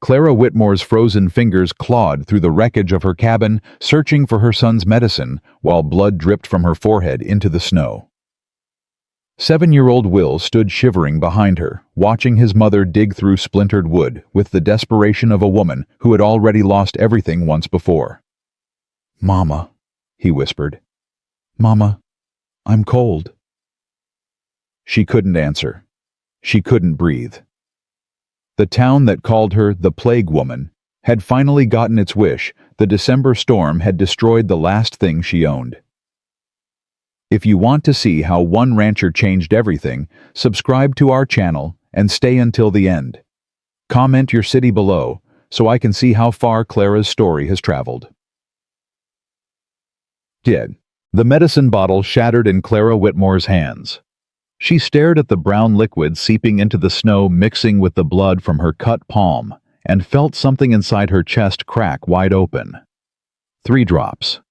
Clara Whitmore's frozen fingers clawed through the wreckage of her cabin, searching for her son's medicine, while blood dripped from her forehead into the snow. 7-year-old Will stood shivering behind her, watching his mother dig through splintered wood with the desperation of a woman who had already lost everything once before. "Mama," he whispered. "Mama, I'm cold." She couldn't answer. She couldn't breathe. The town that called her the Plague Woman had finally gotten its wish. The December storm had destroyed the last thing she owned. If you want to see how one rancher changed everything, subscribe to our channel and stay until the end. Comment your city below so I can see how far Clara's story has traveled. Dead. The medicine bottle shattered in Clara Whitmore's hands. She stared at the brown liquid seeping into the snow, mixing with the blood from her cut palm, and felt something inside her chest crack wide open. 3 drops.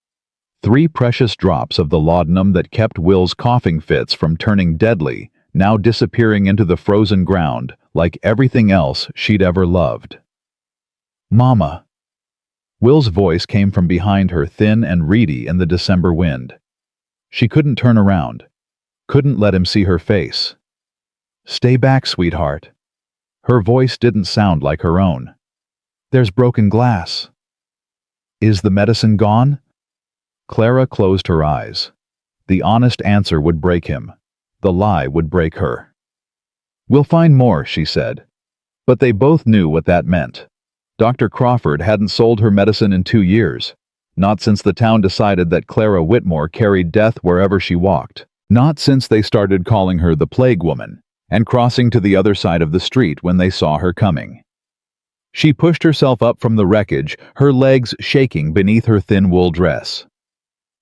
3 precious drops of the laudanum that kept Will's coughing fits from turning deadly, now disappearing into the frozen ground like everything else she'd ever loved. "Mama." Will's voice came from behind her, thin and reedy in the December wind. She couldn't turn around, couldn't let him see her face. "Stay back, sweetheart." Her voice didn't sound like her own. "There's broken glass." "Is the medicine gone?" Clara closed her eyes. The honest answer would break him. The lie would break her. "We'll find more," she said. But they both knew what that meant. Dr. Crawford hadn't sold her medicine in 2 years. Not since the town decided that Clara Whitmore carried death wherever she walked. Not since they started calling her the Plague Woman and crossing to the other side of the street when they saw her coming. She pushed herself up from the wreckage, her legs shaking beneath her thin wool dress.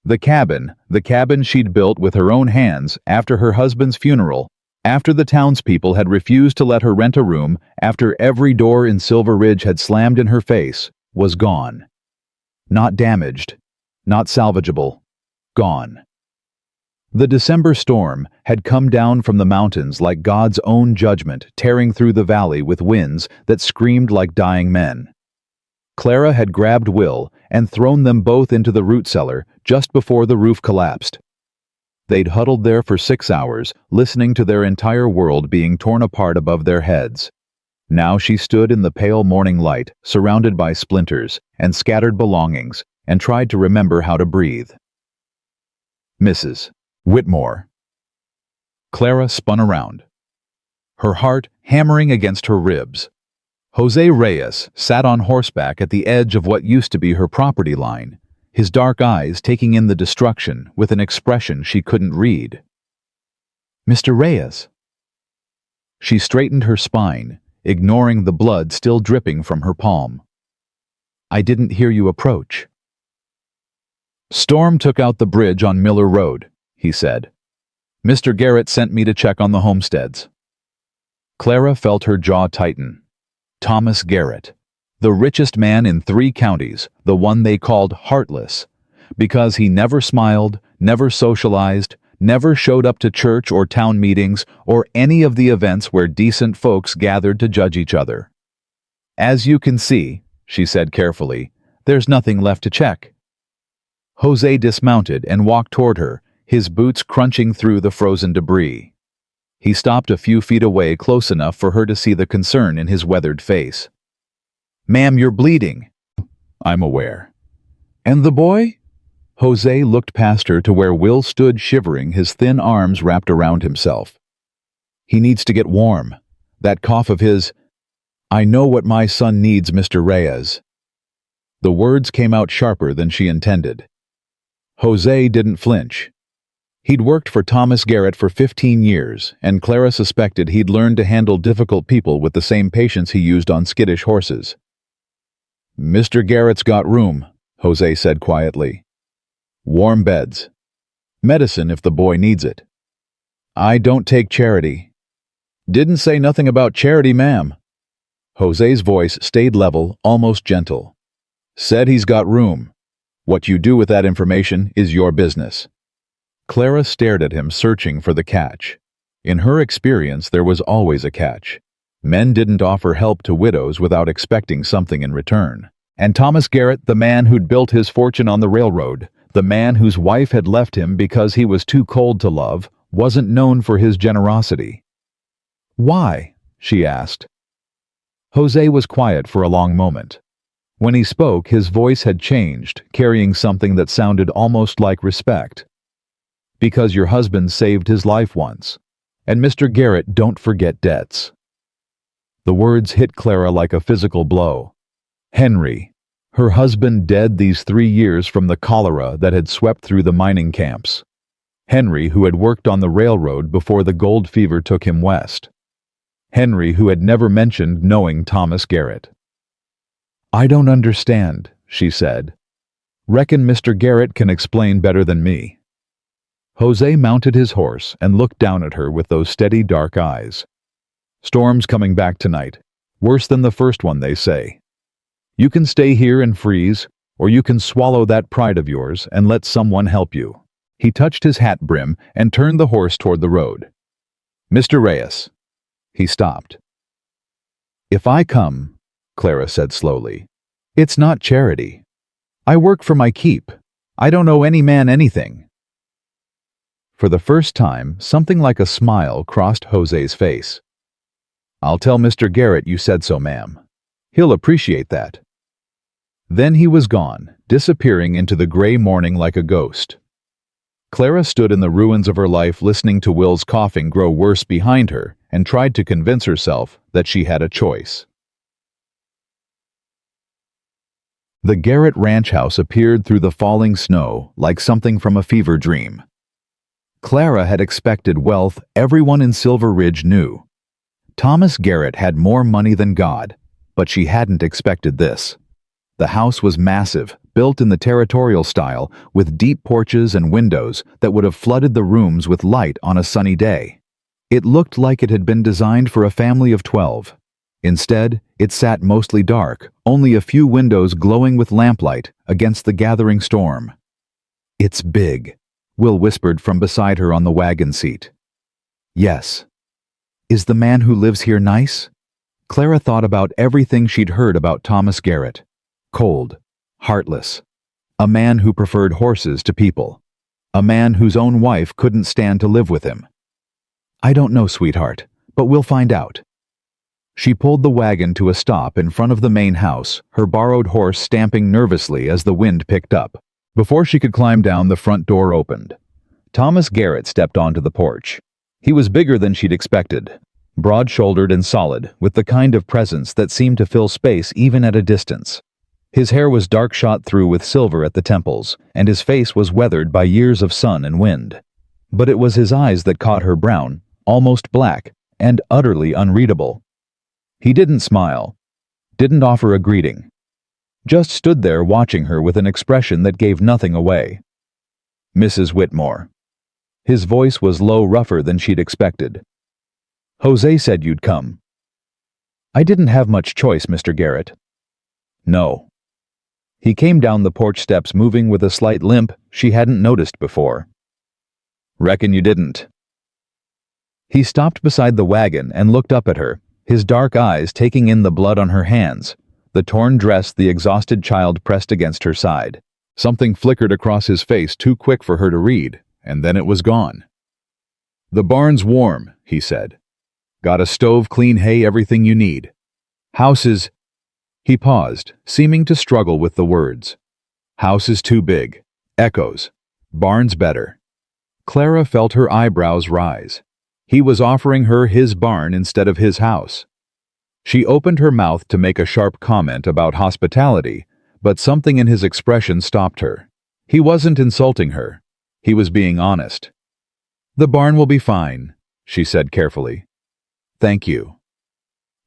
The cabin she'd built with her own hands after her husband's funeral, after the townspeople had refused to let her rent a room, after every door in Silver Ridge had slammed in her face, was gone. Not damaged, not salvageable, gone. The December storm had come down from the mountains like God's own judgment, tearing through the valley with winds that screamed like dying men. Clara had grabbed Will and thrown them both into the root cellar just before the roof collapsed. They'd huddled there for 6 hours, listening to their entire world being torn apart above their heads. Now she stood in the pale morning light, surrounded by splinters and scattered belongings, and tried to remember how to breathe. "Mrs. Whitmore." Clara spun around, her heart hammering against her ribs. Jose Reyes sat on horseback at the edge of what used to be her property line, his dark eyes taking in the destruction with an expression she couldn't read. "Mr. Reyes." She straightened her spine, ignoring the blood still dripping from her palm. "I didn't hear you approach." "Storm took out the bridge on Miller Road," he said. "Mr. Garrett sent me to check on the homesteads." Clara felt her jaw tighten. Thomas Garrett, the richest man in 3 counties, the one they called heartless, because he never smiled, never socialized, never showed up to church or town meetings or any of the events where decent folks gathered to judge each other. "As you can see," she said carefully, "there's nothing left to check." Jose dismounted and walked toward her, his boots crunching through the frozen debris. He stopped a few feet away, close enough for her to see the concern in his weathered face. "Ma'am, you're bleeding." "I'm aware." "And the boy?" Jose looked past her to where Will stood shivering, his thin arms wrapped around himself. "He needs to get warm. That cough of his—" "I know what my son needs, Mr. Reyes." The words came out sharper than she intended. Jose didn't flinch. He'd worked for Thomas Garrett for 15 years, and Clara suspected he'd learned to handle difficult people with the same patience he used on skittish horses. "Mr. Garrett's got room," Jose said quietly. "Warm beds. Medicine if the boy needs it. I don't take charity." "Didn't say nothing about charity, ma'am." Jose's voice stayed level, almost gentle. "Said he's got room. What you do with that information is your business." Clara stared at him, searching for the catch. In her experience, there was always a catch. Men didn't offer help to widows without expecting something in return. And Thomas Garrett, the man who'd built his fortune on the railroad, the man whose wife had left him because he was too cold to love, wasn't known for his generosity. "Why?" she asked. Jose was quiet for a long moment. When he spoke, his voice had changed, carrying something that sounded almost like respect. "Because your husband saved his life once. And Mr. Garrett, don't forget debts." The words hit Clara like a physical blow. Henry, her husband, dead these 3 years from the cholera that had swept through the mining camps. Henry, who had worked on the railroad before the gold fever took him west. Henry, who had never mentioned knowing Thomas Garrett. "I don't understand," she said. "Reckon Mr. Garrett can explain better than me." Jose mounted his horse and looked down at her with those steady dark eyes. "Storm's coming back tonight. Worse than the first one, they say. You can stay here and freeze, or you can swallow that pride of yours and let someone help you." He touched his hat brim and turned the horse toward the road. "Mr. Reyes." He stopped. "If I come," Clara said slowly, "it's not charity. I work for my keep. I don't owe any man anything." For the first time, something like a smile crossed Jose's face. "I'll tell Mr. Garrett you said so, ma'am. He'll appreciate that." Then he was gone, disappearing into the gray morning like a ghost. Clara stood in the ruins of her life listening to Will's coughing grow worse behind her and tried to convince herself that she had a choice. The Garrett ranch house appeared through the falling snow like something from a fever dream. Clara had expected wealth everyone in Silver Ridge knew. Thomas Garrett had more money than God, but she hadn't expected this. The house was massive, built in the territorial style, with deep porches and windows that would have flooded the rooms with light on a sunny day. It looked like it had been designed for a family of 12. Instead, it sat mostly dark, only a few windows glowing with lamplight against the gathering storm. "It's big," Will whispered from beside her on the wagon seat. "Yes." "Is the man who lives here nice?" Clara thought about everything she'd heard about Thomas Garrett. Cold, heartless. A man who preferred horses to people. A man whose own wife couldn't stand to live with him. "I don't know, sweetheart, but we'll find out." She pulled the wagon to a stop in front of the main house, her borrowed horse stamping nervously as the wind picked up. Before she could climb down, the front door opened. Thomas Garrett stepped onto the porch. He was bigger than she'd expected, broad-shouldered and solid, with the kind of presence that seemed to fill space even at a distance. His hair was dark shot through with silver at the temples, and his face was weathered by years of sun and wind. But it was his eyes that caught her, brown, almost black, and utterly unreadable. He didn't smile, didn't offer a greeting. Just stood there watching her with an expression that gave nothing away. "Mrs. Whitmore." His voice was low, rougher than she'd expected. "Jose said you'd come." "I didn't have much choice, Mr. Garrett." "No." He came down the porch steps moving with a slight limp she hadn't noticed before. "Reckon you didn't." He stopped beside the wagon and looked up at her, his dark eyes taking in the blood on her hands, the torn dress the exhausted child pressed against her side. Something flickered across his face too quick for her to read, and then it was gone. "The barn's warm," he said. "Got a stove, clean hay, everything you need. House is—" He paused, seeming to struggle with the words. "House is too big. Echoes. Barn's better." Clara felt her eyebrows rise. He was offering her his barn instead of his house. She opened her mouth to make a sharp comment about hospitality, but something in his expression stopped her. He wasn't insulting her. He was being honest. "The barn will be fine," she said carefully. "Thank you."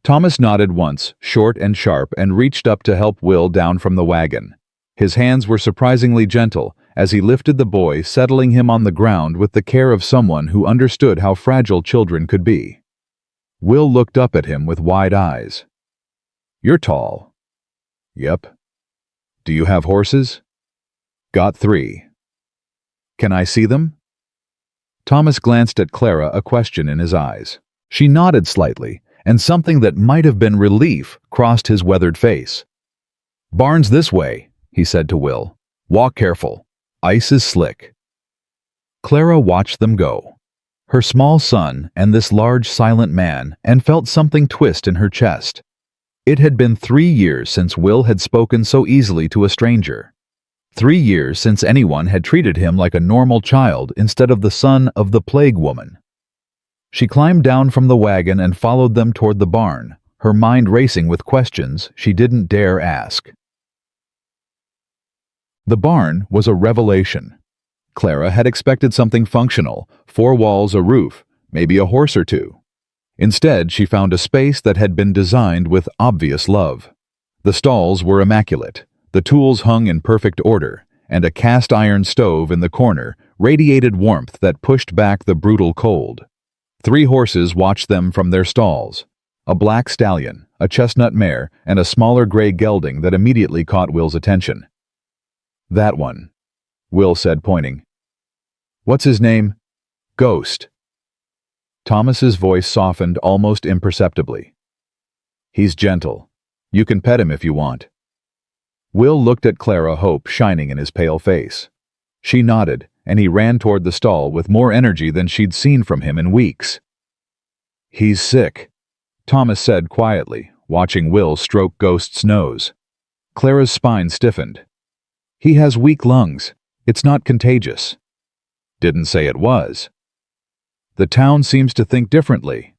Thomas nodded once, short and sharp, and reached up to help Will down from the wagon. His hands were surprisingly gentle as he lifted the boy, settling him on the ground with the care of someone who understood how fragile children could be. Will looked up at him with wide eyes. "You're tall." "Yep." "Do you have horses?" "Got 3. "Can I see them?" Thomas glanced at Clara, a question in his eyes. She nodded slightly, and something that might have been relief crossed his weathered face. "Barn's this way," he said to Will. "Walk careful. Ice is slick." Clara watched them go, her small son and this large silent man, and felt something twist in her chest. It had been 3 years since Will had spoken so easily to a stranger. 3 years since anyone had treated him like a normal child instead of the son of the plague woman. She climbed down from the wagon and followed them toward the barn, her mind racing with questions she didn't dare ask. The barn was a revelation. Clara had expected something functional, 4 walls, a roof, maybe a horse or two. Instead, she found a space that had been designed with obvious love. The stalls were immaculate, the tools hung in perfect order, and a cast-iron stove in the corner radiated warmth that pushed back the brutal cold. 3 horses watched them from their stalls: a black stallion, a chestnut mare, and a smaller gray gelding that immediately caught Will's attention. "That one," Will said, pointing. "What's his name?" "Ghost." Thomas's voice softened almost imperceptibly. "He's gentle. You can pet him if you want." Will looked at Clara, hope shining in his pale face. She nodded, and he ran toward the stall with more energy than she'd seen from him in weeks. "He's sick," Thomas said quietly, watching Will stroke Ghost's nose. Clara's spine stiffened. "He has weak lungs. It's not contagious." "Didn't say it was." "The town seems to think differently."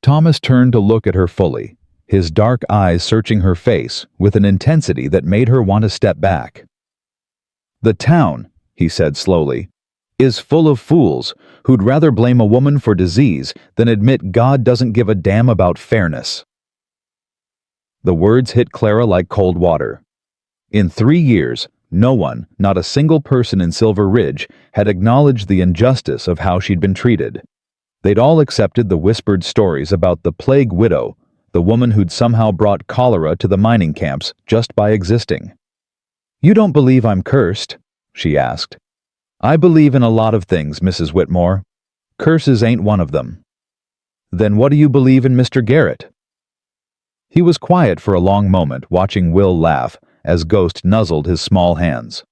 Thomas turned to look at her fully, his dark eyes searching her face with an intensity that made her want to step back. "The town," he said slowly, "is full of fools who'd rather blame a woman for disease than admit God doesn't give a damn about fairness." The words hit Clara like cold water. In 3 years, no one, not a single person in Silver Ridge, had acknowledged the injustice of how she'd been treated. They'd all accepted the whispered stories about the plague widow, the woman who'd somehow brought cholera to the mining camps just by existing. "You don't believe I'm cursed?" she asked. "I believe in a lot of things, Mrs. Whitmore. Curses ain't one of them." "Then what do you believe in, Mr. Garrett?" He was quiet for a long moment, watching Will laugh as Ghost nuzzled his small hands.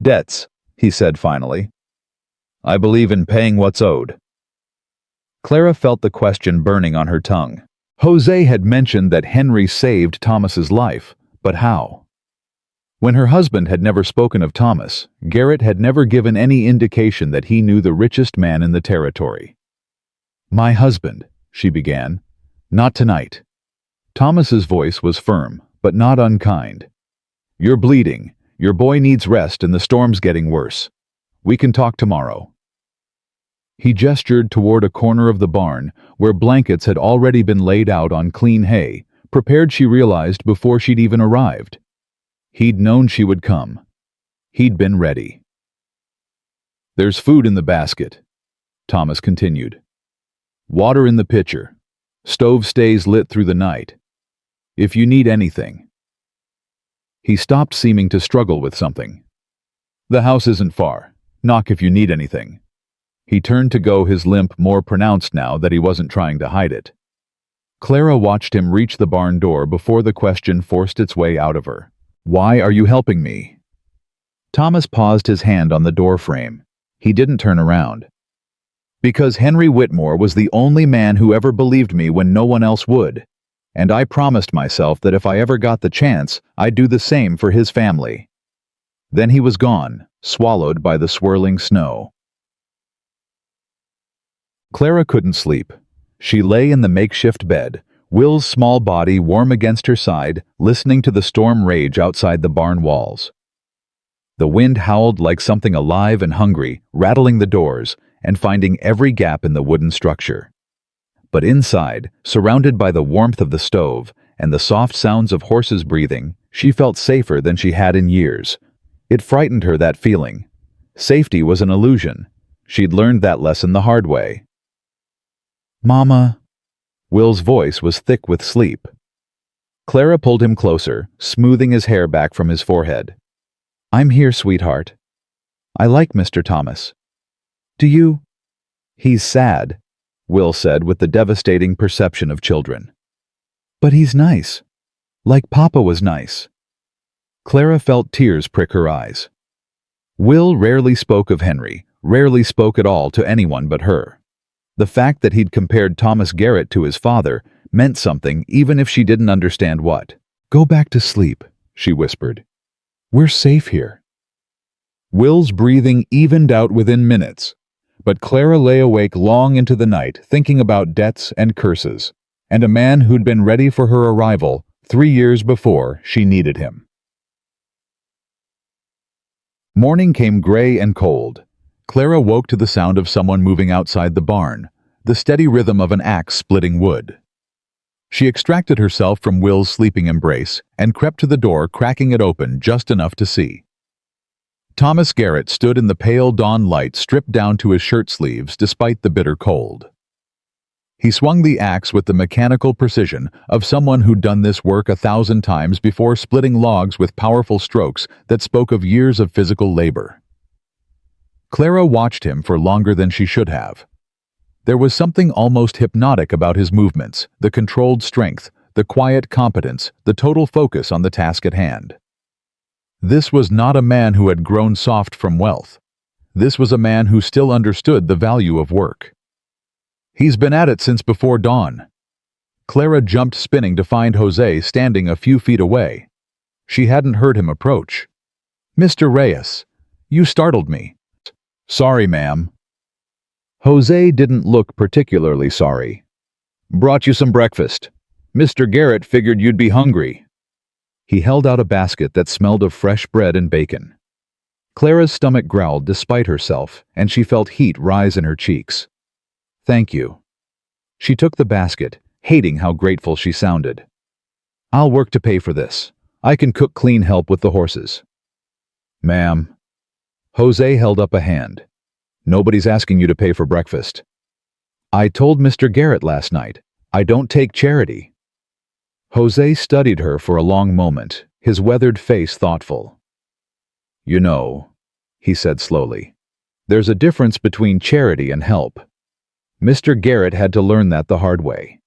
"Debts," he said finally. "I believe in paying what's owed." Clara felt the question burning on her tongue. Jose had mentioned that Henry saved Thomas's life, but how? When her husband had never spoken of Thomas, Garrett had never given any indication that he knew the richest man in the territory. "My husband," she began. "Not tonight." Thomas's voice was firm, but not unkind. "You're bleeding. Your boy needs rest and the storm's getting worse. We can talk tomorrow." He gestured toward a corner of the barn where blankets had already been laid out on clean hay, prepared, she realized, before she'd even arrived. He'd known she would come. He'd been ready. "There's food in the basket," Thomas continued. "Water in the pitcher. Stove stays lit through the night. If you need anything." He stopped, seeming to struggle with something. "The house isn't far. Knock if you need anything." He turned to go, his limp more pronounced now that he wasn't trying to hide it. Clara watched him reach the barn door before the question forced its way out of her. "Why are you helping me?" Thomas paused, his hand on the door frame. He didn't turn around. "Because Henry Whitmore was the only man who ever believed me when no one else would. And I promised myself that if I ever got the chance, I'd do the same for his family." Then he was gone, swallowed by the swirling snow. Clara couldn't sleep. She lay in the makeshift bed, Will's small body warm against her side, listening to the storm rage outside the barn walls. The wind howled like something alive and hungry, rattling the doors and finding every gap in the wooden structure. But inside, surrounded by the warmth of the stove and the soft sounds of horses breathing, she felt safer than she had in years. It frightened her, that feeling. Safety was an illusion. She'd learned that lesson the hard way. "Mama." Will's voice was thick with sleep. Clara pulled him closer, smoothing his hair back from his forehead. "I'm here, sweetheart. I like Mr. Thomas. Do you?" "He's sad." Will said with the devastating perception of children. But he's nice. Like Papa was nice. Clara felt tears prick her eyes. Will rarely spoke of Henry, rarely spoke at all to anyone but her. The fact that he'd compared Thomas Garrett to his father meant something even if she didn't understand what. "Go back to sleep," she whispered. "We're safe here." Will's breathing evened out within minutes, but Clara lay awake long into the night thinking about debts and curses, and a man who'd been ready for her arrival 3 years before she needed him. Morning came gray and cold. Clara woke to the sound of someone moving outside the barn, the steady rhythm of an axe splitting wood. She extracted herself from Will's sleeping embrace and crept to the door, cracking it open just enough to see. Thomas Garrett stood in the pale dawn light, stripped down to his shirt sleeves despite the bitter cold. He swung the axe with the mechanical precision of someone who'd done this work 1,000 times before, splitting logs with powerful strokes that spoke of years of physical labor. Clara watched him for longer than she should have. There was something almost hypnotic about his movements, the controlled strength, the quiet competence, the total focus on the task at hand. This was not a man who had grown soft from wealth. This was a man who still understood the value of work. "He's been at it since before dawn." Clara jumped spinning to find Jose standing a few feet away. She hadn't heard him approach. "Mr. Reyes, you startled me." "Sorry, ma'am." Jose didn't look particularly sorry. "Brought you some breakfast. Mr. Garrett figured you'd be hungry." He held out a basket that smelled of fresh bread and bacon. Clara's stomach growled despite herself, and she felt heat rise in her cheeks. "Thank you." She took the basket, hating how grateful she sounded. "I'll work to pay for this. I can cook clean, help with the horses." "Ma'am." Jose held up a hand. "Nobody's asking you to pay for breakfast." "I told Mr. Garrett last night, I don't take charity." Jose studied her for a long moment, his weathered face thoughtful. "You know," he said slowly, "there's a difference between charity and help. Mr. Garrett had to learn that the hard way.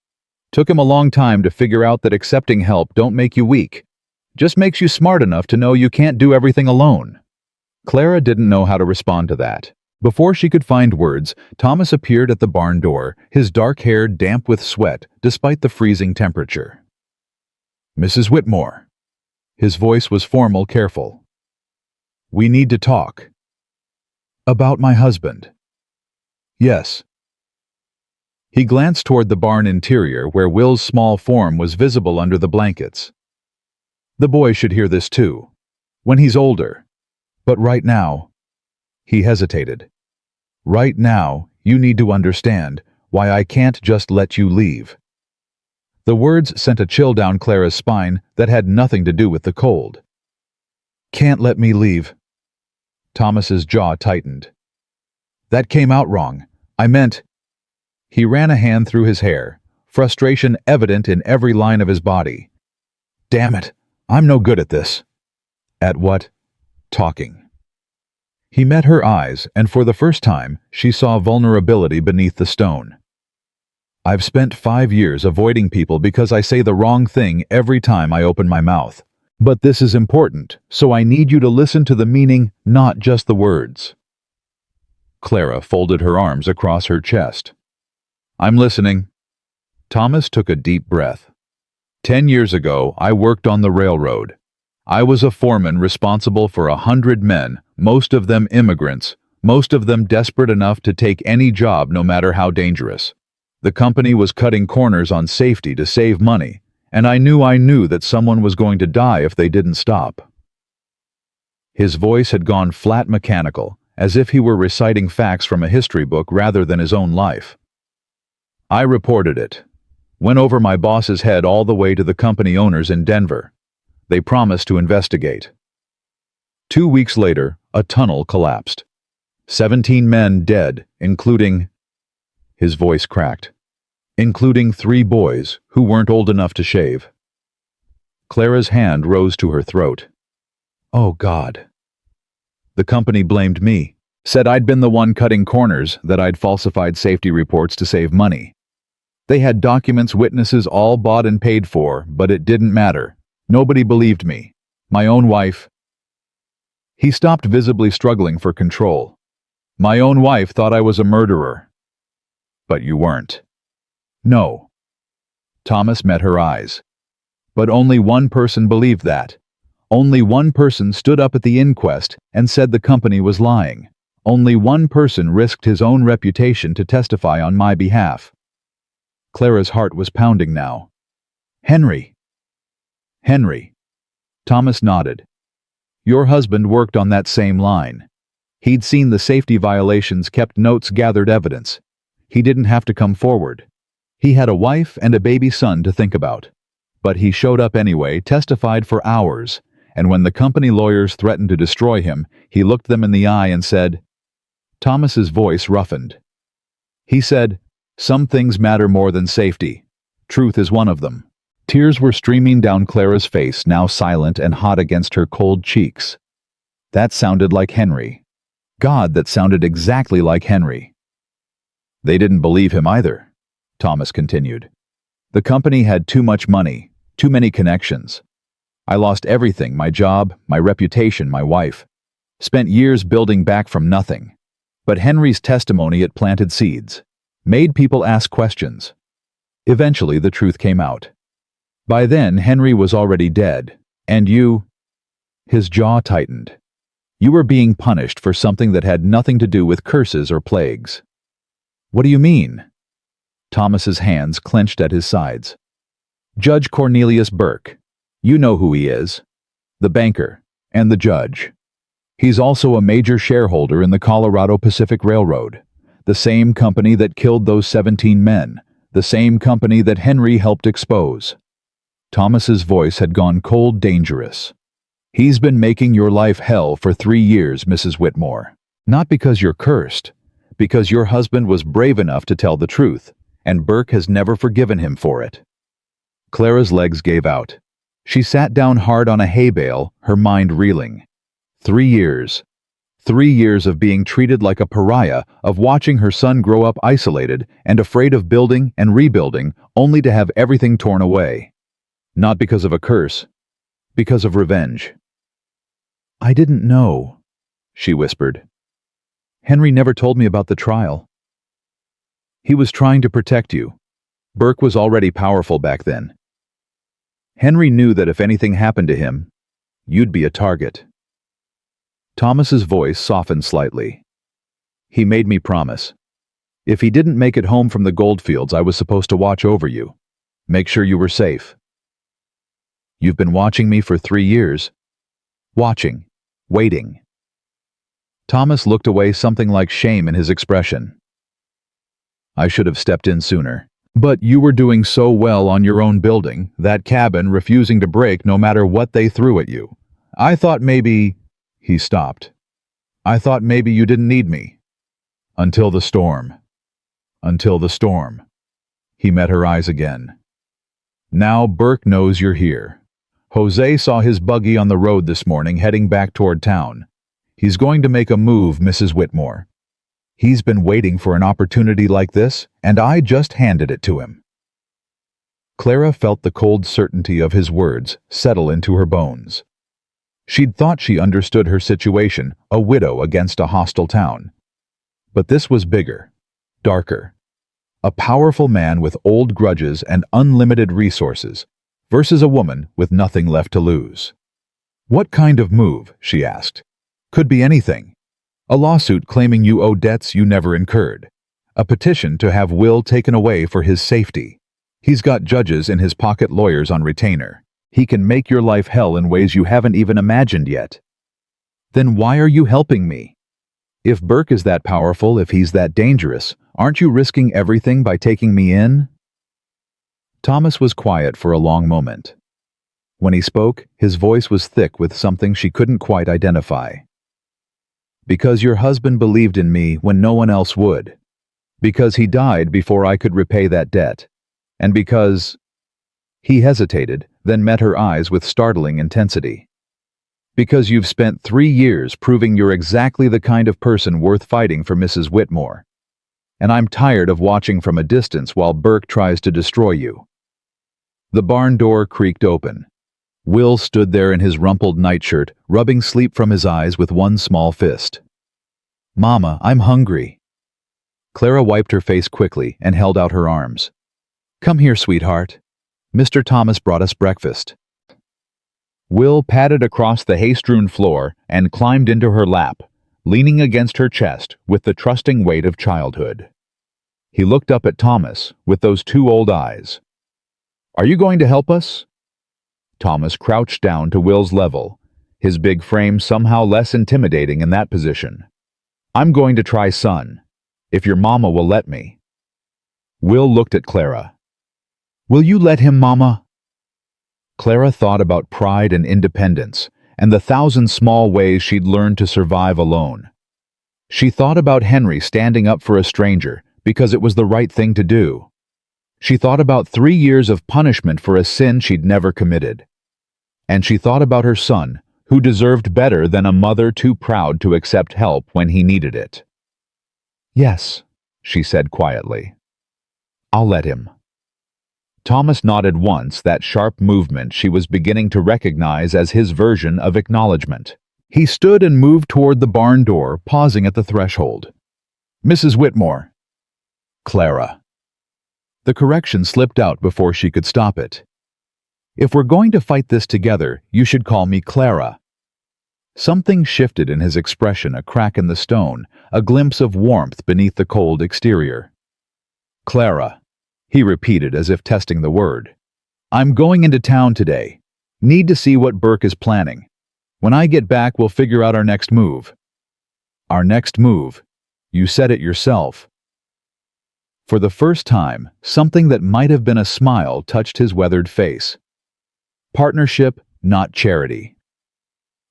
Took him a long time to figure out that accepting help don't make you weak, just makes you smart enough to know you can't do everything alone." Clara didn't know how to respond to that. Before she could find words, Thomas appeared at the barn door, his dark hair damp with sweat despite the freezing temperature. "Mrs. Whitmore." His voice was formal, careful. "We need to talk." "About my husband?" "Yes." He glanced toward the barn interior where Will's small form was visible under the blankets. "The boy should hear this too. When he's older. But right now..." He hesitated. "Right now, you need to understand why I can't just let you leave." The words sent a chill down Clara's spine that had nothing to do with the cold. "Can't let me leave." Thomas's jaw tightened. "That came out wrong. I meant..." He ran a hand through his hair, frustration evident in every line of his body. "Damn it, I'm no good at this." "At what?" "Talking." He met her eyes, and for the first time, she saw vulnerability beneath the stone. "I've spent 5 years avoiding people because I say the wrong thing every time I open my mouth. But this is important, so I need you to listen to the meaning, not just the words." Clara folded her arms across her chest. "I'm listening." Thomas took a deep breath. 10 years ago, I worked on the railroad. I was a foreman responsible for 100 men, most of them immigrants, most of them desperate enough to take any job no matter how dangerous. The company was cutting corners on safety to save money, and I knew that someone was going to die if they didn't stop. His voice had gone flat mechanical, as if he were reciting facts from a history book rather than his own life. I reported it. Went over my boss's head all the way to the company owners in Denver. They promised to investigate. 2 weeks later, a tunnel collapsed. 17 men dead, including... His voice cracked. Including 3 boys who weren't old enough to shave. Clara's hand rose to her throat. "Oh, God." "The company blamed me," Said I'd been the one cutting corners, that I'd falsified safety reports to save money. They had documents, witnesses, all bought and paid for, but it didn't matter. Nobody believed me. My own wife. He stopped, visibly struggling for control. My own wife thought I was a murderer. But you weren't. No. Thomas met her eyes. But only one person believed that. Only one person stood up at the inquest and said the company was lying. Only one person risked his own reputation to testify on my behalf. Clara's heart was pounding now. Henry. Henry. Thomas nodded. Your husband worked on that same line. He'd seen the safety violations, kept notes, gathered evidence. He didn't have to come forward. He had a wife and a baby son to think about. But he showed up anyway, testified for hours, and when the company lawyers threatened to destroy him, he looked them in the eye and said, Thomas's voice roughened. He said, some things matter more than safety. Truth is one of them. Tears were streaming down Clara's face, now silent and hot against her cold cheeks. That sounded like Henry. God, that sounded exactly like Henry. They didn't believe him either, Thomas continued. The company had too much money, too many connections. I lost everything, my job, my reputation, my wife. Spent years building back from nothing. But Henry's testimony, it planted seeds. Made people ask questions. Eventually, the truth came out. By then, Henry was already dead, and you... His jaw tightened. You were being punished for something that had nothing to do with curses or plagues. What do you mean? Thomas's hands clenched at his sides. Judge Cornelius Burke. You know who he is. The banker, and the judge. He's also a major shareholder in the Colorado Pacific Railroad. The same company that killed those 17 men, the same company that Henry helped expose. Thomas's voice had gone cold, dangerous. He's been making your life hell for 3 years, Mrs. Whitmore. Not because you're cursed, because your husband was brave enough to tell the truth, and Burke has never forgiven him for it. Clara's legs gave out. She sat down hard on a hay bale, her mind reeling. 3 years. 3 years of being treated like a pariah, of watching her son grow up isolated and afraid of building and rebuilding, only to have everything torn away. Not because of a curse, because of revenge. I didn't know, she whispered. Henry never told me about the trial. He was trying to protect you. Burke was already powerful back then. Henry knew that if anything happened to him, you'd be a target. Thomas's voice softened slightly. He made me promise. If he didn't make it home from the goldfields, I was supposed to watch over you. Make sure you were safe. You've been watching me for 3 years. Watching. Waiting. Thomas looked away, something like shame in his expression. I should have stepped in sooner. But you were doing so well on your own building, that cabin, refusing to break no matter what they threw at you. I thought maybe... He stopped. I thought maybe you didn't need me. Until the storm. Until the storm. He met her eyes again. Now Burke knows you're here. Jose saw his buggy on the road this morning heading back toward town. He's going to make a move, Mrs. Whitmore. He's been waiting for an opportunity like this, and I just handed it to him. Clara felt the cold certainty of his words settle into her bones. She'd thought she understood her situation, a widow against a hostile town. But this was bigger, darker. A powerful man with old grudges and unlimited resources versus a woman with nothing left to lose. What kind of move, she asked. Could be anything. A lawsuit claiming you owe debts you never incurred. A petition to have Will taken away for his safety. He's got judges in his pocket, lawyers on retainer. He can make your life hell in ways you haven't even imagined yet. Then why are you helping me? If Burke is that powerful, if he's that dangerous, aren't you risking everything by taking me in? Thomas was quiet for a long moment. When he spoke, his voice was thick with something she couldn't quite identify. Because your husband believed in me when no one else would. Because he died before I could repay that debt. And because... He hesitated, then met her eyes with startling intensity. Because you've spent 3 years proving you're exactly the kind of person worth fighting for Mrs. Whitmore. And I'm tired of watching from a distance while Burke tries to destroy you." The barn door creaked open. Will stood there in his rumpled nightshirt, rubbing sleep from his eyes with one small fist. "Mama, I'm hungry." Clara wiped her face quickly and held out her arms. "Come here, sweetheart. Mr. Thomas brought us breakfast." Will padded across the hay-strewn floor and climbed into her lap, leaning against her chest with the trusting weight of childhood. He looked up at Thomas with those two old eyes. "Are you going to help us?" Thomas crouched down to Will's level, his big frame somehow less intimidating in that position. "I'm going to try, son, if your mama will let me." Will looked at Clara. "Will you let him, Mama?" Clara thought about pride and independence, and the 1,000 small ways she'd learned to survive alone. She thought about Henry standing up for a stranger because it was the right thing to do. She thought about 3 years of punishment for a sin she'd never committed. And she thought about her son, who deserved better than a mother too proud to accept help when he needed it. "Yes," she said quietly. "I'll let him." Thomas nodded once, that sharp movement she was beginning to recognize as his version of acknowledgement. He stood and moved toward the barn door, pausing at the threshold. "Mrs. Whitmore." "Clara." The correction slipped out before she could stop it. "If we're going to fight this together, you should call me Clara." Something shifted in his expression, a crack in the stone, a glimpse of warmth beneath the cold exterior. "Clara," he repeated as if testing the word. "I'm going into town today. Need to see what Burke is planning. When I get back, we'll figure out our next move." "Our next move? You said it yourself." For the first time, something that might have been a smile touched his weathered face. Partnership, not charity.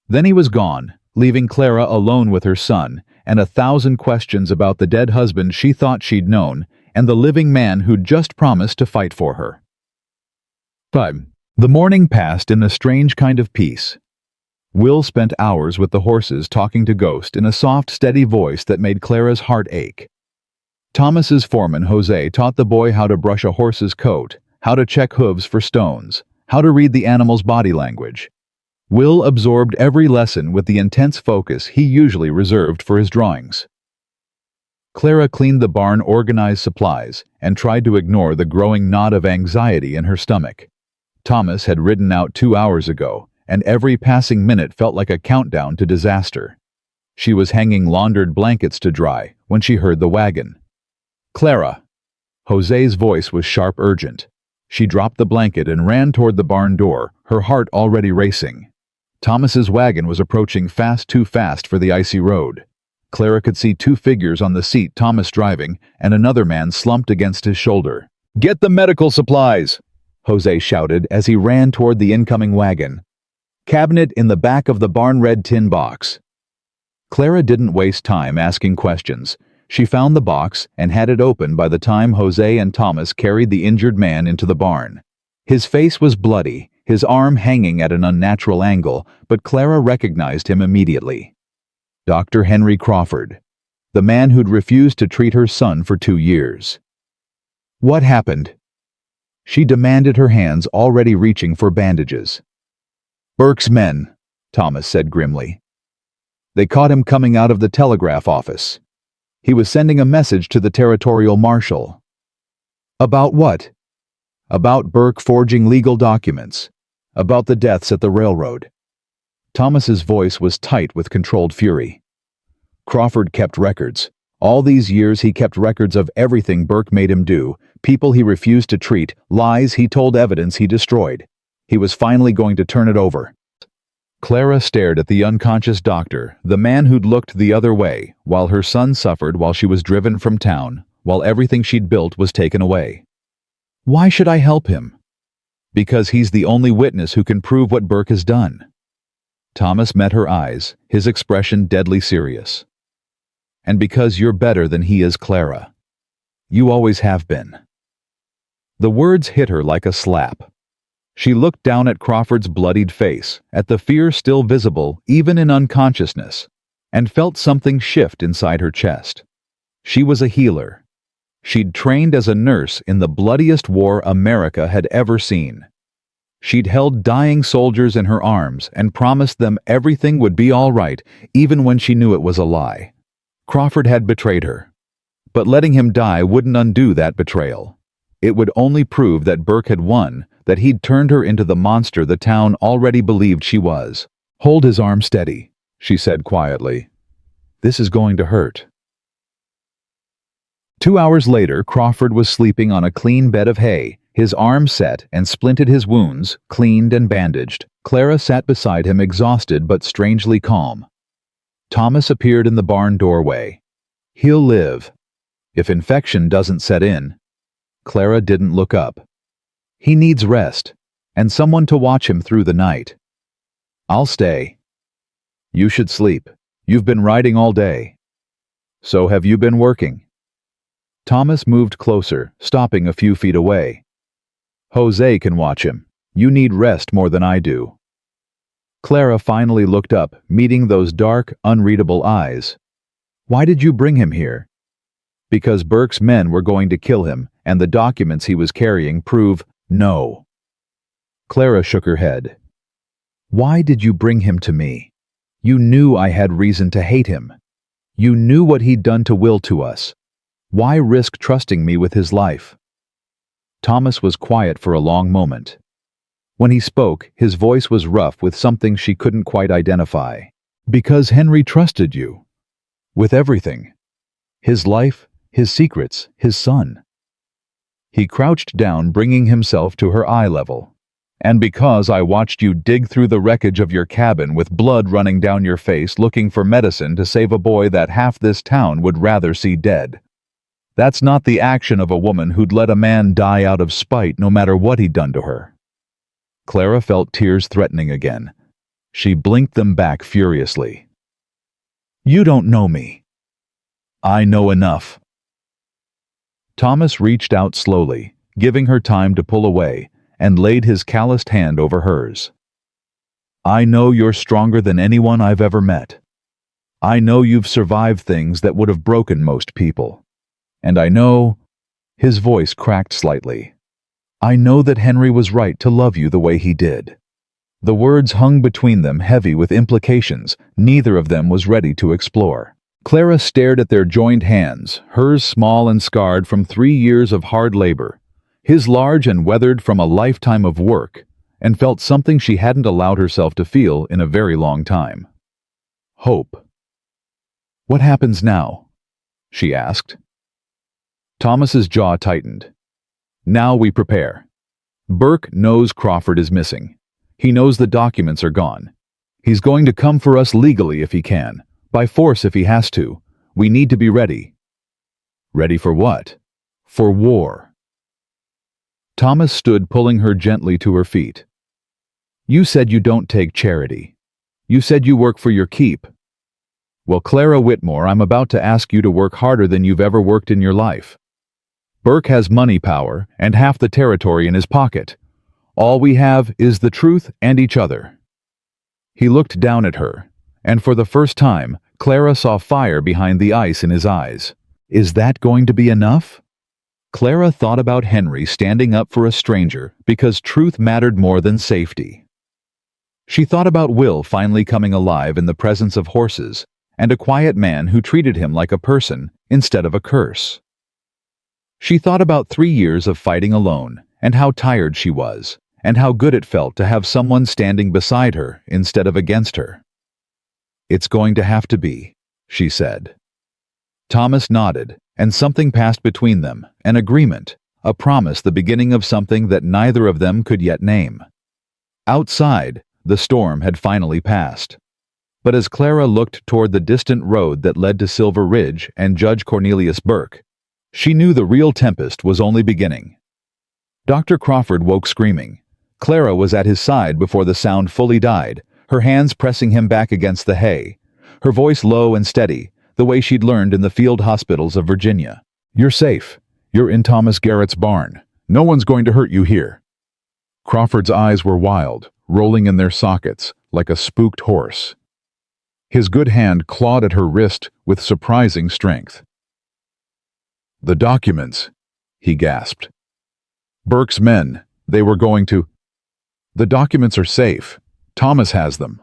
Then he was gone, leaving Clara alone with her son and 1,000 questions about the dead husband she thought she'd known and the living man who'd just promised to fight for her. 5. The morning passed in a strange kind of peace. Will spent hours with the horses talking to Ghost in a soft, steady voice that made Clara's heart ache. Thomas's foreman, Jose, taught the boy how to brush a horse's coat, how to check hooves for stones, how to read the animal's body language. Will absorbed every lesson with the intense focus he usually reserved for his drawings. Clara cleaned the barn, organized supplies, and tried to ignore the growing knot of anxiety in her stomach. Thomas had ridden out 2 hours ago, and every passing minute felt like a countdown to disaster. She was hanging laundered blankets to dry when she heard the wagon. "Clara!" Jose's voice was sharp, urgent. She dropped the blanket and ran toward the barn door, her heart already racing. Thomas's wagon was approaching too fast for the icy road. Clara could see 2 figures on the seat, Thomas driving, and another man slumped against his shoulder. "Get the medical supplies!" Jose shouted as he ran toward the incoming wagon. "Cabinet in the back of the barn, red tin box." Clara didn't waste time asking questions. She found the box and had it open by the time Jose and Thomas carried the injured man into the barn. His face was bloody, his arm hanging at an unnatural angle, but Clara recognized him immediately. Dr. Henry Crawford, the man who'd refused to treat her son for 2 years. "What happened?" She demanded, her hands already reaching for bandages. "Burke's men," Thomas said grimly. "They caught him coming out of the telegraph office. He was sending a message to the territorial marshal." "About what?" "About Burke forging legal documents. About the deaths at the railroad." Thomas's voice was tight with controlled fury. "Crawford kept records. All these years he kept records of everything Burke made him do, people he refused to treat, lies he told, evidence he destroyed. He was finally going to turn it over." Clara stared at the unconscious doctor, the man who'd looked the other way, while her son suffered, while she was driven from town, while everything she'd built was taken away. "Why should I help him?" "Because he's the only witness who can prove what Burke has done." Thomas met her eyes, his expression deadly serious. "And because you're better than he is, Clara. You always have been." The words hit her like a slap. She looked down at Crawford's bloodied face, at the fear still visible even in unconsciousness, and felt something shift inside her chest. She was a healer. She'd trained as a nurse in the bloodiest war America had ever seen. She'd held dying soldiers in her arms and promised them everything would be all right, even when she knew it was a lie. Crawford had betrayed her. But letting him die wouldn't undo that betrayal. It would only prove that Burke had won, that he'd turned her into the monster the town already believed she was. "Hold his arm steady," she said quietly. "This is going to hurt." 2 hours later, Crawford was sleeping on a clean bed of hay, his arm set and splinted his wounds, cleaned and bandaged. Clara sat beside him, exhausted but strangely calm. Thomas appeared in the barn doorway. "He'll live. If infection doesn't set in." Clara didn't look up. "He needs rest, and someone to watch him through the night." "I'll stay." "You should sleep. You've been riding all day." "So have you been working?" Thomas moved closer, stopping a few feet away. "Jose can watch him. You need rest more than I do." Clara finally looked up, meeting those dark, unreadable eyes. "Why did you bring him here?" "Because Burke's men were going to kill him, and the documents he was carrying prove no." Clara shook her head. "Why did you bring him to me? You knew I had reason to hate him. You knew what he'd done to Will to us. Why risk trusting me with his life?" Thomas was quiet for a long moment. When he spoke, his voice was rough with something she couldn't quite identify. "Because Henry trusted you. With everything. His life, his secrets, his son." He crouched down, bringing himself to her eye level. "And because I watched you dig through the wreckage of your cabin with blood running down your face looking for medicine to save a boy that half this town would rather see dead. That's not the action of a woman who'd let a man die out of spite no matter what he'd done to her." Clara felt tears threatening again. She blinked them back furiously. "You don't know me." "I know enough." Thomas reached out slowly, giving her time to pull away, and laid his calloused hand over hers. "I know you're stronger than anyone I've ever met. I know you've survived things that would have broken most people. And I know," his voice cracked slightly, "I know that Henry was right to love you the way he did." The words hung between them, heavy with implications neither of them was ready to explore. Clara stared at their joined hands, hers small and scarred from 3 years of hard labor, his large and weathered from a lifetime of work, and felt something she hadn't allowed herself to feel in a very long time. Hope. "What happens now?" she asked. Thomas's jaw tightened. "Now we prepare. Burke knows Crawford is missing. He knows the documents are gone. He's going to come for us legally if he can, by force if he has to. We need to be ready." "Ready for what?" "For war." Thomas stood, pulling her gently to her feet. "You said you don't take charity. You said you work for your keep. Well, Clara Whitmore, I'm about to ask you to work harder than you've ever worked in your life. Burke has money power and half the territory in his pocket. All we have is the truth and each other." He looked down at her, and for the first time, Clara saw fire behind the ice in his eyes. "Is that going to be enough?" Clara thought about Henry standing up for a stranger because truth mattered more than safety. She thought about Will finally coming alive in the presence of horses, and a quiet man who treated him like a person instead of a curse. She thought about 3 years of fighting alone, and how tired she was, and how good it felt to have someone standing beside her instead of against her. "It's going to have to be," she said. Thomas nodded, and something passed between them, an agreement, a promise, the beginning of something that neither of them could yet name. Outside, the storm had finally passed. But as Clara looked toward the distant road that led to Silver Ridge and Judge Cornelius Burke, she knew the real tempest was only beginning. Dr. Crawford woke screaming. Clara was at his side before the sound fully died, her hands pressing him back against the hay, her voice low and steady, the way she'd learned in the field hospitals of Virginia. "You're safe. You're in Thomas Garrett's barn. No one's going to hurt you here." Crawford's eyes were wild, rolling in their sockets like a spooked horse. His good hand clawed at her wrist with surprising strength. "The documents," he gasped. "Burke's men, they were going to—" "The documents are safe. Thomas has them."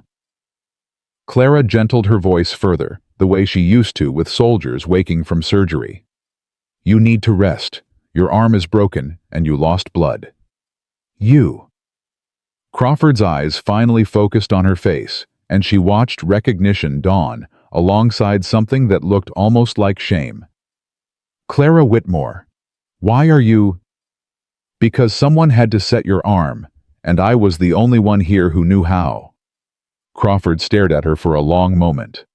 Clara gentled her voice further, the way she used to with soldiers waking from surgery. "You need to rest. Your arm is broken, and you lost blood." "You." Crawford's eyes finally focused on her face, and she watched recognition dawn alongside something that looked almost like shame. "Clara Whitmore, why are you—" "Because someone had to set your arm, and I was the only one here who knew how." Crawford stared at her for a long moment.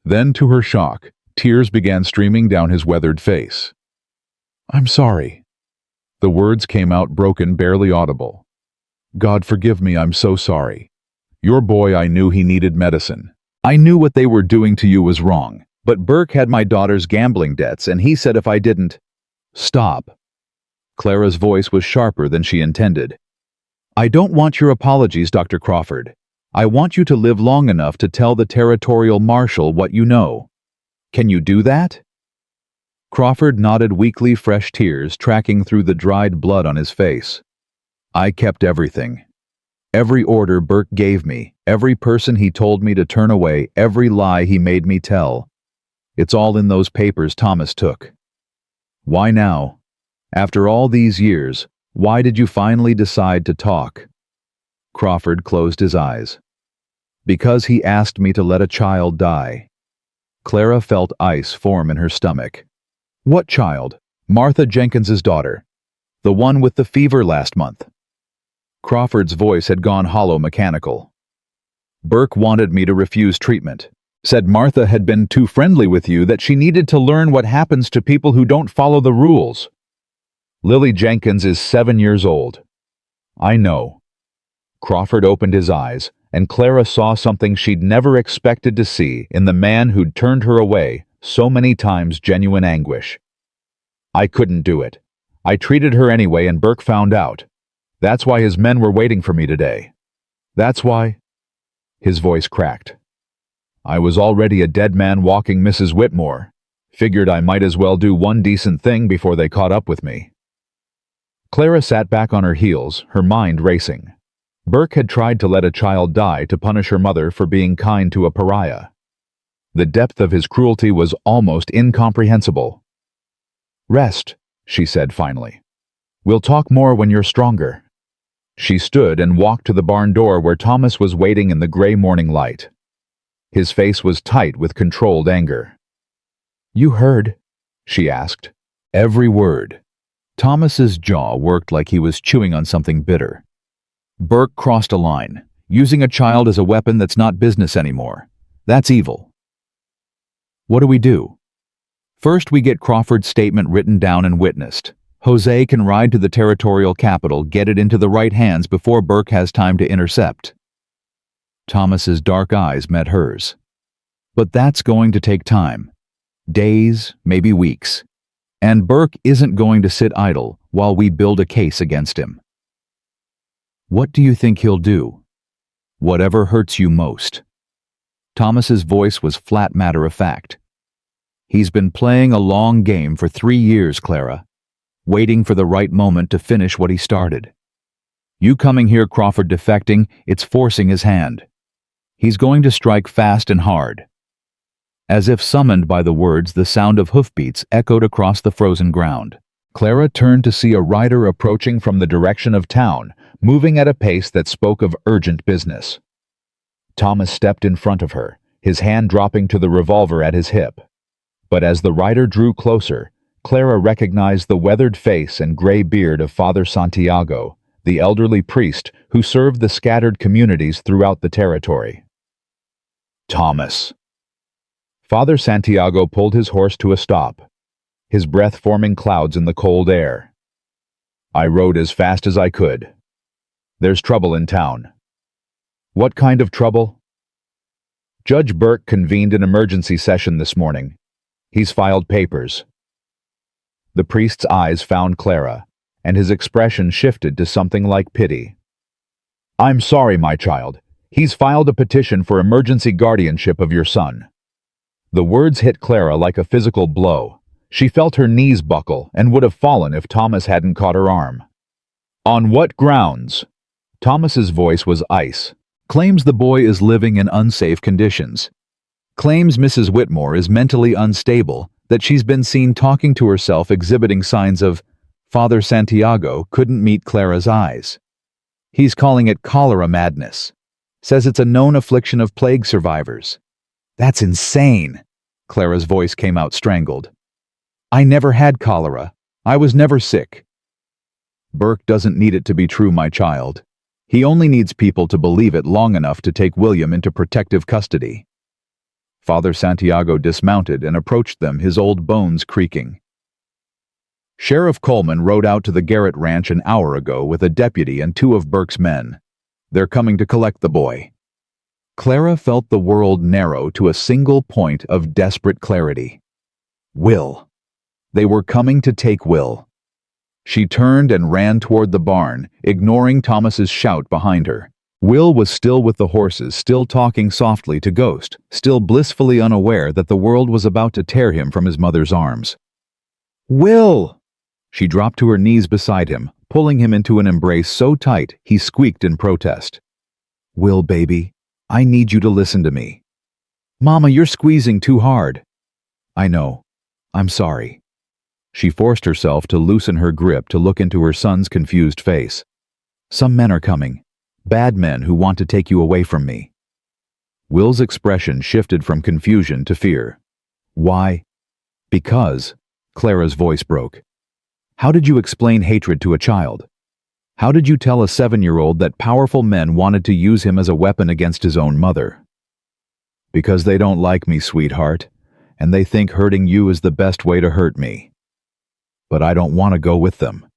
Then, to her shock, tears began streaming down his weathered face. "I'm sorry." The words came out broken, barely audible. "God forgive me, I'm so sorry. Your boy, I knew he needed medicine. I knew what they were doing to you was wrong, but Burke had my daughter's gambling debts, and he said if I didn't—" "Stop." Clara's voice was sharper than she intended. "I don't want your apologies, Dr. Crawford. I want you to live long enough to tell the territorial marshal what you know. Can you do that?" Crawford nodded, weakly, fresh tears tracking through the dried blood on his face. "I kept everything. Every order Burke gave me, every person he told me to turn away, every lie he made me tell. It's all in those papers Thomas took. Why now? After all these years, why did you finally decide to talk?" Crawford closed his eyes. "Because he asked me to let a child die." Clara felt ice form in her stomach. "What child?" "Martha Jenkins's daughter. The one with the fever last month." Crawford's voice had gone hollow, mechanical. "Burke wanted me to refuse treatment. Said Martha had been too friendly with you, that she needed to learn what happens to people who don't follow the rules. Lily Jenkins is 7 years old." "I know." Crawford opened his eyes, and Clara saw something she'd never expected to see in the man who'd turned her away so many times: genuine anguish. "I couldn't do it. I treated her anyway, and Burke found out. That's why his men were waiting for me today. That's why—" His voice cracked. "I was already a dead man walking, Mrs. Whitmore. Figured I might as well do one decent thing before they caught up with me." Clara sat back on her heels, her mind racing. Burke had tried to let a child die to punish her mother for being kind to a pariah. The depth of his cruelty was almost incomprehensible. "Rest," she said finally. "We'll talk more when you're stronger." She stood and walked to the barn door where Thomas was waiting in the gray morning light. His face was tight with controlled anger. "You heard?" she asked. "Every word." Thomas's jaw worked like he was chewing on something bitter. "Burke crossed a line, using a child as a weapon that's not business anymore. That's evil." "What do we do?" "First, we get Crawford's statement written down and witnessed. Jose can ride to the territorial capital, get it into the right hands before Burke has time to intercept." Thomas's dark eyes met hers. "But that's going to take time. Days, maybe weeks. And Burke isn't going to sit idle while we build a case against him." "What do you think he'll do?" "Whatever hurts you most." Thomas's voice was flat matter-of-fact. "He's been playing a long game for 3 years, Clara. Waiting for the right moment to finish what he started. You coming here, Crawford defecting, it's forcing his hand. He's going to strike fast and hard." As if summoned by the words, the sound of hoofbeats echoed across the frozen ground. Clara turned to see a rider approaching from the direction of town, moving at a pace that spoke of urgent business. Thomas stepped in front of her, his hand dropping to the revolver at his hip. But as the rider drew closer, Clara recognized the weathered face and gray beard of Father Santiago, the elderly priest who served the scattered communities throughout the territory. "Thomas." Father Santiago pulled his horse to a stop, his breath forming clouds in the cold air. "I rode as fast as I could. There's trouble in town." "What kind of trouble?" "Judge Burke convened an emergency session this morning. He's filed papers." The priest's eyes found Clara, and his expression shifted to something like pity. I'm sorry, my child. He's filed a petition for emergency guardianship of your son. The words hit Clara like a physical blow. She felt her knees buckle and would have fallen if Thomas hadn't caught her arm. On what grounds? Thomas's voice was ice. Claims the boy is living in unsafe conditions. Claims Mrs. Whitmore is mentally unstable, that she's been seen talking to herself exhibiting signs of Father Santiago couldn't meet Clara's eyes. He's calling it cholera madness. Says it's a known affliction of plague survivors. That's insane. Clara's voice came out strangled. I never had cholera. I was never sick. Burke doesn't need it to be true, my child. He only needs people to believe it long enough to take William into protective custody. Father Santiago dismounted and approached them, his old bones creaking. Sheriff Coleman rode out to the Garrett Ranch an hour ago with a deputy and 2 of Burke's men. They're coming to collect the boy. Clara felt the world narrow to a single point of desperate clarity. Will. They were coming to take Will. She turned and ran toward the barn, ignoring Thomas's shout behind her. Will was still with the horses, still talking softly to Ghost, still blissfully unaware that the world was about to tear him from his mother's arms. Will! She dropped to her knees beside him, pulling him into an embrace so tight he squeaked in protest. Will, baby, I need you to listen to me. Mama, you're squeezing too hard. I know. I'm sorry. She forced herself to loosen her grip to look into her son's confused face. Some men are coming. Bad men who want to take you away from me. Will's expression shifted from confusion to fear. Why? Because. Clara's voice broke. How did you explain hatred to a child? How did you tell a 7-year-old that powerful men wanted to use him as a weapon against his own mother? Because they don't like me, sweetheart, and they think hurting you is the best way to hurt me. But I don't want to go with them.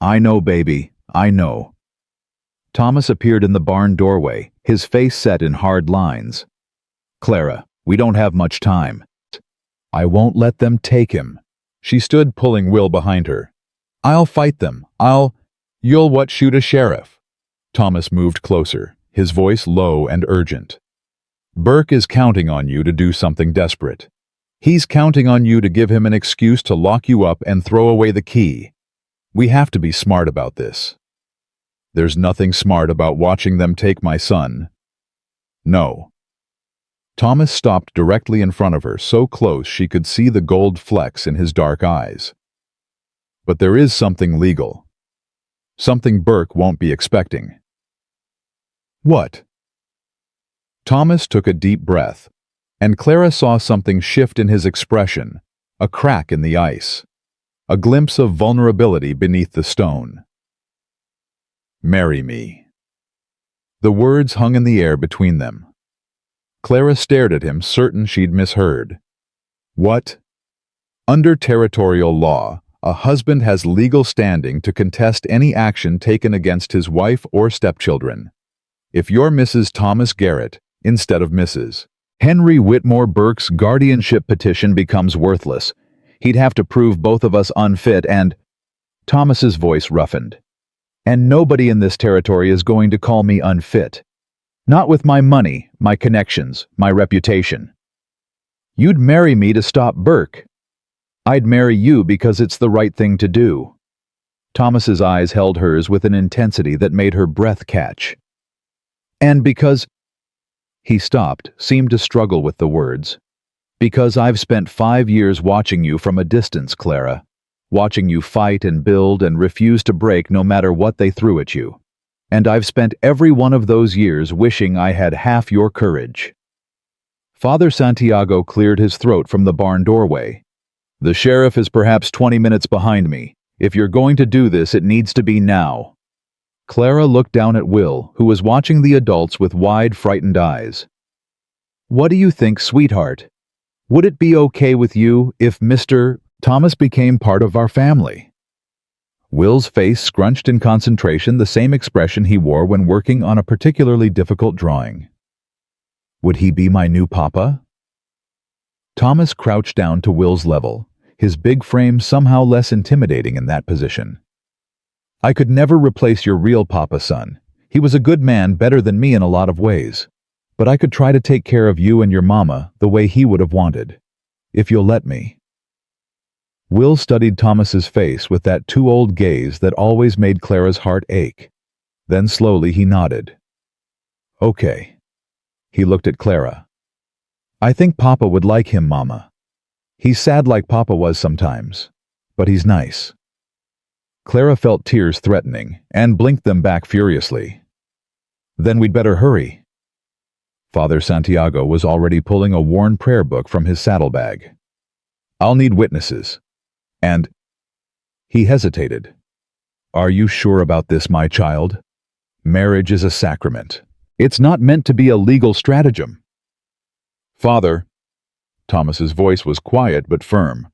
I know, baby, I know. Thomas appeared in the barn doorway, his face set in hard lines. Clara, we don't have much time. I won't let them take him. She stood pulling Will behind her. I'll fight them. You'll what, shoot a sheriff? Thomas moved closer, his voice low and urgent. Burke is counting on you to do something desperate. He's counting on you to give him an excuse to lock you up and throw away the key. We have to be smart about this. There's nothing smart about watching them take my son. No. Thomas stopped directly in front of her, so close she could see the gold flecks in his dark eyes. But there is something legal. Something Burke won't be expecting. What? Thomas took a deep breath, and Clara saw something shift in his expression, a crack in the ice, a glimpse of vulnerability beneath the stone. Marry me. The words hung in the air between them. Clara stared at him, certain she'd misheard. What? Under territorial law, a husband has legal standing to contest any action taken against his wife or stepchildren. If you're Mrs. Thomas Garrett, instead of Mrs. Henry Whitmore, Burke's guardianship petition becomes worthless. He'd have to prove both of us unfit and— Thomas's voice roughened. And nobody in this territory is going to call me unfit. Not with my money, my connections, my reputation. You'd marry me to stop Burke. I'd marry you because it's the right thing to do. Thomas's eyes held hers with an intensity that made her breath catch. And because— He stopped, seemed to struggle with the words. Because I've spent 5 years watching you from a distance, Clara. Watching you fight and build and refuse to break no matter what they threw at you. And I've spent every one of those years wishing I had half your courage. Father Santiago cleared his throat from the barn doorway. The sheriff is perhaps 20 minutes behind me. If you're going to do this, it needs to be now. Clara looked down at Will, who was watching the adults with wide, frightened eyes. What do you think, sweetheart? Would it be okay with you if Mr. Thomas became part of our family? Will's face scrunched in concentration, the same expression he wore when working on a particularly difficult drawing. Would he be my new papa? Thomas crouched down to Will's level, his big frame somehow less intimidating in that position. I could never replace your real papa, son. He was a good man, better than me in a lot of ways. But I could try to take care of you and your mama the way he would have wanted. If you'll let me." Will studied Thomas's face with that too-old gaze that always made Clara's heart ache. Then slowly he nodded. "Okay." He looked at Clara. "I think Papa would like him, Mama. He's sad like Papa was sometimes, but he's nice." Clara felt tears threatening and blinked them back furiously. "Then we'd better hurry." Father Santiago was already pulling a worn prayer book from his saddlebag. "I'll need witnesses. And—" He hesitated. "Are you sure about this, my child? Marriage is a sacrament. It's not meant to be a legal stratagem." "Father," Thomas's voice was quiet but firm,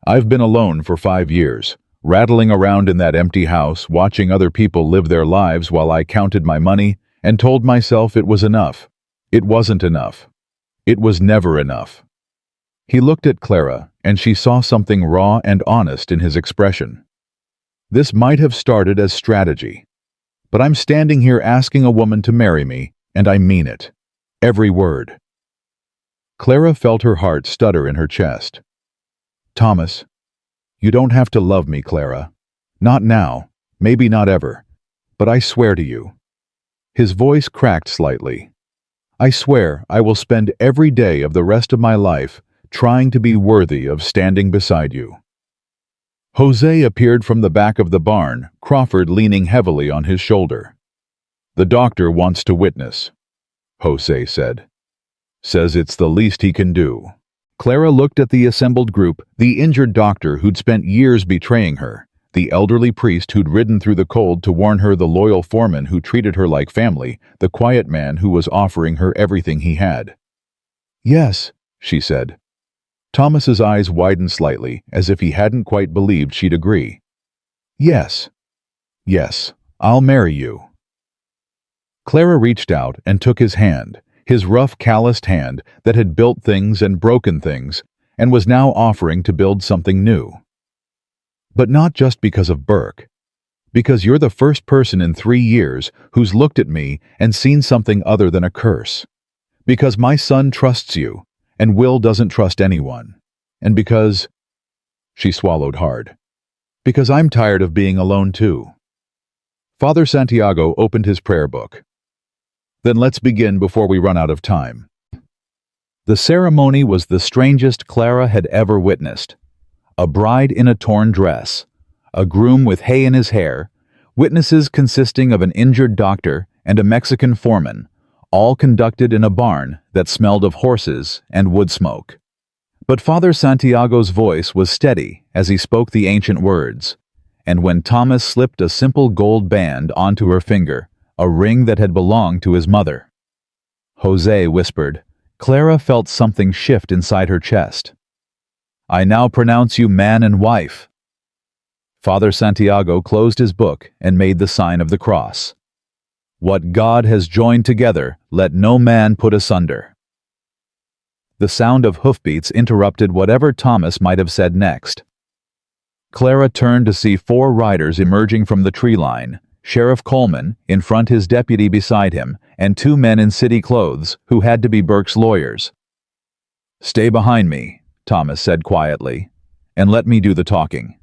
"I've been alone for 5 years, rattling around in that empty house, watching other people live their lives while I counted my money and told myself it was enough. It wasn't enough. It was never enough." He looked at Clara, and she saw something raw and honest in his expression. "This might have started as strategy, but I'm standing here asking a woman to marry me, and I mean it. Every word." Clara felt her heart stutter in her chest. "Thomas, you don't have to love me, Clara. Not now, maybe not ever, but I swear to you." His voice cracked slightly. "I swear I will spend every day of the rest of my life trying to be worthy of standing beside you." Jose appeared from the back of the barn, Crawford leaning heavily on his shoulder. "The doctor wants to witness," Jose said. "Says it's the least he can do." Clara looked at the assembled group, the injured doctor who'd spent years betraying her, the elderly priest who'd ridden through the cold to warn her, the loyal foreman who treated her like family, the quiet man who was offering her everything he had. "Yes," she said. Thomas's eyes widened slightly, as if he hadn't quite believed she'd agree. "Yes. Yes, I'll marry you." Clara reached out and took his hand, his rough, calloused hand that had built things and broken things, and was now offering to build something new. "But not just because of Burke. Because you're the first person in 3 years who's looked at me and seen something other than a curse. Because my son trusts you, and Will doesn't trust anyone. And because—" She swallowed hard. "Because I'm tired of being alone too." Father Santiago opened his prayer book. "Then let's begin before we run out of time." The ceremony was the strangest Clara had ever witnessed. A bride in a torn dress, a groom with hay in his hair, witnesses consisting of an injured doctor and a Mexican foreman, all conducted in a barn that smelled of horses and wood smoke. But Father Santiago's voice was steady as he spoke the ancient words, and when Thomas slipped a simple gold band onto her finger, a ring that had belonged to his mother. Jose whispered. Clara felt something shift inside her chest. "I now pronounce you man and wife." Father Santiago closed his book and made the sign of the cross. "What God has joined together, let no man put asunder." The sound of hoofbeats interrupted whatever Thomas might have said next. Clara turned to see 4 riders emerging from the tree line, Sheriff Coleman, in front his deputy beside him, and 2 men in city clothes who had to be Burke's lawyers. "Stay behind me," Thomas said quietly, "and let me do the talking."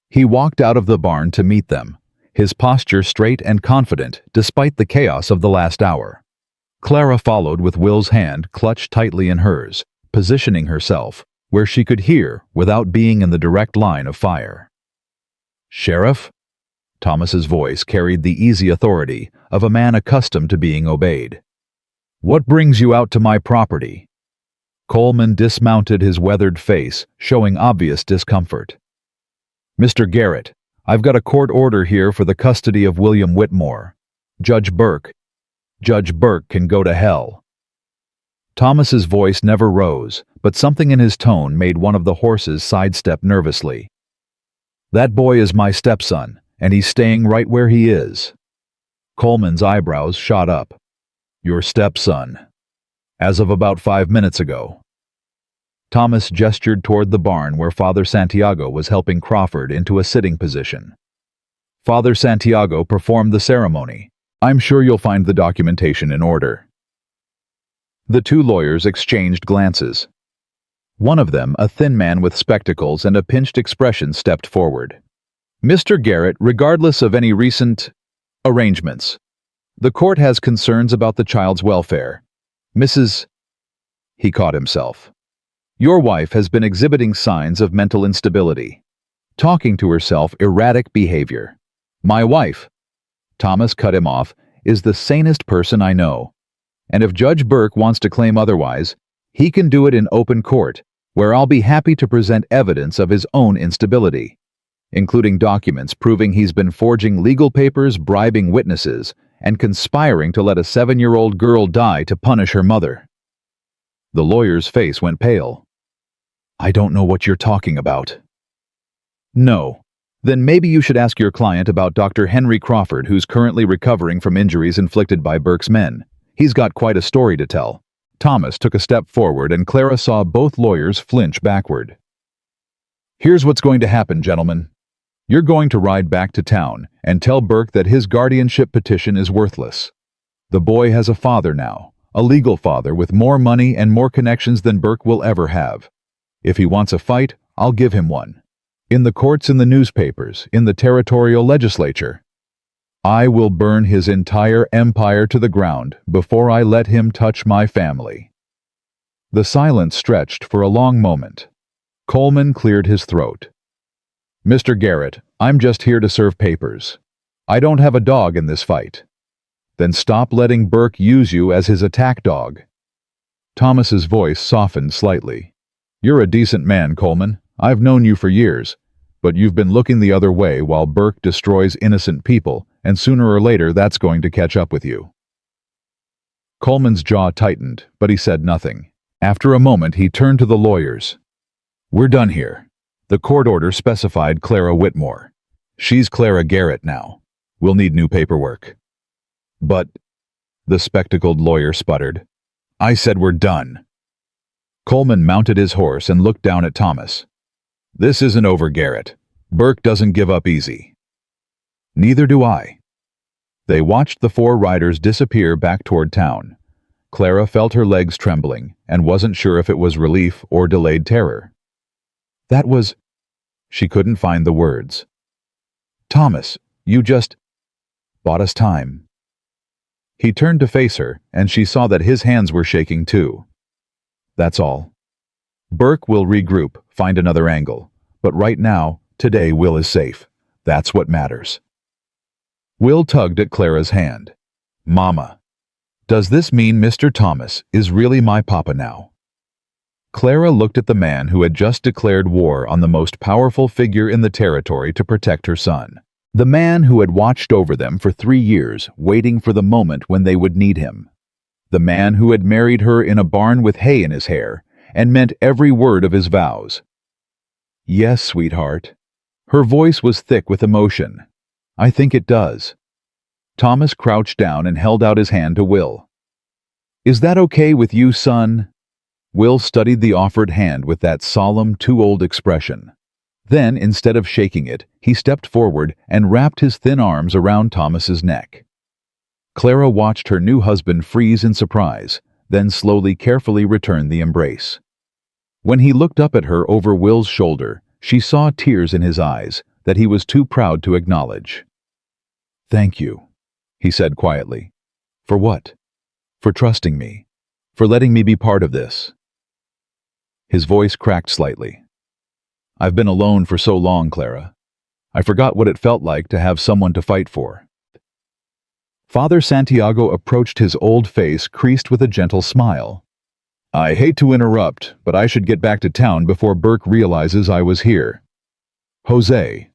He walked out of the barn to meet them, his posture straight and confident despite the chaos of the last hour. Clara followed with Will's hand clutched tightly in hers, positioning herself where she could hear without being in the direct line of fire. "Sheriff?" Thomas's voice carried the easy authority of a man accustomed to being obeyed. "What brings you out to my property?" Coleman dismounted, his weathered face showing obvious discomfort. "Mr. Garrett, I've got a court order here for the custody of William Whitmore. Judge Burke can go to hell." Thomas's voice never rose, but something in his tone made one of the horses sidestep nervously. "That boy is my stepson, and he's staying right where he is." Coleman's eyebrows shot up. "Your stepson. As of about 5 minutes ago." Thomas gestured toward the barn where Father Santiago was helping Crawford into a sitting position. Father Santiago performed the ceremony, I'm sure you'll find the documentation in order." The two lawyers exchanged glances. One of them, a thin man with spectacles and a pinched expression, stepped forward. "Mr. Garrett, regardless of any recent arrangements, the court has concerns about the child's welfare. Mrs. He caught himself. Your wife has been exhibiting signs of mental instability, talking to herself, erratic behavior. My wife," Thomas cut him off, "is the sanest person I know. And if Judge Burke wants to claim otherwise, he can do it in open court, where I'll be happy to present evidence of his own instability, including documents proving he's been forging legal papers, bribing witnesses, and conspiring to let a 7-year-old girl die to punish her mother." The lawyer's face went pale. "I don't know what you're talking about." "No. Then maybe you should ask your client about Dr. Henry Crawford, who's currently recovering from injuries inflicted by Burke's men. He's got quite a story to tell." Thomas took a step forward and Clara saw both lawyers flinch backward. "Here's what's going to happen, gentlemen. You're going to ride back to town and tell Burke that his guardianship petition is worthless. The boy has a father now, a legal father with more money and more connections than Burke will ever have. If he wants a fight, I'll give him one. In the courts, in the newspapers, in the territorial legislature. I will burn his entire empire to the ground before I let him touch my family." The silence stretched for a long moment. Coleman cleared his throat. "Mr. Garrett, I'm just here to serve papers. I don't have a dog in this fight." "Then stop letting Burke use you as his attack dog." Thomas's voice softened slightly. "You're a decent man, Coleman. I've known you for years, but you've been looking the other way while Burke destroys innocent people, and sooner or later that's going to catch up with you." Coleman's jaw tightened, but he said nothing. After a moment, he turned to the lawyers. "We're done here. The court order specified Clara Whitmore. She's Clara Garrett now. We'll need new paperwork." "But," the spectacled lawyer sputtered, "I said we're done." Coleman mounted his horse and looked down at Thomas. "This isn't over, Garrett. Burke doesn't give up easy." "Neither do I." They watched the four riders disappear back toward town. Clara felt her legs trembling and wasn't sure if it was relief or delayed terror. "That was—" She couldn't find the words. "Thomas, you just bought us time." He turned to face her, and she saw that his hands were shaking too. "That's all. Burke will regroup, find another angle. But right now, today Will is safe. That's what matters." Will tugged at Clara's hand. "Mama, does this mean Mr. Thomas is really my papa now?" Clara looked at the man who had just declared war on the most powerful figure in the territory to protect her son. The man who had watched over them for 3 years, waiting for the moment when they would need him. The man who had married her in a barn with hay in his hair and meant every word of his vows. "Yes, sweetheart." Her voice was thick with emotion. "I think it does." Thomas crouched down and held out his hand to Will. "Is that okay with you, son?" Will studied the offered hand with that solemn, too-old expression. Then, instead of shaking it, he stepped forward and wrapped his thin arms around Thomas's neck. Clara watched her new husband freeze in surprise, then slowly, carefully return the embrace. When he looked up at her over Will's shoulder, she saw tears in his eyes that he was too proud to acknowledge. "Thank you," he said quietly. "For what?" "For trusting me. For letting me be part of this." His voice cracked slightly. "I've been alone for so long, Clara. I forgot what it felt like to have someone to fight for." Father Santiago approached, his old face creased with a gentle smile. "I hate to interrupt, but I should get back to town before Burke realizes I was here. Jose."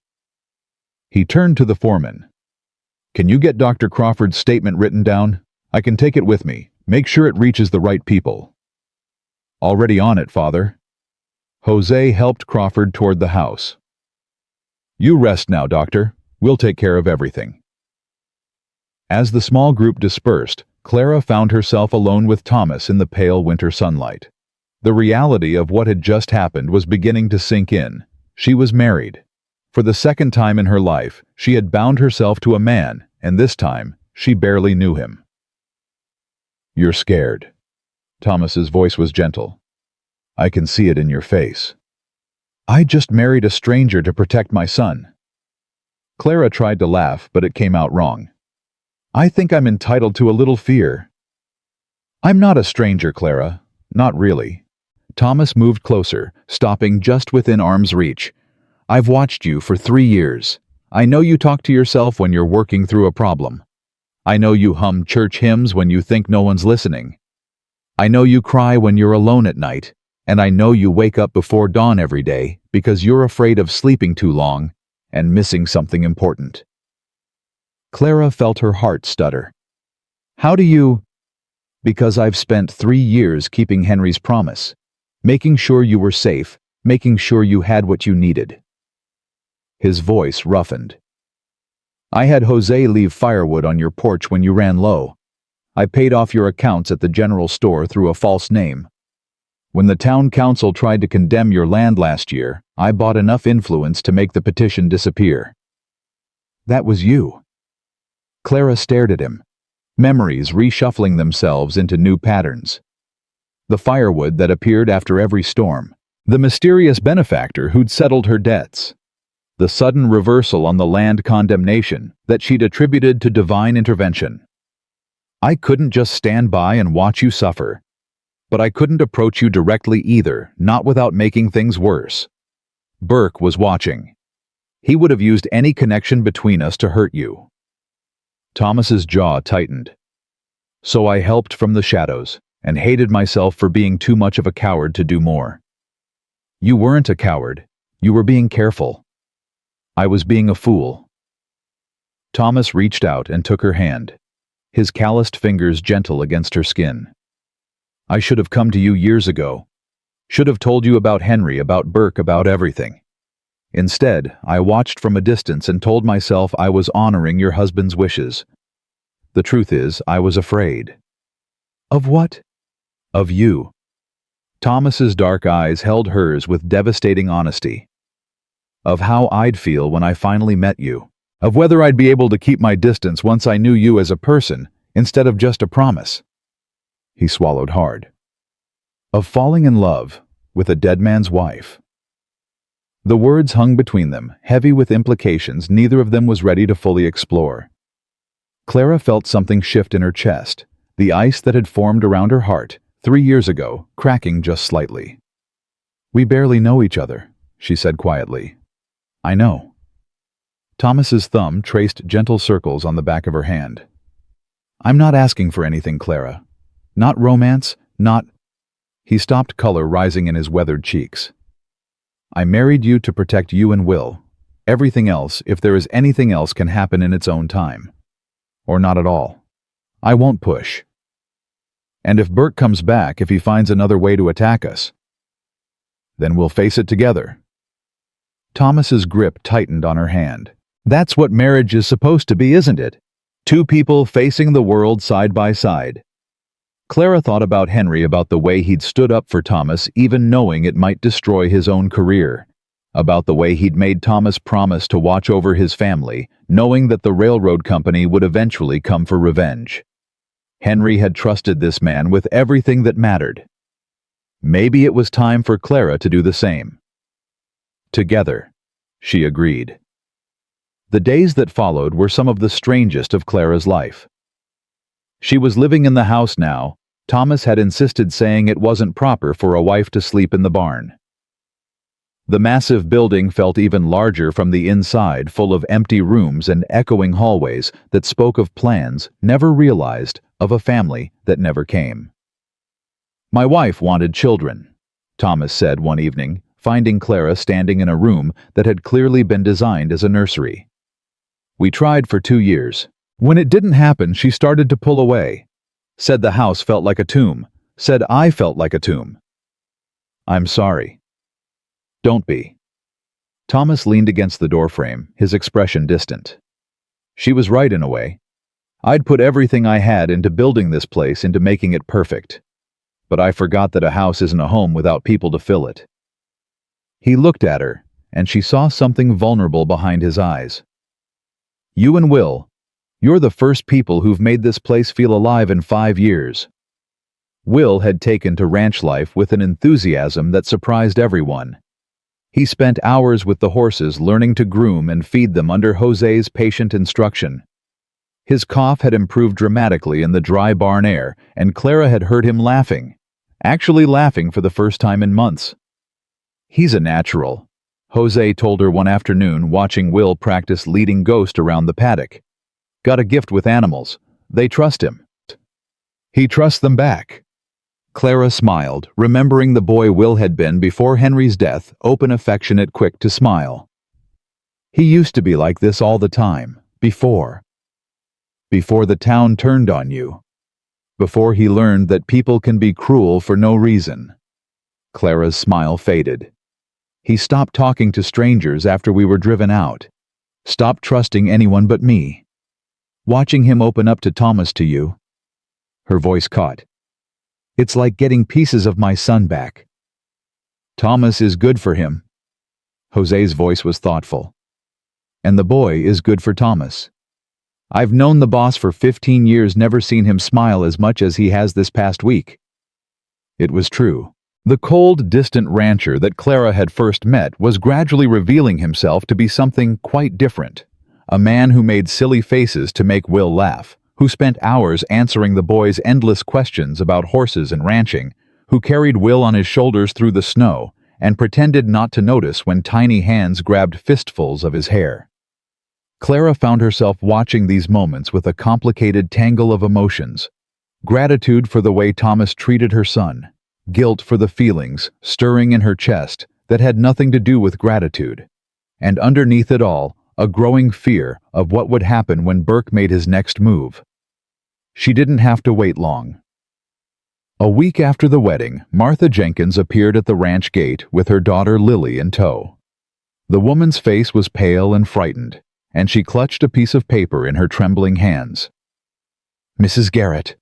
He turned to the foreman. "Can you get Dr. Crawford's statement written down? I can take it with me. Make sure it reaches the right people." "Already on it, Father." Jose helped Crawford toward the house. "You rest now, Doctor. We'll take care of everything." As the small group dispersed, Clara found herself alone with Thomas in the pale winter sunlight. The reality of what had just happened was beginning to sink in. She was married. For the second time in her life, she had bound herself to a man, and this time, She barely knew him. "You're scared." Thomas's voice was gentle. "I can see it in your face." "I just married a stranger to protect my son." Clara tried to laugh, but it came out wrong. "I think I'm entitled to a little fear." "I'm not a stranger, Clara. Not really." Thomas moved closer, stopping just within arm's reach. "I've watched you for 3 years. I know you talk to yourself when you're working through a problem. I know you hum church hymns when you think no one's listening. I know you cry when you're alone at night, and I know you wake up before dawn every day because you're afraid of sleeping too long and missing something important." Clara felt her heart stutter. "How do you—" "Because I've spent 3 years keeping Henry's promise, making sure you were safe, making sure you had what you needed." His voice roughened. "I had Jose leave firewood on your porch when you ran low. I paid off your accounts at the general store through a false name. When the town council tried to condemn your land last year, I bought enough influence to make the petition disappear." "That was you." Clara stared at him, memories reshuffling themselves into new patterns. The firewood that appeared after every storm, the mysterious benefactor who'd settled her debts, the sudden reversal on the land condemnation that she'd attributed to divine intervention. "I couldn't just stand by and watch you suffer. But I couldn't approach you directly either, not without making things worse. Burke was watching. He would have used any connection between us to hurt you." Thomas's jaw tightened. "So I helped from the shadows, and hated myself for being too much of a coward to do more." "You weren't a coward. You were being careful." "I was being a fool." Thomas reached out and took her hand, his calloused fingers gentle against her skin. "I should have come to you years ago. Should have told you about Henry, about Burke, about everything. Instead, I watched from a distance and told myself I was honoring your husband's wishes. The truth is, I was afraid." "Of what?" "Of you." Thomas's dark eyes held hers with devastating honesty. "Of how I'd feel when I finally met you. Of whether I'd be able to keep my distance once I knew you as a person, instead of just a promise." He swallowed hard. "Of falling in love with a dead man's wife." The words hung between them, heavy with implications neither of them was ready to fully explore. Clara felt something shift in her chest, the ice that had formed around her heart 3 years ago, cracking just slightly. "We barely know each other," she said quietly. "I know." Thomas's thumb traced gentle circles on the back of her hand. "I'm not asking for anything, Clara. Not romance, not—" He stopped, color rising in his weathered cheeks. "I married you to protect you and Will. Everything else, if there is anything else, can happen in its own time. Or not at all. I won't push. And if Burke comes back, if he finds another way to attack us, then we'll face it together." Thomas's grip tightened on her hand. "That's what marriage is supposed to be, isn't it? Two people facing the world side by side." Clara thought about Henry, about the way he'd stood up for Thomas even knowing it might destroy his own career, about the way he'd made Thomas promise to watch over his family, knowing that the railroad company would eventually come for revenge. Henry had trusted this man with everything that mattered. Maybe it was time for Clara to do the same. "Together," she agreed. The days that followed were some of the strangest of Clara's life. She was living in the house now. Thomas had insisted, saying it wasn't proper for a wife to sleep in the barn. The massive building felt even larger from the inside, full of empty rooms and echoing hallways that spoke of plans never realized, of a family that never came. "My wife wanted children," Thomas said one evening, finding Clara standing in a room that had clearly been designed as a nursery. "We tried for 2 years. When it didn't happen, she started to pull away. Said the house felt like a tomb. Said I felt like a tomb." "I'm sorry." "Don't be." Thomas leaned against the doorframe, his expression distant. "She was right in a way. I'd put everything I had into building this place, into making it perfect. But I forgot that a house isn't a home without people to fill it." He looked at her, and she saw something vulnerable behind his eyes. "You and Will, You're the first people who've made this place feel alive in 5 years." Will had taken to ranch life with an enthusiasm that surprised everyone. He spent hours with the horses learning to groom and feed them under Jose's patient instruction. His cough had improved dramatically in the dry barn air, and Clara had heard him laughing, actually laughing for the first time in months. "He's a natural," Jose told her one afternoon watching Will practice leading Ghost around the paddock. "Got a gift with animals. They trust him. He trusts them back." Clara smiled, remembering the boy Will had been before Henry's death, open, affectionate, quick to smile. "He used to be like this all the time, before the town turned on you. Before he learned that people can be cruel for no reason." Clara's smile faded. "He stopped talking to strangers after we were driven out. Stopped trusting anyone but me. Watching him open up to Thomas, to you." Her voice caught. "It's like getting pieces of my son back." "Thomas is good for him." Jose's voice was thoughtful. "And the boy is good for Thomas. I've known the boss for 15 years, never seen him smile as much as he has this past week." It was true. The cold, distant rancher that Clara had first met was gradually revealing himself to be something quite different. A man who made silly faces to make Will laugh, who spent hours answering the boy's endless questions about horses and ranching, who carried Will on his shoulders through the snow and pretended not to notice when tiny hands grabbed fistfuls of his hair. Clara found herself watching these moments with a complicated tangle of emotions. Gratitude for the way Thomas treated her son, guilt for the feelings stirring in her chest that had nothing to do with gratitude, and underneath it all, a growing fear of what would happen when Burke made his next move. She didn't have to wait long. A week after the wedding, Martha Jenkins appeared at the ranch gate with her daughter Lily in tow. The woman's face was pale and frightened, and she clutched a piece of paper in her trembling hands. "Mrs. Garrett."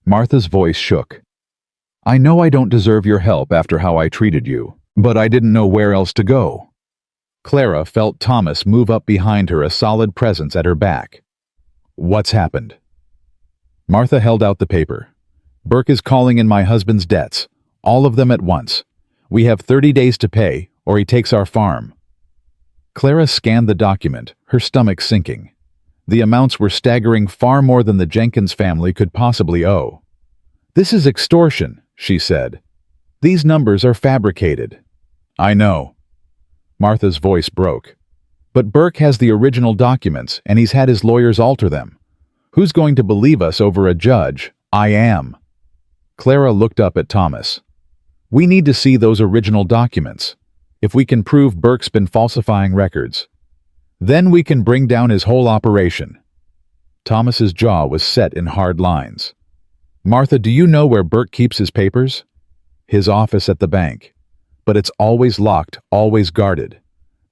Martha's voice shook. "I know I don't deserve your help after how I treated you, but I didn't know where else to go." Clara felt Thomas move up behind her, a solid presence at her back. "What's happened?" Martha held out the paper. "Burke is calling in my husband's debts, all of them at once. We have 30 days to pay, or he takes our farm." Clara scanned the document, her stomach sinking. The amounts were staggering, far more than the Jenkins family could possibly owe. "This is extortion," she said. "These numbers are fabricated." "I know." Martha's voice broke. "But Burke has the original documents, and he's had his lawyers alter them. Who's going to believe us over a judge? I am." Clara looked up at Thomas. "We need to see those original documents. If we can prove Burke's been falsifying records, then we can bring down his whole operation." Thomas's jaw was set in hard lines. "Martha, do you know where Burke keeps his papers?" "His office at the bank. But it's always locked, always guarded.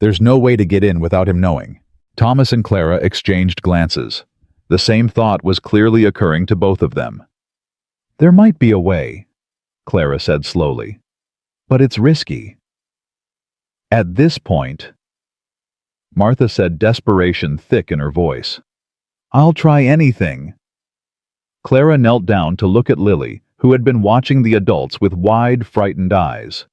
There's no way to get in without him knowing." Thomas and Clara exchanged glances. The same thought was clearly occurring to both of them. "There might be a way," Clara said slowly. "But it's risky." At this point, Martha said, desperation thick in her voice, "I'll try anything." Clara knelt down to look at Lily, who had been watching the adults with wide, frightened eyes.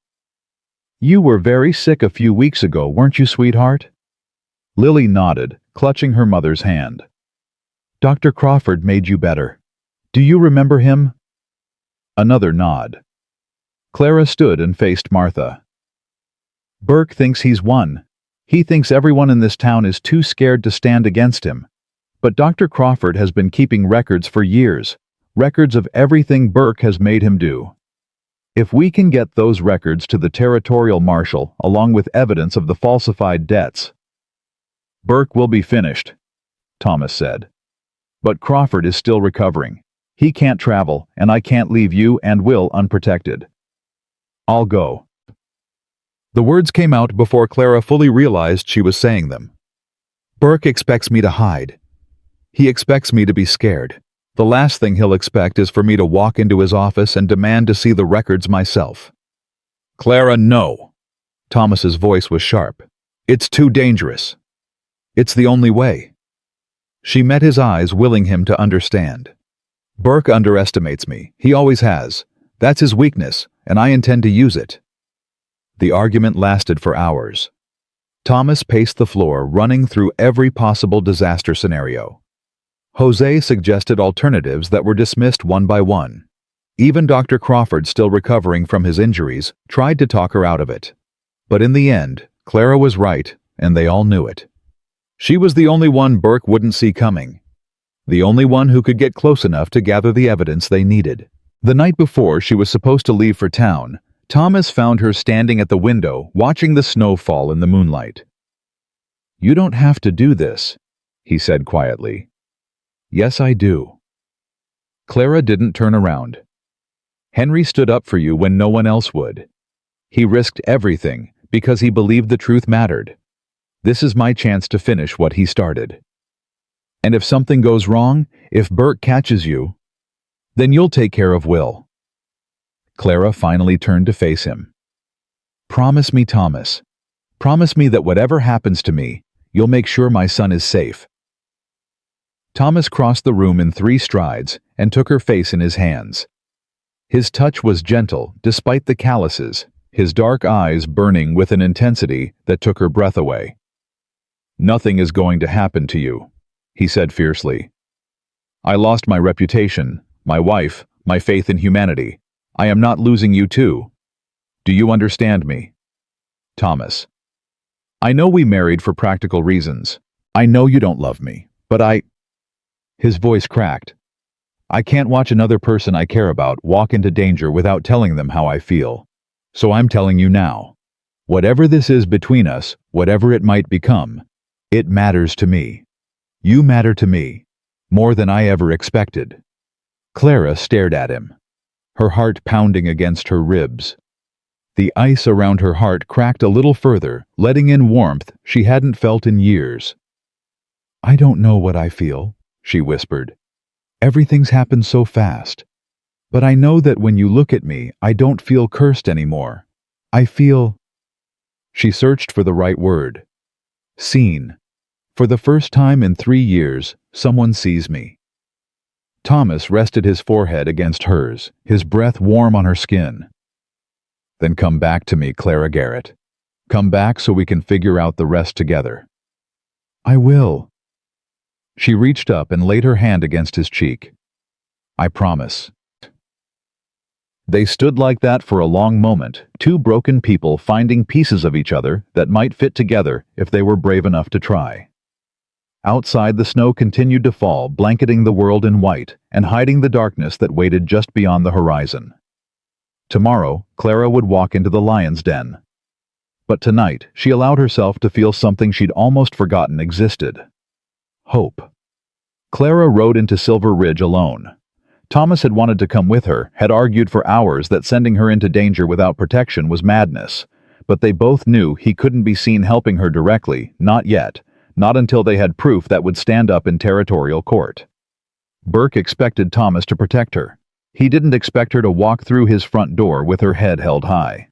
"You were very sick a few weeks ago, weren't you, sweetheart?" Lily nodded, clutching her mother's hand. "Dr. Crawford made you better. Do you remember him?" Another nod. Clara stood and faced Martha. "Burke thinks he's won. He thinks everyone in this town is too scared to stand against him. But Dr. Crawford has been keeping records for years, records of everything Burke has made him do. If we can get those records to the territorial marshal, along with evidence of the falsified debts, Burke will be finished," Thomas said. "But Crawford is still recovering. He can't travel, and I can't leave you and Will unprotected. I'll go." The words came out before Clara fully realized she was saying them. "Burke expects me to hide. He expects me to be scared. The last thing he'll expect is for me to walk into his office and demand to see the records myself." "Clara, no." Thomas's voice was sharp. "It's too dangerous. It's the only way." She met his eyes, willing him to understand. Burke underestimates me. He always has. That's his weakness, and I intend to use it. The argument lasted for hours. Thomas paced the floor, running through every possible disaster scenario. Jose suggested alternatives that were dismissed one by one. Even Dr. Crawford, still recovering from his injuries, tried to talk her out of it. But in the end, Clara was right, and they all knew it. She was the only one Burke wouldn't see coming. The only one who could get close enough to gather the evidence they needed. The night before she was supposed to leave for town, Thomas found her standing at the window, watching the snow fall in the moonlight. "You don't have to do this," he said quietly. "Yes, I do." Clara didn't turn around. "Henry stood up for you when no one else would. He risked everything because he believed the truth mattered. This is my chance to finish what he started. And if something goes wrong, if Burke catches you, then you'll take care of Will." Clara finally turned to face him. "Promise me, Thomas. Promise me that whatever happens to me, you'll make sure my son is safe." Thomas crossed the room in 3 strides and took her face in his hands. His touch was gentle despite the calluses, his dark eyes burning with an intensity that took her breath away. "Nothing is going to happen to you," he said fiercely. "I lost my reputation, my wife, my faith in humanity. I am not losing you too. Do you understand me?" "Thomas, I know we married for practical reasons. I know you don't love me, but His voice cracked. "I can't watch another person I care about walk into danger without telling them how I feel. So I'm telling you now. Whatever this is between us, whatever it might become, it matters to me. You matter to me, more than I ever expected." Clara stared at him, her heart pounding against her ribs. The ice around her heart cracked a little further, letting in warmth she hadn't felt in years. "I don't know what I feel," she whispered. "Everything's happened so fast. But I know that when you look at me, I don't feel cursed anymore. I feel—" She searched for the right word. "Seen. For the first time in 3 years, someone sees me." Thomas rested his forehead against hers, his breath warm on her skin. "Then come back to me, Clara Garrett. Come back so we can figure out the rest together." "I will." She reached up and laid her hand against his cheek. "I promise." They stood like that for a long moment, 2 broken people finding pieces of each other that might fit together if they were brave enough to try. Outside, the snow continued to fall, blanketing the world in white and hiding the darkness that waited just beyond the horizon. Tomorrow, Clara would walk into the lion's den. But tonight, she allowed herself to feel something she'd almost forgotten existed. Hope. Clara rode into Silver Ridge alone. Thomas had wanted to come with her, had argued for hours that sending her into danger without protection was madness, but they both knew he couldn't be seen helping her directly, not yet, not until they had proof that would stand up in territorial court. Burke expected Thomas to protect her. He didn't expect her to walk through his front door with her head held high.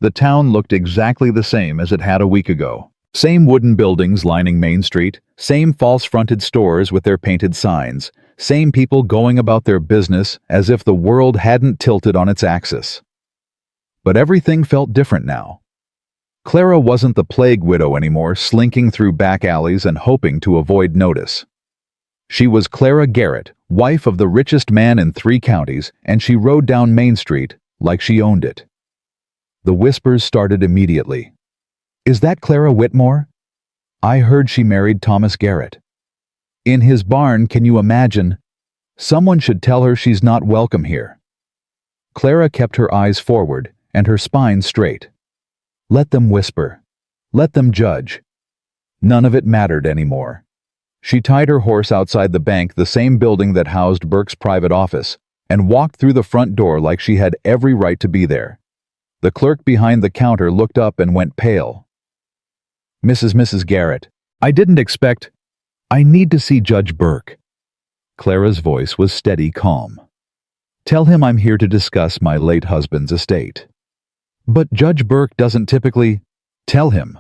The town looked exactly the same as it had a week ago. Same wooden buildings lining Main Street, same false-fronted stores with their painted signs, same people going about their business as if the world hadn't tilted on its axis. But everything felt different now. Clara wasn't the plague widow anymore, slinking through back alleys and hoping to avoid notice. She was Clara Garrett, wife of the richest man in 3 counties, and she rode down Main Street like she owned it. The whispers started immediately. "Is that Clara Whitmore? I heard she married Thomas Garrett. In his barn, can you imagine? Someone should tell her she's not welcome here." Clara kept her eyes forward and her spine straight. Let them whisper. Let them judge. None of it mattered anymore. She tied her horse outside the bank, the same building that housed Burke's private office, and walked through the front door like she had every right to be there. The clerk behind the counter looked up and went pale. Mrs. Garrett, I didn't expect... I need to see Judge Burke." Clara's voice was steady, calm. "Tell him I'm here to discuss my late husband's estate." "But Judge Burke doesn't typically..." "Tell him."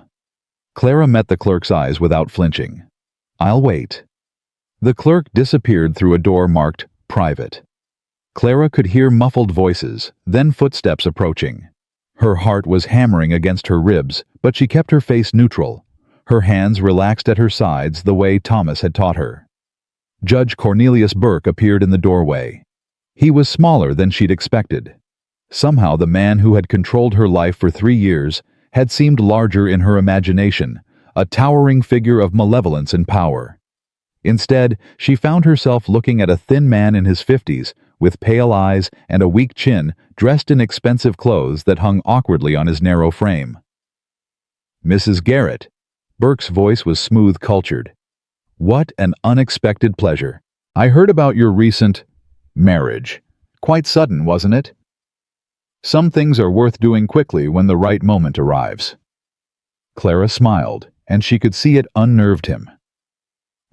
Clara met the clerk's eyes without flinching. "I'll wait." The clerk disappeared through a door marked Private. Clara could hear muffled voices, then footsteps approaching. Her heart was hammering against her ribs, but she kept her face neutral. Her hands relaxed at her sides the way Thomas had taught her. Judge Cornelius Burke appeared in the doorway. He was smaller than she'd expected. Somehow the man who had controlled her life for 3 years had seemed larger in her imagination, a towering figure of malevolence and power. Instead, she found herself looking at a thin man in his 50s, with pale eyes and a weak chin, dressed in expensive clothes that hung awkwardly on his narrow frame. "Mrs. Garrett." Burke's voice was smooth-cultured. "What an unexpected pleasure. I heard about your recent marriage. Quite sudden, wasn't it? Some things are worth doing quickly when the right moment arrives." Clara smiled, and she could see it unnerved him.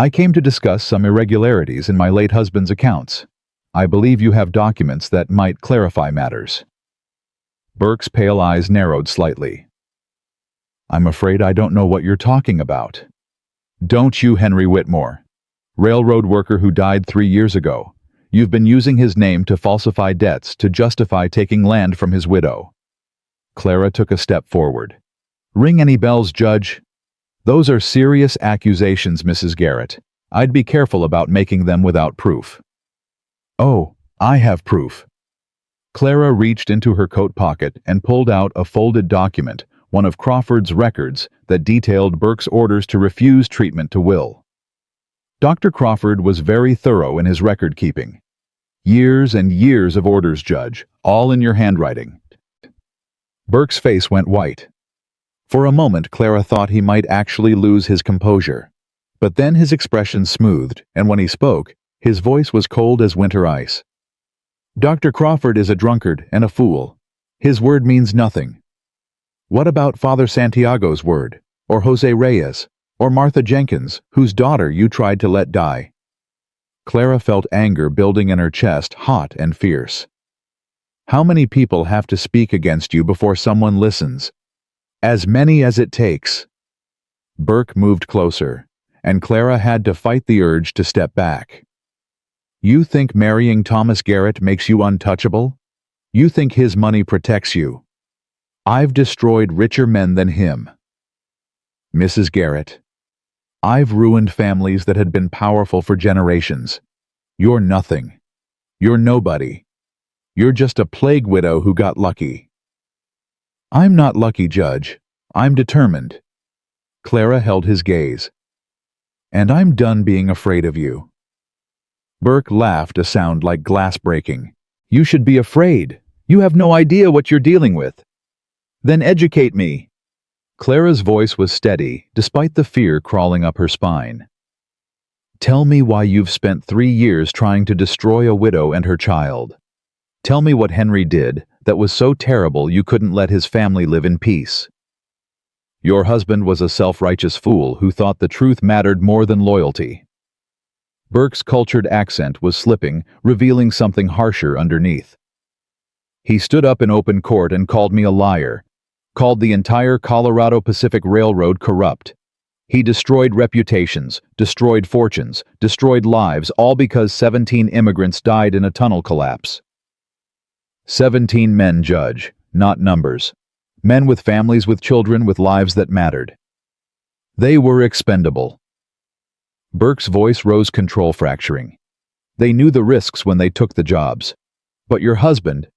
"I came to discuss some irregularities in my late husband's accounts. I believe you have documents that might clarify matters." Burke's pale eyes narrowed slightly. "I'm afraid I don't know what you're talking about." "Don't you, Henry Whitmore? Railroad worker who died 3 years ago. You've been using his name to falsify debts to justify taking land from his widow." Clara took a step forward. "Ring any bells, Judge?" "Those are serious accusations, Mrs. Garrett. I'd be careful about making them without proof." "Oh, I have proof." Clara reached into her coat pocket and pulled out a folded document, one of Crawford's records that detailed Burke's orders to refuse treatment to Will. Dr. Crawford was very thorough in his record-keeping. Years and years of orders, Judge, all in your handwriting. Burke's face went white. For a moment, Clara thought he might actually lose his composure. But then his expression smoothed, and when he spoke, his voice was cold as winter ice. "Dr. Crawford is a drunkard and a fool. His word means nothing. What about Father Santiago's word, or Jose Reyes, or Martha Jenkins, whose daughter you tried to let die?" Clara felt anger building in her chest, hot and fierce. "How many people have to speak against you before someone listens?" "As many as it takes." Burke moved closer, and Clara had to fight the urge to step back. "You think marrying Thomas Garrett makes you untouchable? You think his money protects you? I've destroyed richer men than him. Mrs. Garrett, I've ruined families that had been powerful for generations. You're nothing. You're nobody. You're just a plague widow who got lucky." "I'm not lucky, Judge. I'm determined." Clara held his gaze. "And I'm done being afraid of you." Burke laughed, a sound like glass breaking. "You should be afraid. You have no idea what you're dealing with." "Then educate me." Clara's voice was steady, despite the fear crawling up her spine. "Tell me why you've spent 3 years trying to destroy a widow and her child. Tell me what Henry did that was so terrible you couldn't let his family live in peace." "Your husband was a self-righteous fool who thought the truth mattered more than loyalty." Burke's cultured accent was slipping, revealing something harsher underneath. "He stood up in open court and called me a liar, called the entire Colorado Pacific Railroad corrupt. He destroyed reputations, destroyed fortunes, destroyed lives, all because 17 immigrants died in a tunnel collapse." 17 men, Judge, not numbers. Men with families, with children, with lives that mattered. They were expendable. Burke's voice rose, control fracturing. "They knew the risks when they took the jobs. But your husband..."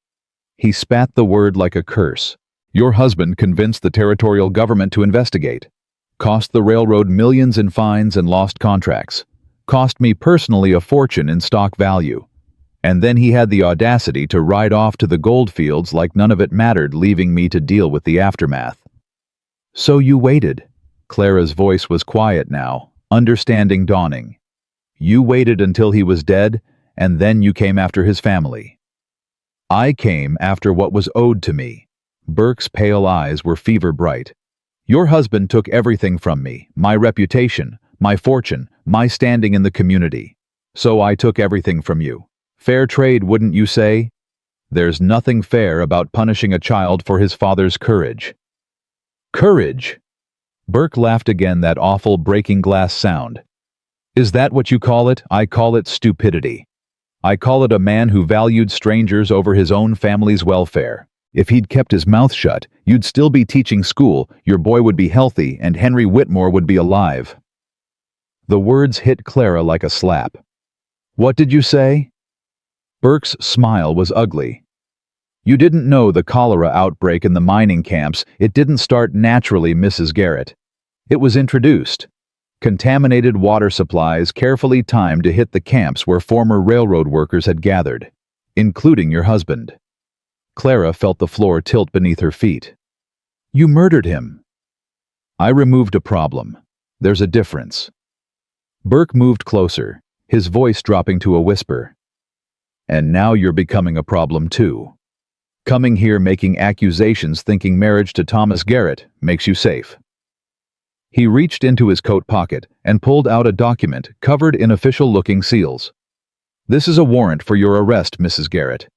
He spat the word like a curse. "Your husband convinced the territorial government to investigate. Cost the railroad millions in fines and lost contracts. Cost me personally a fortune in stock value. And then he had the audacity to ride off to the gold fields like none of it mattered, leaving me to deal with the aftermath." "So you waited." Clara's voice was quiet now, understanding dawning. "You waited until he was dead, and then you came after his family." "I came after what was owed to me." Burke's pale eyes were fever bright. "Your husband took everything from me, my reputation, my fortune, my standing in the community. So I took everything from you. Fair trade, wouldn't you say? There's nothing fair about punishing a child for his father's courage." "Courage!" Burke laughed again, that awful breaking glass sound. Is that what you call it? I call it stupidity. I call it a man who valued strangers over his own family's welfare. If he'd kept his mouth shut, you'd still be teaching school, your boy would be healthy, and Henry Whitmore would be alive. The words hit Clara like a slap. What did you say? Burke's smile was ugly. You didn't know the cholera outbreak in the mining camps. It didn't start naturally, Mrs. Garrett. It was introduced. Contaminated water supplies carefully timed to hit the camps where former railroad workers had gathered, including your husband. Clara felt the floor tilt beneath her feet. You murdered him. I removed a problem. There's a difference. Burke moved closer, his voice dropping to a whisper. And now you're becoming a problem too. Coming here making accusations thinking marriage to Thomas Garrett makes you safe. He reached into his coat pocket and pulled out a document covered in official-looking seals. This is a warrant for your arrest, Mrs. Garrett.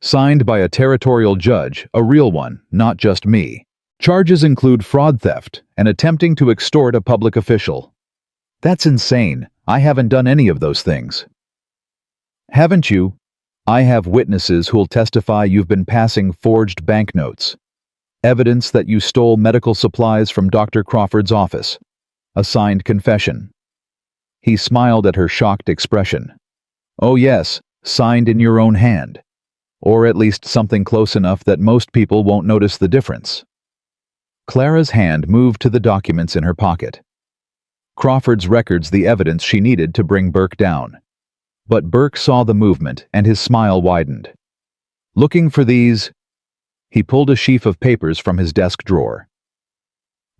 Signed by a territorial judge, a real one, not just me. Charges include fraud theft and attempting to extort a public official. That's insane. I haven't done any of those things. Haven't you? I have witnesses who'll testify you've been passing forged banknotes. Evidence that you stole medical supplies from Dr. Crawford's office. A signed confession. He smiled at her shocked expression. Oh yes, signed in your own hand. Or at least something close enough that most people won't notice the difference. Clara's hand moved to the documents in her pocket. Crawford's records the evidence she needed to bring Burke down. But Burke saw the movement and his smile widened. Looking for these, he pulled a sheaf of papers from his desk drawer.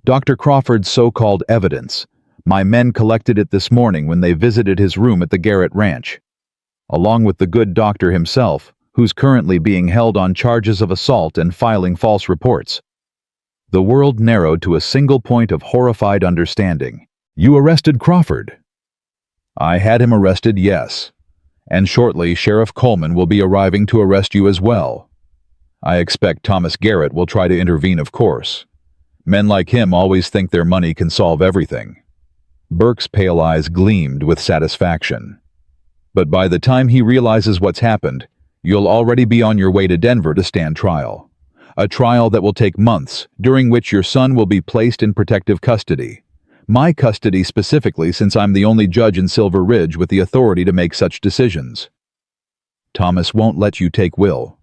Dr. Crawford's so-called evidence. My men collected it this morning when they visited his room at the Garrett Ranch. Along with the good doctor himself, who's currently being held on charges of assault and filing false reports. The world narrowed to a single point of horrified understanding. You arrested Crawford. I had him arrested, yes. And shortly, Sheriff Coleman will be arriving to arrest you as well. I expect Thomas Garrett will try to intervene, of course. Men like him always think their money can solve everything. Burke's pale eyes gleamed with satisfaction. But by the time he realizes what's happened, you'll already be on your way to Denver to stand trial. A trial that will take months, during which your son will be placed in protective custody. My custody specifically, since I'm the only judge in Silver Ridge with the authority to make such decisions. Thomas won't let you take Will.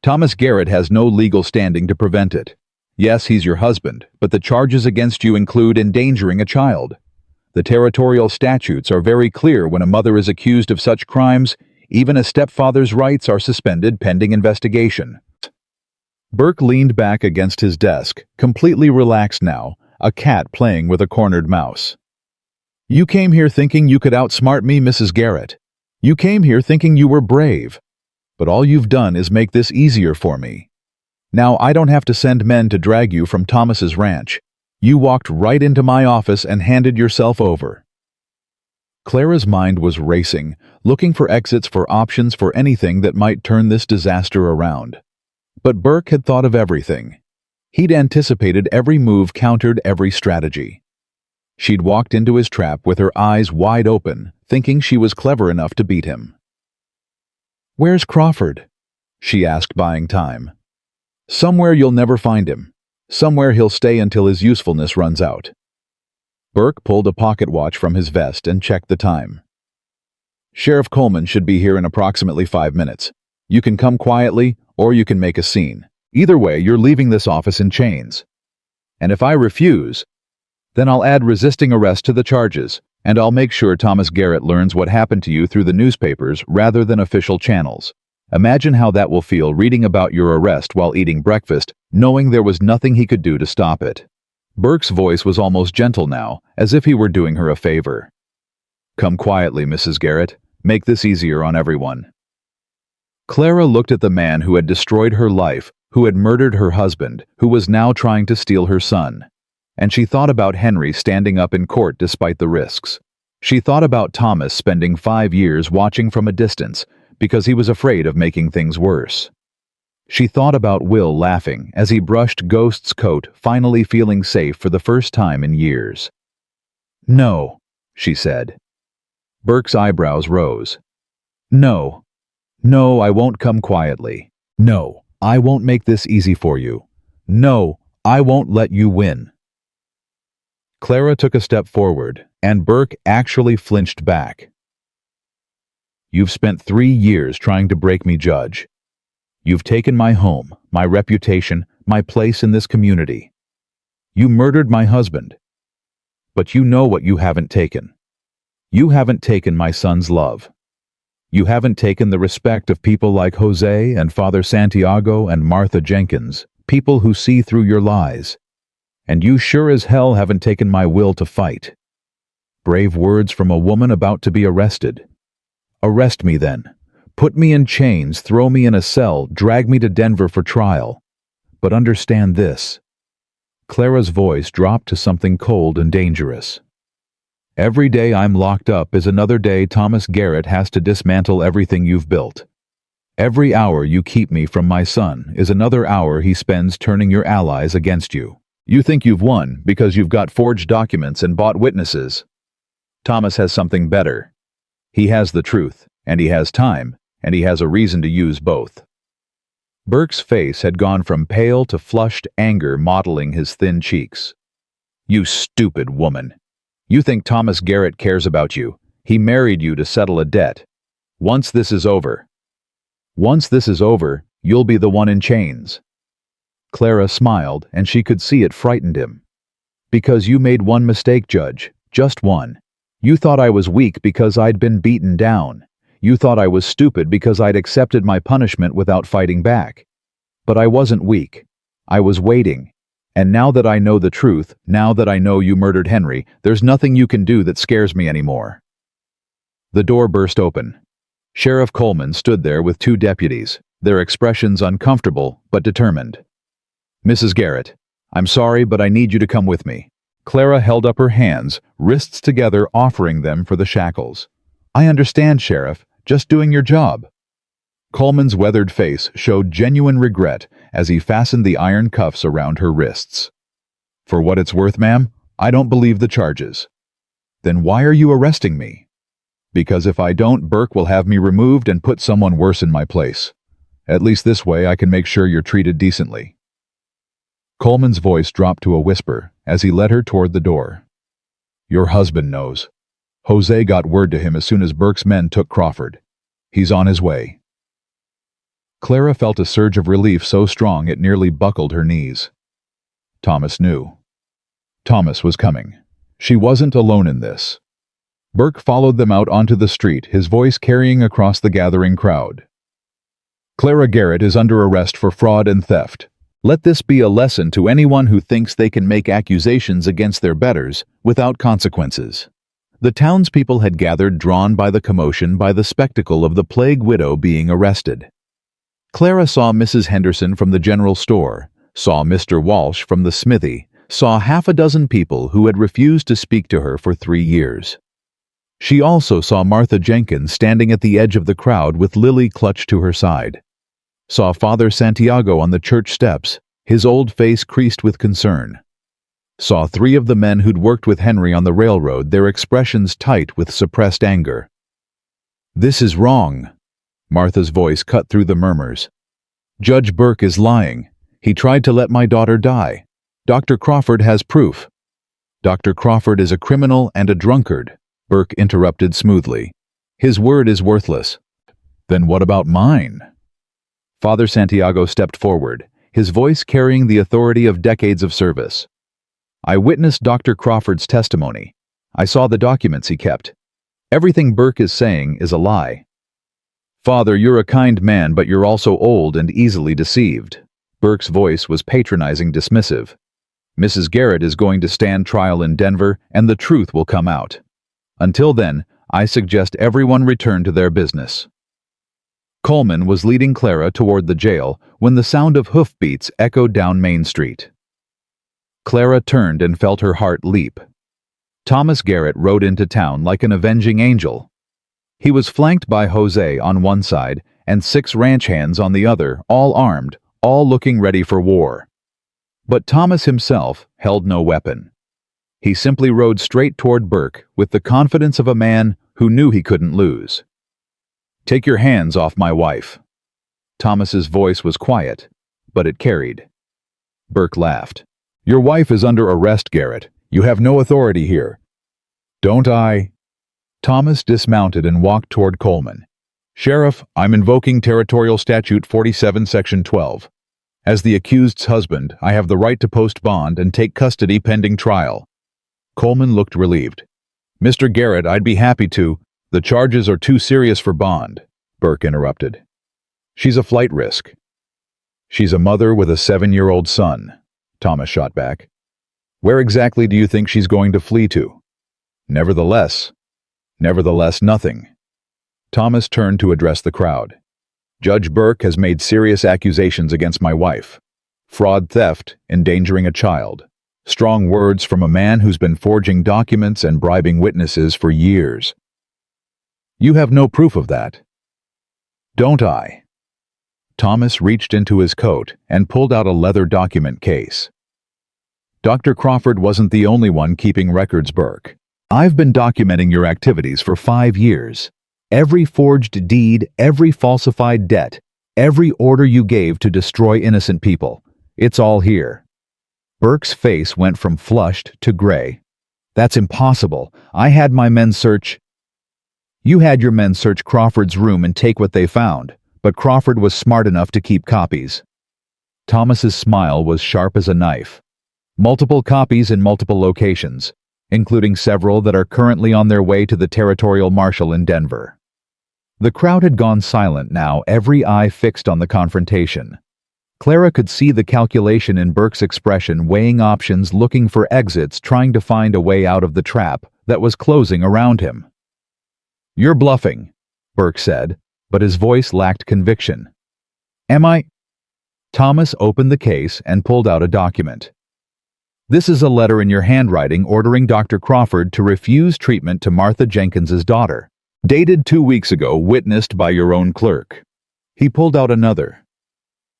Thomas Garrett has no legal standing to prevent it. Yes, he's your husband, but the charges against you include endangering a child. The territorial statutes are very clear when a mother is accused of such crimes, even a stepfather's rights are suspended pending investigation. Burke leaned back against his desk, completely relaxed now, a cat playing with a cornered mouse. You came here thinking you could outsmart me, Mrs. Garrett. You came here thinking you were brave. But all you've done is make this easier for me. Now I don't have to send men to drag you from Thomas's ranch. You walked right into my office and handed yourself over. Clara's mind was racing, looking for exits, for options, for anything that might turn this disaster around. But Burke had thought of everything. He'd anticipated every move, countered every strategy. She'd walked into his trap with her eyes wide open, thinking she was clever enough to beat him. Where's Crawford? She asked, buying time. Somewhere you'll never find him. Somewhere he'll stay until his usefulness runs out. Burke pulled a pocket watch from his vest and checked the time. Sheriff Coleman should be here in approximately 5 minutes. You can come quietly, or you can make a scene. Either way, you're leaving this office in chains. And if I refuse, then I'll add resisting arrest to the charges, and I'll make sure Thomas Garrett learns what happened to you through the newspapers rather than official channels. Imagine how that will feel, reading about your arrest while eating breakfast, knowing there was nothing he could do to stop it. Burke's voice was almost gentle now, as if he were doing her a favor. Come quietly, Mrs. Garrett. Make this easier on everyone. Clara looked at the man who had destroyed her life, who had murdered her husband, who was now trying to steal her son. And she thought about Henry standing up in court despite the risks. She thought about Thomas spending 5 years watching from a distance because he was afraid of making things worse. She thought about Will laughing as he brushed Ghost's coat, finally feeling safe for the first time in years. No, she said. Burke's eyebrows rose. No. No, I won't come quietly. No, I won't make this easy for you. No, I won't let you win. Clara took a step forward, and Burke actually flinched back. You've spent 3 years trying to break me, Judge. You've taken my home, my reputation, my place in this community. You murdered my husband. But you know what you haven't taken. You haven't taken my son's love. You haven't taken the respect of people like Jose and Father Santiago and Martha Jenkins, people who see through your lies. And you sure as hell haven't taken my will to fight. Brave words from a woman about to be arrested. Arrest me then. Put me in chains, throw me in a cell, drag me to Denver for trial. But understand this. Clara's voice dropped to something cold and dangerous. Every day I'm locked up is another day Thomas Garrett has to dismantle everything you've built. Every hour you keep me from my son is another hour he spends turning your allies against you. You think you've won because you've got forged documents and bought witnesses. Thomas has something better. He has the truth, and he has time, and he has a reason to use both. Burke's face had gone from pale to flushed anger mottling his thin cheeks. You stupid woman. You think Thomas Garrett cares about you. He married you to settle a debt. Once this is over, you'll be the one in chains. Clara smiled, and she could see it frightened him. Because you made one mistake, Judge, just one. You thought I was weak because I'd been beaten down. You thought I was stupid because I'd accepted my punishment without fighting back. But I wasn't weak. I was waiting. And now that I know the truth, now that I know you murdered Henry, there's nothing you can do that scares me anymore. The door burst open. Sheriff Coleman stood there with 2 deputies, their expressions uncomfortable but determined. Mrs. Garrett, I'm sorry, but I need you to come with me. Clara held up her hands, wrists together, offering them for the shackles. I understand, Sheriff. Just doing your job. Coleman's weathered face showed genuine regret as he fastened the iron cuffs around her wrists. For what it's worth, ma'am, I don't believe the charges. Then why are you arresting me? Because if I don't, Burke will have me removed and put someone worse in my place. At least this way I can make sure you're treated decently. Coleman's voice dropped to a whisper as he led her toward the door. Your husband knows. Jose got word to him as soon as Burke's men took Crawford. He's on his way. Clara felt a surge of relief so strong it nearly buckled her knees. Thomas knew. Thomas was coming. She wasn't alone in this. Burke followed them out onto the street, his voice carrying across the gathering crowd. Clara Garrett is under arrest for fraud and theft. Let this be a lesson to anyone who thinks they can make accusations against their betters without consequences. The townspeople had gathered, drawn by the commotion by the spectacle of the plague widow being arrested. Clara saw Mrs. Henderson from the general store, saw Mr. Walsh from the smithy, saw 6 people who had refused to speak to her for 3 years. She also saw Martha Jenkins standing at the edge of the crowd with Lily clutched to her side. Saw Father Santiago on the church steps, his old face creased with concern. Saw 3 of the men who'd worked with Henry on the railroad, their expressions tight with suppressed anger. This is wrong. Martha's voice cut through the murmurs. Judge Burke is lying. He tried to let my daughter die. Dr. Crawford has proof. Dr. Crawford is a criminal and a drunkard, Burke interrupted smoothly. His word is worthless. Then what about mine? Father Santiago stepped forward, his voice carrying the authority of decades of service. I witnessed Dr. Crawford's testimony. I saw the documents he kept. Everything Burke is saying is a lie. Father, you're a kind man, but you're also old and easily deceived. Burke's voice was patronizing, dismissive. Mrs. Garrett is going to stand trial in Denver, and the truth will come out. Until then, I suggest everyone return to their business. Coleman was leading Clara toward the jail when the sound of hoofbeats echoed down Main Street. Clara turned and felt her heart leap. Thomas Garrett rode into town like an avenging angel. He was flanked by Jose on one side and 6 ranch hands on the other, all armed, all looking ready for war. But Thomas himself held no weapon. He simply rode straight toward Burke with the confidence of a man who knew he couldn't lose. "Take your hands off my wife." Thomas's voice was quiet, but it carried. Burke laughed. "Your wife is under arrest, Garrett. You have no authority here." "Don't I?" Thomas dismounted and walked toward Coleman. "Sheriff, I'm invoking Territorial Statute 47, Section 12. As the accused's husband, I have the right to post bond and take custody pending trial." Coleman looked relieved. "Mr. Garrett, I'd be happy to. The charges are too serious for bond," Burke interrupted. "She's a flight risk." "She's a mother with a 7-year-old son," Thomas shot back. "Where exactly do you think she's going to flee to?" Nevertheless, nothing." Thomas turned to address the crowd. "Judge Burke has made serious accusations against my wife. Fraud, theft, endangering a child. Strong words from a man who's been forging documents and bribing witnesses for years." "You have no proof of that." "Don't I?" Thomas reached into his coat and pulled out a leather document case. "Dr. Crawford wasn't the only one keeping records, Burke. I've been documenting your activities for 5 years. Every forged deed, every falsified debt, every order you gave to destroy innocent people. It's all here." Burke's face went from flushed to gray. "That's impossible. I had my men search—" "You had your men search Crawford's room and take what they found, but Crawford was smart enough to keep copies." Thomas's smile was sharp as a knife. "Multiple copies in multiple locations, including several that are currently on their way to the Territorial Marshal in Denver." The crowd had gone silent now, every eye fixed on the confrontation. Clara could see the calculation in Burke's expression, weighing options, looking for exits, trying to find a way out of the trap that was closing around him. "You're bluffing," Burke said, but his voice lacked conviction. "Am I?" Thomas opened the case and pulled out a document. "This is a letter in your handwriting ordering Dr. Crawford to refuse treatment to Martha Jenkins's daughter, dated 2 weeks ago, witnessed by your own clerk." He pulled out another.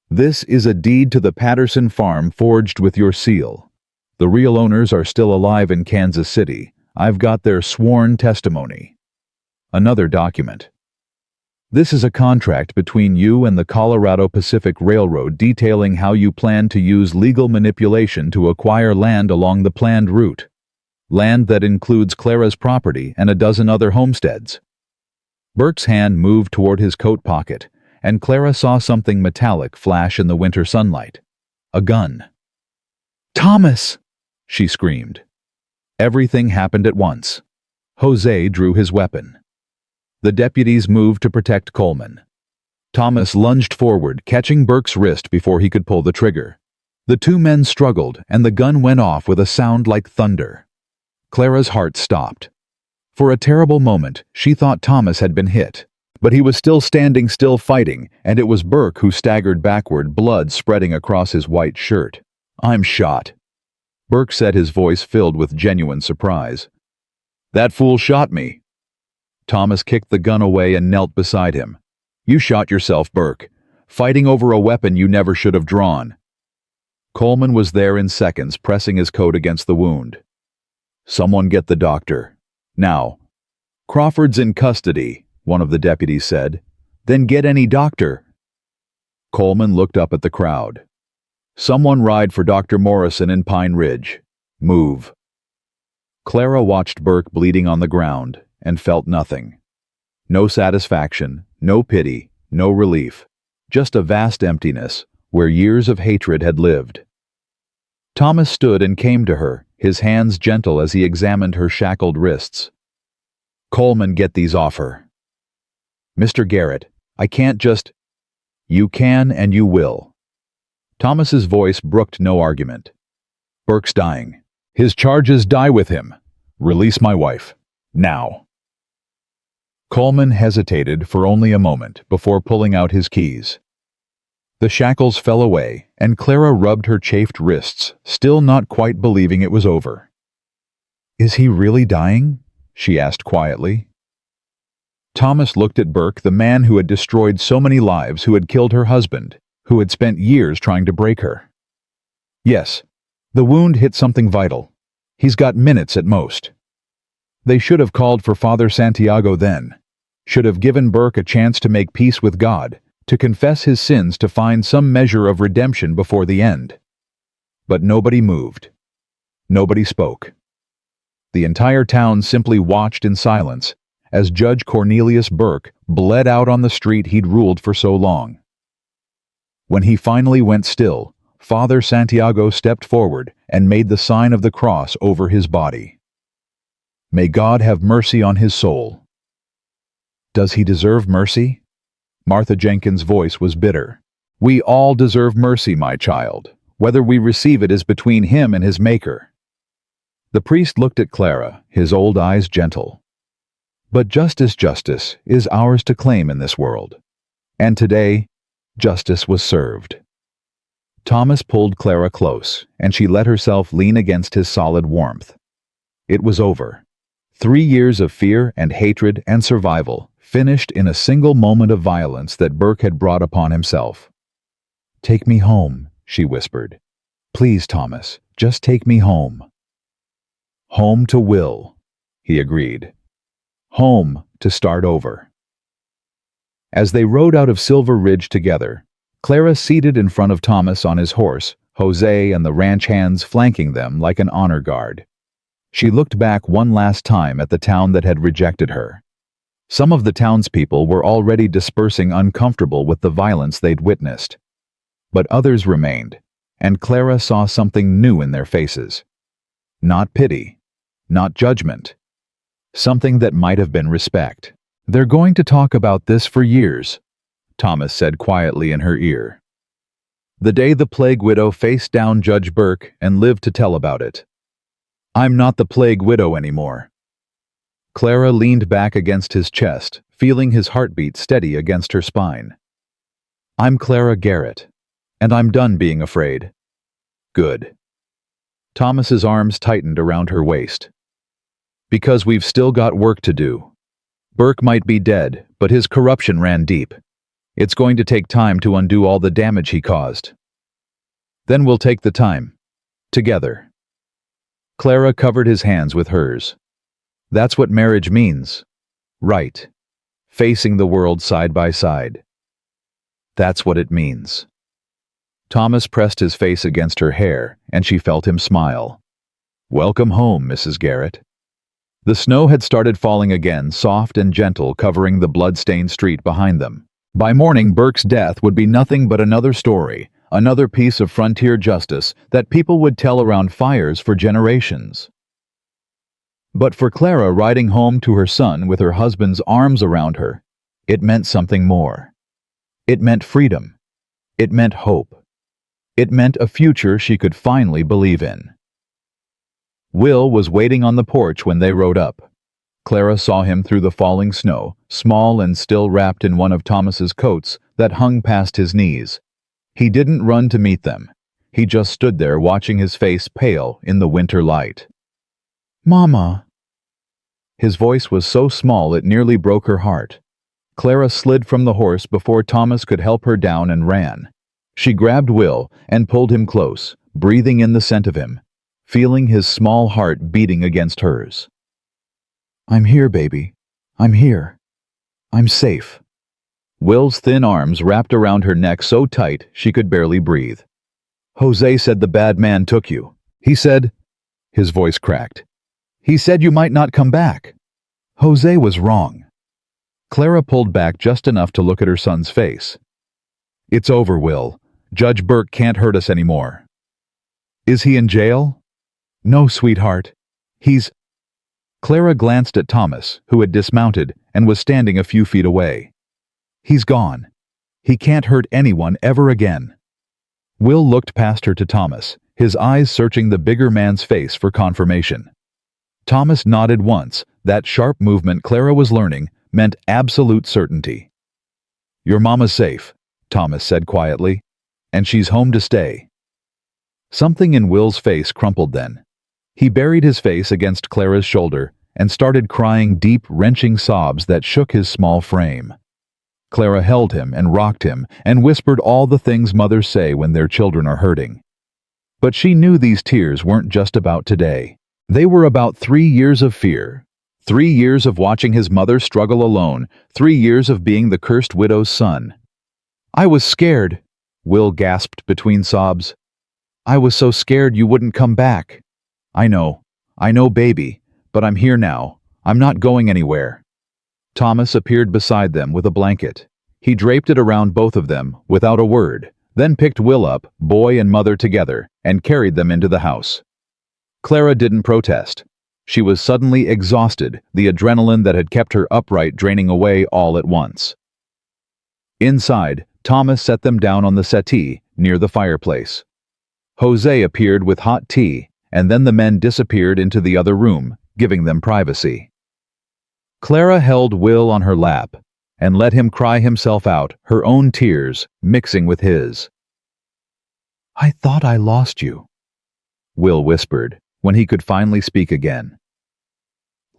"This is a deed to the Patterson farm forged with your seal. The real owners are still alive in Kansas City. I've got their sworn testimony." Another document. "This is a contract between you and the Colorado Pacific Railroad detailing how you plan to use legal manipulation to acquire land along the planned route. Land that includes Clara's property and a dozen other homesteads." Burke's hand moved toward his coat pocket, and Clara saw something metallic flash in the winter sunlight. A gun. "Thomas!" she screamed. Everything happened at once. Jose drew his weapon. The deputies moved to protect Coleman. Thomas lunged forward, catching Burke's wrist before he could pull the trigger. The two men struggled, and the gun went off with a sound like thunder. Clara's heart stopped. For a terrible moment, she thought Thomas had been hit. But he was still standing, still fighting, and it was Burke who staggered backward, blood spreading across his white shirt. "I'm shot," Burke said, his voice filled with genuine surprise. "That fool shot me." Thomas kicked the gun away and knelt beside him. "You shot yourself, Burke, fighting over a weapon you never should have drawn." Coleman was there in seconds, pressing his coat against the wound. "Someone get the doctor. Now." "Crawford's in custody," one of the deputies said. "Then get any doctor." Coleman looked up at the crowd. "Someone ride for Dr. Morrison in Pine Ridge. Move." Clara watched Burke bleeding on the ground and felt nothing. No satisfaction, no pity, no relief. Just a vast emptiness where years of hatred had lived. Thomas stood and came to her, his hands gentle as he examined her shackled wrists. "Coleman, get these off her." "Mr. Garrett, I can't just—" "You can and you will." Thomas's voice brooked no argument. "Burke's dying. His charges die with him. Release my wife. Now." Coleman hesitated for only a moment before pulling out his keys. The shackles fell away, and Clara rubbed her chafed wrists, still not quite believing it was over. "Is he really dying?" she asked quietly. Thomas looked at Burke, the man who had destroyed so many lives, who had killed her husband, who had spent years trying to break her. "Yes, the wound hit something vital. He's got minutes at most. They should have called for Father Santiago then. Should have given Burke a chance to make peace with God, to confess his sins, to find some measure of redemption before the end. But nobody moved. Nobody spoke. The entire town simply watched in silence as Judge Cornelius Burke bled out on the street he'd ruled for so long. When he finally went still, Father Santiago stepped forward and made the sign of the cross over his body. May God have mercy on his soul. Does he deserve mercy? Martha Jenkins' voice was bitter. We all deserve mercy, my child. Whether we receive it is between him and his Maker. The priest looked at Clara, his old eyes gentle. But justice is ours to claim in this world. And today, justice was served. Thomas pulled Clara close, and she let herself lean against his solid warmth. It was over. 3 years of fear and hatred and survival, finished in a single moment of violence that Burke had brought upon himself. Take me home, she whispered. Please, Thomas, just take me home. Home to Will, he agreed. Home to start over. As they rode out of Silver Ridge together, Clara seated in front of Thomas on his horse, Jose and the ranch hands flanking them like an honor guard. She looked back one last time at the town that had rejected her. Some of the townspeople were already dispersing, uncomfortable with the violence they'd witnessed. But others remained, and Clara saw something new in their faces. Not pity, not judgment. Something that might have been respect. They're going to talk about this for years, Thomas said quietly in her ear. The day the plague widow faced down Judge Burke and lived to tell about it. I'm not the plague widow anymore. Clara leaned back against his chest, feeling his heartbeat steady against her spine. I'm Clara Garrett, and I'm done being afraid. Good. Thomas's arms tightened around her waist. Because we've still got work to do. Burke might be dead, but his corruption ran deep. It's going to take time to undo all the damage he caused. Then we'll take the time. Together. Clara covered his hands with hers. That's what marriage means. Right. Facing the world side by side. That's what it means. Thomas pressed his face against her hair, and she felt him smile. Welcome home, Mrs. Garrett. The snow had started falling again, soft and gentle, covering the blood-stained street behind them. By morning, Burke's death would be nothing but another story, another piece of frontier justice that people would tell around fires for generations. But for Clara, riding home to her son with her husband's arms around her, it meant something more. It meant freedom. It meant hope. It meant a future she could finally believe in. Will was waiting on the porch when they rode up. Clara saw him through the falling snow, small and still wrapped in one of Thomas's coats that hung past his knees. He didn't run to meet them. He just stood there watching his face pale in the winter light. Mama. His voice was so small it nearly broke her heart. Clara slid from the horse before Thomas could help her down and ran. She grabbed Will and pulled him close, breathing in the scent of him, feeling his small heart beating against hers. I'm here, baby. I'm here. I'm safe. Will's thin arms wrapped around her neck so tight she could barely breathe. Jose said the bad man took you. He said... His voice cracked. He said you might not come back. Jose was wrong. Clara pulled back just enough to look at her son's face. It's over, Will. Judge Burke can't hurt us anymore. Is he in jail? No, sweetheart. He's... Clara glanced at Thomas, who had dismounted and was standing a few feet away. He's gone. He can't hurt anyone ever again. Will looked past her to Thomas, his eyes searching the bigger man's face for confirmation. Thomas nodded once. That sharp movement Clara was learning meant absolute certainty. Your mama's safe, Thomas said quietly, and she's home to stay. Something in Will's face crumpled then. He buried his face against Clara's shoulder and started crying deep, wrenching sobs that shook his small frame. Clara held him and rocked him and whispered all the things mothers say when their children are hurting. But she knew these tears weren't just about today. They were about 3 years of fear. 3 years of watching his mother struggle alone. 3 years of being the cursed widow's son. "I was scared," Will gasped between sobs. "I was so scared you wouldn't come back." I know, baby, but I'm here now. I'm not going anywhere." Thomas appeared beside them with a blanket. He draped it around both of them, without a word, then picked Will up, boy and mother together, and carried them into the house. Clara didn't protest. She was suddenly exhausted, the adrenaline that had kept her upright draining away all at once. Inside, Thomas set them down on the settee, near the fireplace. Jose appeared with hot tea, and then the men disappeared into the other room, giving them privacy. Clara held Will on her lap, and let him cry himself out, her own tears mixing with his. "I thought I lost you," Will whispered, when he could finally speak again.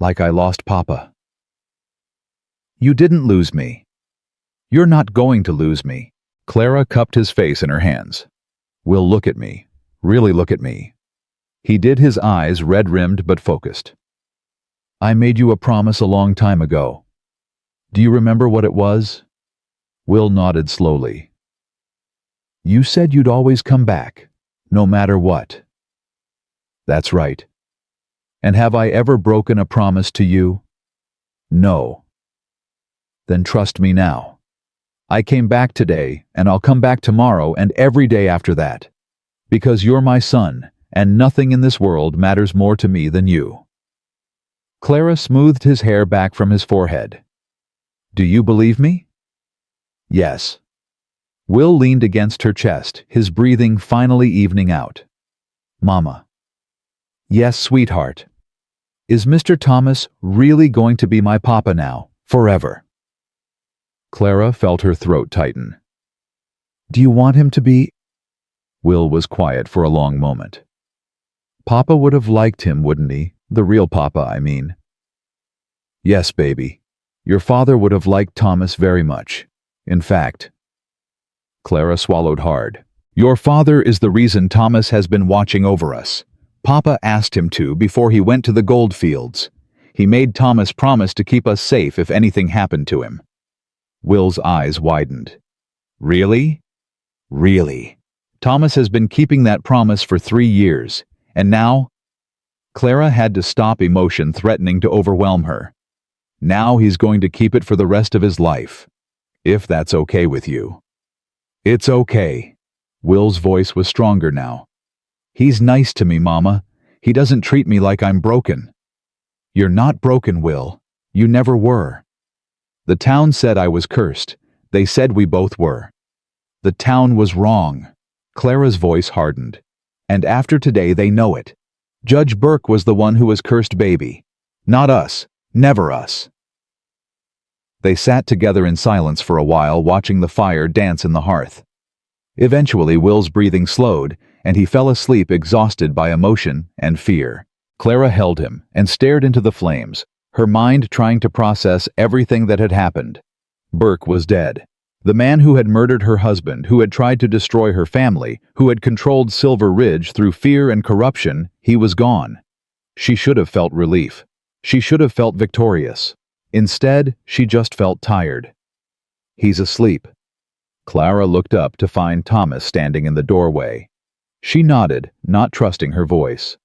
"Like I lost Papa." "You didn't lose me. You're not going to lose me." Clara cupped his face in her hands. "Will, look at me. Really look at me." He did, his eyes red-rimmed but focused. "I made you a promise a long time ago. Do you remember what it was?" Will nodded slowly. "You said you'd always come back, no matter what." "That's right. And have I ever broken a promise to you?" "No." "Then trust me now. I came back today, and I'll come back tomorrow and every day after that. Because you're my son, and nothing in this world matters more to me than you." Clara smoothed his hair back from his forehead. "Do you believe me?" "Yes." Will leaned against her chest, his breathing finally evening out. "Mama." "Yes, sweetheart. Is Mr. Thomas really going to be my papa now, forever?" Clara felt her throat tighten. "Do you want him to be—" Will was quiet for a long moment. "Papa would have liked him, wouldn't he? The real Papa, I mean." "Yes, baby. Your father would have liked Thomas very much. In fact—" Clara swallowed hard. "Your father is the reason Thomas has been watching over us. Papa asked him to before he went to the gold fields. He made Thomas promise to keep us safe if anything happened to him." Will's eyes widened. "Really? Really? Thomas has been keeping that promise for 3 years, and now—" Clara had to stop emotion threatening to overwhelm her. "Now he's going to keep it for the rest of his life. If that's okay with you." "It's okay." Will's voice was stronger now. "He's nice to me, Mama. He doesn't treat me like I'm broken." "You're not broken, Will. You never were. The town said I was cursed. They said we both were. The town was wrong." Clara's voice hardened. "And after today they know it. Judge Burke was the one who was cursed, baby. Not us. Never us." They sat together in silence for a while, watching the fire dance in the hearth. Eventually, Will's breathing slowed, and he fell asleep exhausted by emotion and fear. Clara held him and stared into the flames, her mind trying to process everything that had happened. Burke was dead. The man who had murdered her husband, who had tried to destroy her family, who had controlled Silver Ridge through fear and corruption, he was gone. She should have felt relief. She should have felt victorious. Instead, she just felt tired. "He's asleep." Clara looked up to find Thomas standing in the doorway. She nodded, not trusting her voice.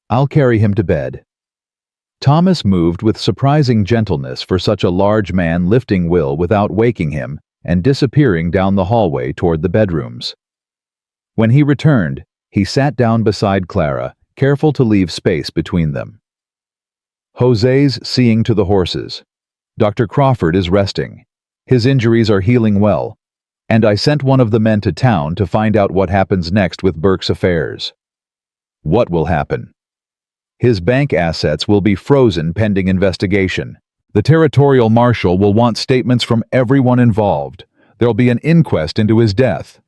"I'll carry him to bed." Thomas moved with surprising gentleness for such a large man, lifting Will without waking him and disappearing down the hallway toward the bedrooms. When he returned, he sat down beside Clara, careful to leave space between them. "Jose's seeing to the horses. Dr. Crawford is resting. His injuries are healing well. And I sent one of the men to town to find out what happens next with Burke's affairs." "What will happen?" "His bank assets will be frozen pending investigation. The territorial marshal will want statements from everyone involved. There'll be an inquest into his death."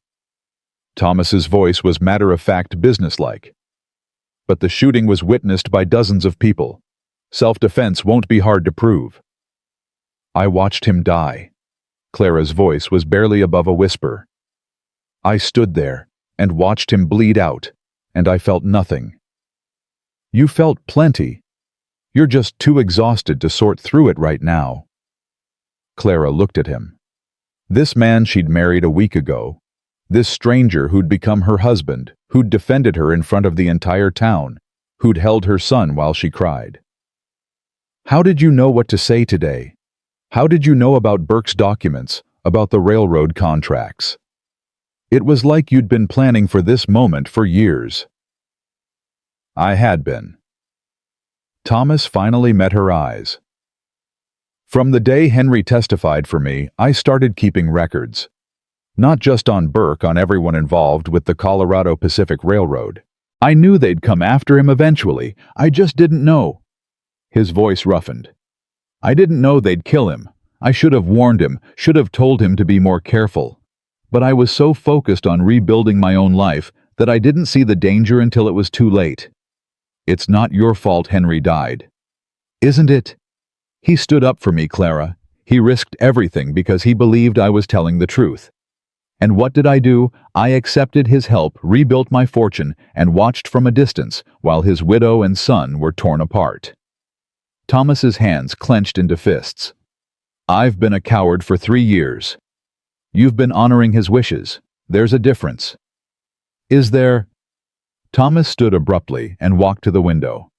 Thomas's voice was matter-of-fact, businesslike. "But the shooting was witnessed by dozens of people. Self-defense won't be hard to prove." "I watched him die." Clara's voice was barely above a whisper. "I stood there and watched him bleed out, and I felt nothing." You felt plenty. You're just too exhausted to sort through it right now. Clara looked at him. This man she'd married a week ago. This stranger who'd become her husband, who'd defended her in front of the entire town, who'd held her son while she cried. How did you know what to say today? How did you know about Burke's documents, about the railroad contracts? It was like you'd been planning for this moment for years. I had been. Thomas finally met her eyes. From the day Henry testified for me, I started keeping records. Not just on Burke, on everyone involved with the Colorado Pacific Railroad. I knew they'd come after him eventually, I just didn't know. His voice roughened. I didn't know they'd kill him. I should have warned him, should have told him to be more careful. But I was so focused on rebuilding my own life that I didn't see the danger until it was too late. It's not your fault Henry died. Isn't it? He stood up for me, Clara. He risked everything because he believed I was telling the truth. And what did I do? I accepted his help, rebuilt my fortune, and watched from a distance while his widow and son were torn apart. Thomas's hands clenched into fists. I've been a coward for 3 years. You've been honoring his wishes. There's a difference. Is there? Thomas stood abruptly and walked to the window.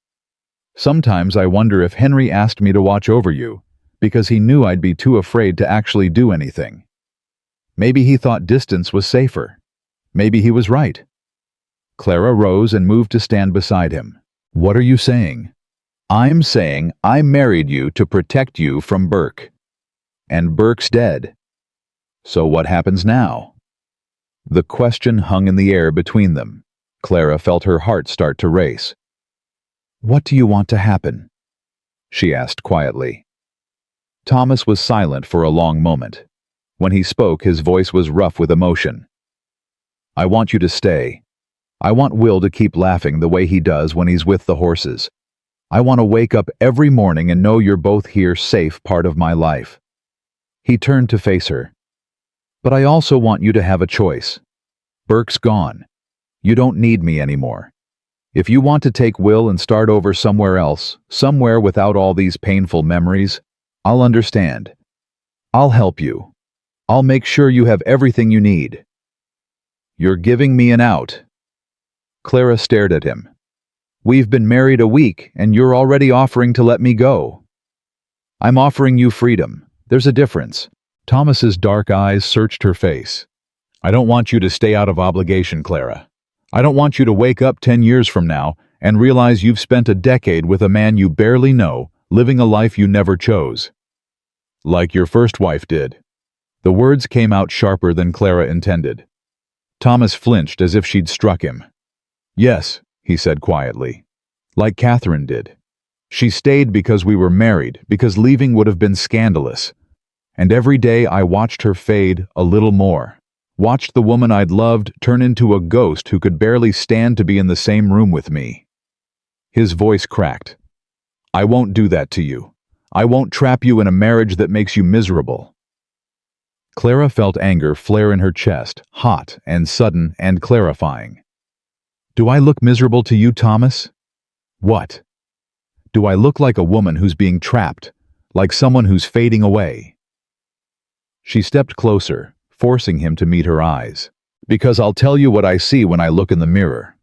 Sometimes I wonder if Henry asked me to watch over you, because he knew I'd be too afraid to actually do anything. Maybe he thought distance was safer. Maybe he was right. Clara rose and moved to stand beside him. What are you saying? I'm saying I married you to protect you from Burke. And Burke's dead. So what happens now? The question hung in the air between them. Clara felt her heart start to race. What do you want to happen? She asked quietly. Thomas was silent for a long moment. When he spoke, his voice was rough with emotion. I want you to stay. I want Will to keep laughing the way he does when he's with the horses. I want to wake up every morning and know you're both here, safe, part of my life. He turned to face her. But I also want you to have a choice. Burke's gone. You don't need me anymore. If you want to take Will and start over somewhere else, somewhere without all these painful memories, I'll understand. I'll help you. I'll make sure you have everything you need. You're giving me an out. Clara stared at him. We've been married a week, and you're already offering to let me go. I'm offering you freedom. There's a difference. Thomas's dark eyes searched her face. I don't want you to stay out of obligation, Clara. I don't want you to wake up 10 years from now and realize you've spent a decade with a man you barely know, living a life you never chose. Like your first wife did. The words came out sharper than Clara intended. Thomas flinched as if she'd struck him. Yes, he said quietly. Like Catherine did. She stayed because we were married, because leaving would have been scandalous. And every day I watched her fade a little more. Watched the woman I'd loved turn into a ghost who could barely stand to be in the same room with me. His voice cracked. I won't do that to you. I won't trap you in a marriage that makes you miserable. Clara felt anger flare in her chest, hot and sudden and clarifying. Do I look miserable to you, Thomas? What? Do I look like a woman who's being trapped, like someone who's fading away? She stepped closer, forcing him to meet her eyes. Because I'll tell you what I see when I look in the mirror.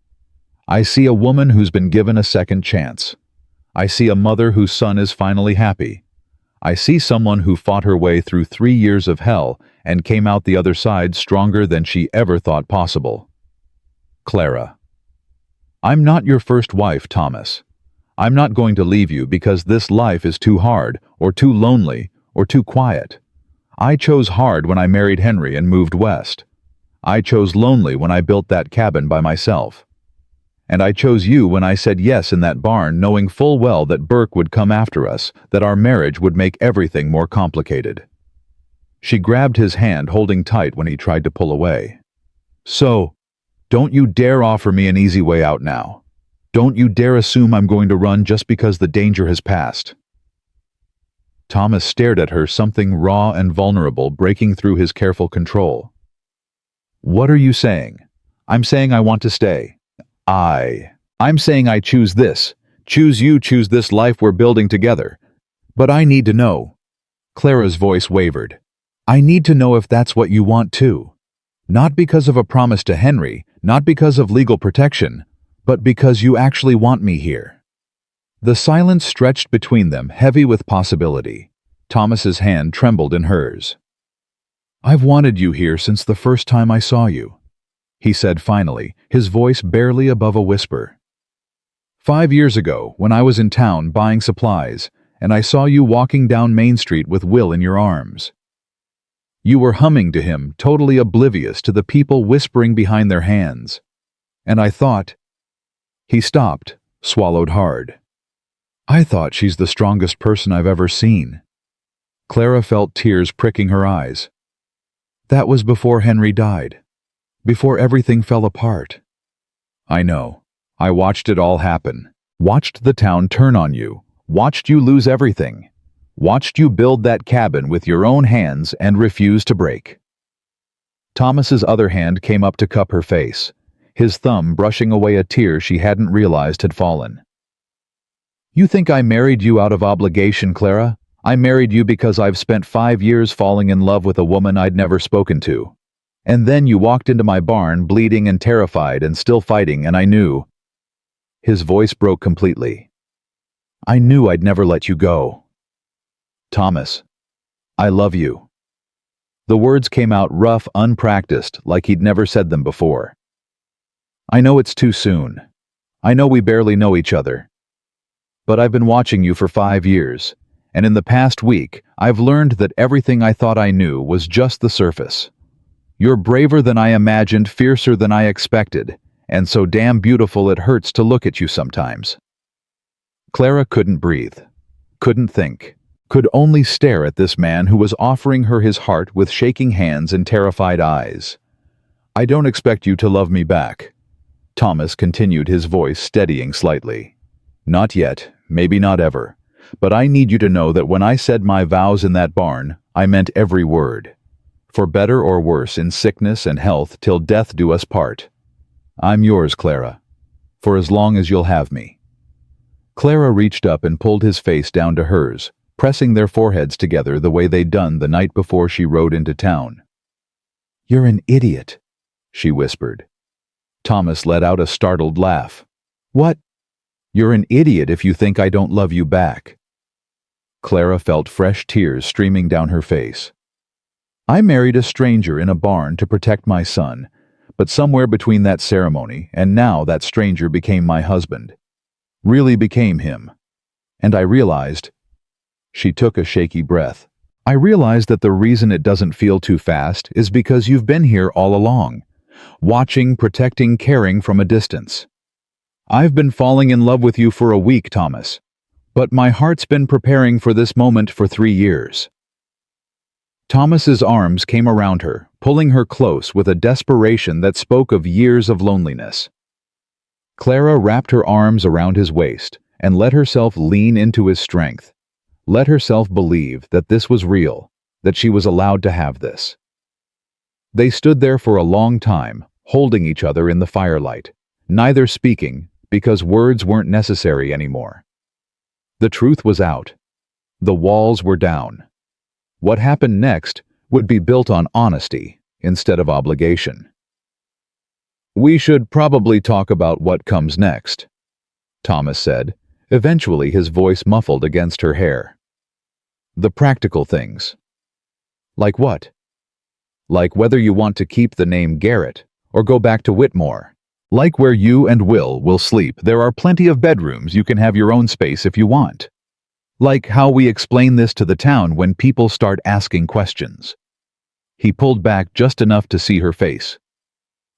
I see a woman who's been given a second chance. I see a mother whose son is finally happy. I see someone who fought her way through 3 years of hell and came out the other side stronger than she ever thought possible. Clara. I'm not your first wife, Thomas. I'm not going to leave you because this life is too hard, or too lonely, or too quiet. I chose hard when I married Henry and moved west. I chose lonely when I built that cabin by myself. And I chose you when I said yes in that barn, knowing full well that Burke would come after us, that our marriage would make everything more complicated. She grabbed his hand, holding tight when he tried to pull away. So, don't you dare offer me an easy way out now. Don't you dare assume I'm going to run just because the danger has passed. Thomas stared at her, something raw and vulnerable breaking through his careful control. What are you saying? I'm saying I want to stay. I'm saying I choose this. Choose you, choose this life we're building together. But I need to know. Clara's voice wavered. I need to know if that's what you want too. Not because of a promise to Henry, not because of legal protection, but because you actually want me here. The silence stretched between them, heavy with possibility. Thomas's hand trembled in hers. I've wanted you here since the first time I saw you, he said finally, his voice barely above a whisper. 5 years ago, when I was in town buying supplies, and I saw you walking down Main Street with Will in your arms. You were humming to him, totally oblivious to the people whispering behind their hands. And I thought... He stopped, swallowed hard. I thought she's the strongest person I've ever seen. Clara felt tears pricking her eyes. That was before Henry died. Before everything fell apart. I know. I watched it all happen. Watched the town turn on you. Watched you lose everything. Watched you build that cabin with your own hands and refuse to break. Thomas's other hand came up to cup her face, his thumb brushing away a tear she hadn't realized had fallen. You think I married you out of obligation, Clara? I married you because I've spent 5 years falling in love with a woman I'd never spoken to. And then you walked into my barn bleeding and terrified and still fighting, and I knew. His voice broke completely. I knew I'd never let you go. Thomas, I love you. The words came out rough, unpracticed, like he'd never said them before. I know it's too soon. I know we barely know each other. But I've been watching you for 5 years, and in the past week, I've learned that everything I thought I knew was just the surface. You're braver than I imagined, fiercer than I expected, and so damn beautiful it hurts to look at you sometimes. Clara couldn't breathe, couldn't think, could only stare at this man who was offering her his heart with shaking hands and terrified eyes. I don't expect you to love me back. Thomas continued, his voice steadying slightly. Not yet, maybe not ever, but I need you to know that when I said my vows in that barn, I meant every word. For better or worse, in sickness and health, till death do us part. I'm yours, Clara, for as long as you'll have me. Clara reached up and pulled his face down to hers, pressing their foreheads together the way they'd done the night before she rode into town. You're an idiot, she whispered. Thomas let out a startled laugh. What? You're an idiot if you think I don't love you back. Clara felt fresh tears streaming down her face. I married a stranger in a barn to protect my son, but somewhere between that ceremony and now that stranger became my husband. Really became him. And I realized... She took a shaky breath. I realized that the reason it doesn't feel too fast is because you've been here all along, watching, protecting, caring from a distance. I've been falling in love with you for a week, Thomas, but my heart's been preparing for this moment for 3 years. Thomas's arms came around her, pulling her close with a desperation that spoke of years of loneliness. Clara wrapped her arms around his waist and let herself lean into his strength. Let herself believe that this was real, that she was allowed to have this. They stood there for a long time, holding each other in the firelight, neither speaking because words weren't necessary anymore. The truth was out. The walls were down. What happened next would be built on honesty instead of obligation. We should probably talk about what comes next, Thomas said, eventually his voice muffled against her hair. The practical things. Like what? Like whether you want to keep the name Garrett or go back to Whitmore. Like where you and Will sleep, there are plenty of bedrooms, you can have your own space if you want. Like how we explain this to the town when people start asking questions. He pulled back just enough to see her face.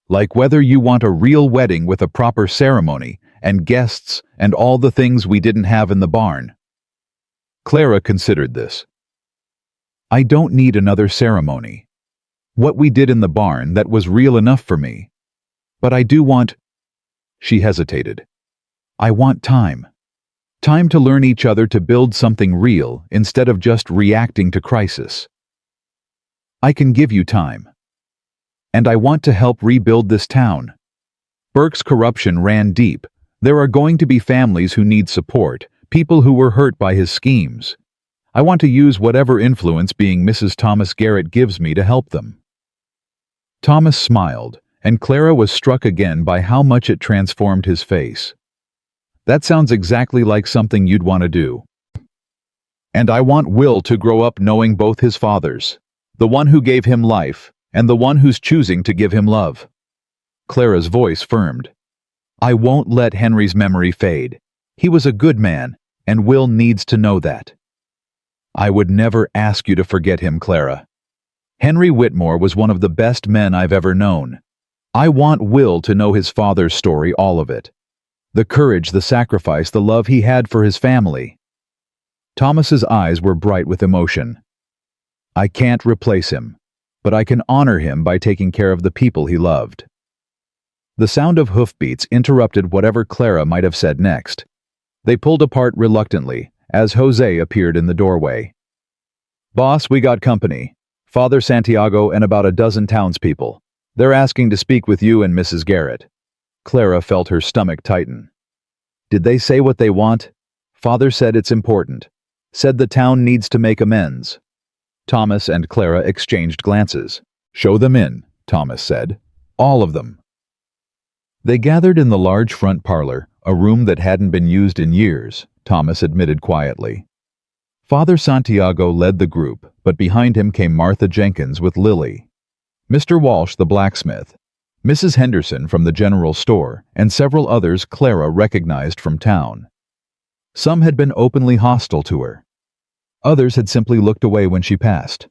Like whether you want a real wedding with a proper ceremony and guests and all the things we didn't have in the barn. Clara considered this. I don't need another ceremony. What we did in the barn, that was real enough for me. But I do want... She hesitated. I want time. Time to learn each other, to build something real instead of just reacting to crisis. I can give you time. And I want to help rebuild this town. Burke's corruption ran deep, There are going to be families who need support, people who were hurt by his schemes. I want to use whatever influence being Mrs. Thomas Garrett gives me to help them." Thomas smiled, and Clara was struck again by how much it transformed his face. "That sounds exactly like something you'd want to do. And I want Will to grow up knowing both his fathers, the one who gave him life, and the one who's choosing to give him love." Clara's voice firmed. "I won't let Henry's memory fade. He was a good man, and Will needs to know that." "I would never ask you to forget him, Clara. Henry Whitmore was one of the best men I've ever known. I want Will to know his father's story, all of it. The courage, the sacrifice, the love he had for his family." Thomas's eyes were bright with emotion. "I can't replace him, but I can honor him by taking care of the people he loved." The sound of hoofbeats interrupted whatever Clara might have said next. They pulled apart reluctantly as Jose appeared in the doorway. "Boss, we got company. Father Santiago and about a dozen townspeople. They're asking to speak with you and Mrs. Garrett." Clara felt her stomach tighten. "Did they say what they want?" "Father said it's important. Said the town needs to make amends." Thomas and Clara exchanged glances. "Show them in," Thomas said. "All of them." They gathered in the large front parlor, a room that hadn't been used in years, Thomas admitted quietly. Father Santiago led the group, but behind him came Martha Jenkins with Lily, Mr. Walsh the blacksmith, Mrs. Henderson from the general store, and several others Clara recognized from town. Some had been openly hostile to her. Others had simply looked away when she passed.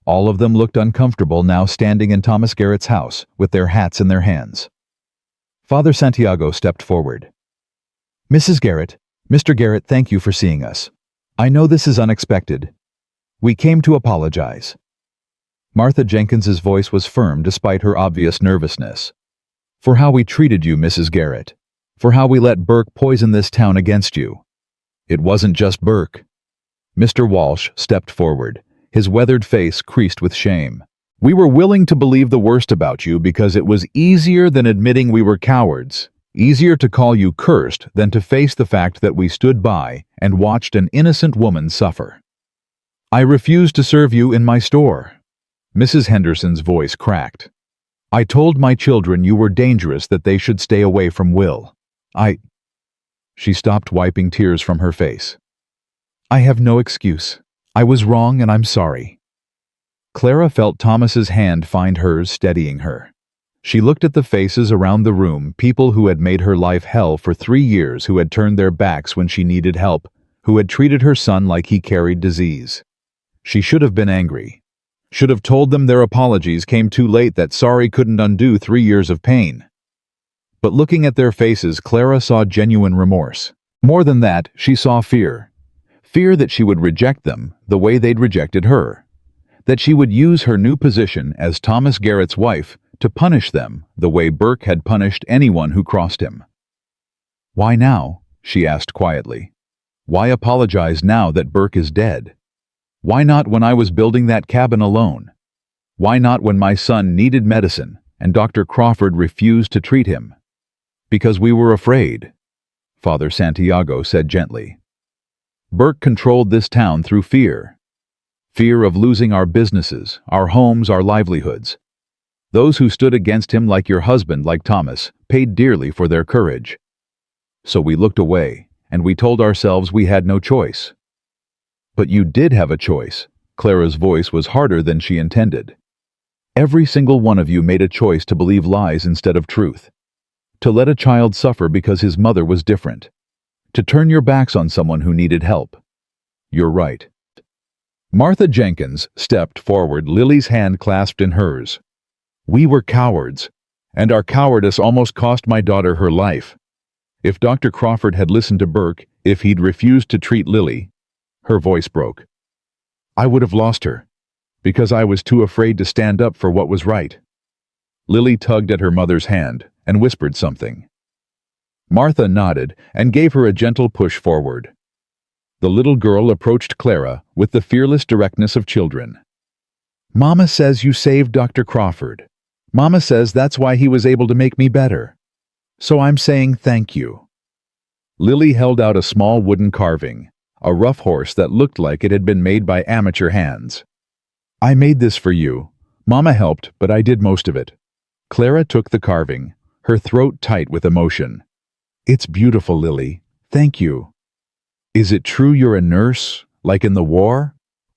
All of them looked uncomfortable now standing in Thomas Garrett's house with their hats in their hands. Father Santiago stepped forward. "Mrs. Garrett, Mr. Garrett, thank you for seeing us. I know this is unexpected. We came to apologize." Martha Jenkins's voice was firm despite her obvious nervousness. "For how we treated you, Mrs. Garrett. For how we let Burke poison this town against you." "It wasn't just Burke." Mr. Walsh stepped forward, his weathered face creased with shame. "We were willing to believe the worst about you because it was easier than admitting we were cowards. Easier to call you cursed than to face the fact that we stood by and watched an innocent woman suffer. I refused to serve you in my store." Mrs. Henderson's voice cracked. "I told my children you were dangerous, that they should stay away from Will. She stopped, wiping tears from her face. "I have no excuse. I was wrong and I'm sorry." Clara felt Thomas's hand find hers, steadying her. She looked at the faces around the room, people who had made her life hell for 3 years, who had turned their backs when she needed help, who had treated her son like he carried disease. She should have been angry. Should have told them their apologies came too late, that sorry couldn't undo 3 years of pain. But looking at their faces, Clara saw genuine remorse. More than that, she saw fear. Fear that she would reject them the way they'd rejected her. That she would use her new position as Thomas Garrett's wife to punish them the way Burke had punished anyone who crossed him. "Why now?" she asked quietly. "Why apologize now that Burke is dead? Why not when I was building that cabin alone? Why not when my son needed medicine and Dr. Crawford refused to treat him?" "Because we were afraid," Father Santiago said gently. "Burke controlled this town through fear. Fear of losing our businesses, our homes, our livelihoods. Those who stood against him, like your husband, like Thomas, paid dearly for their courage. So we looked away, and we told ourselves we had no choice." "But you did have a choice." Clara's voice was harder than she intended. "Every single one of you made a choice to believe lies instead of truth. To let a child suffer because his mother was different. To turn your backs on someone who needed help. You're right." Martha Jenkins stepped forward, Lily's hand clasped in hers. "We were cowards, and our cowardice almost cost my daughter her life. If Dr. Crawford had listened to Burke, if he'd refused to treat Lily," her voice broke, "I would have lost her, because I was too afraid to stand up for what was right." Lily tugged at her mother's hand and whispered something. Martha nodded and gave her a gentle push forward. The little girl approached Clara with the fearless directness of children. "Mama says you saved Dr. Crawford. Mama says that's why he was able to make me better. So I'm saying thank you." Lily held out a small wooden carving, a rough horse that looked like it had been made by amateur hands. I made this for you. Mama helped, but I did most of it. Clara took the carving, her throat tight with emotion. It's beautiful, Lily. Thank you. Is it true you're a nurse, like in the war?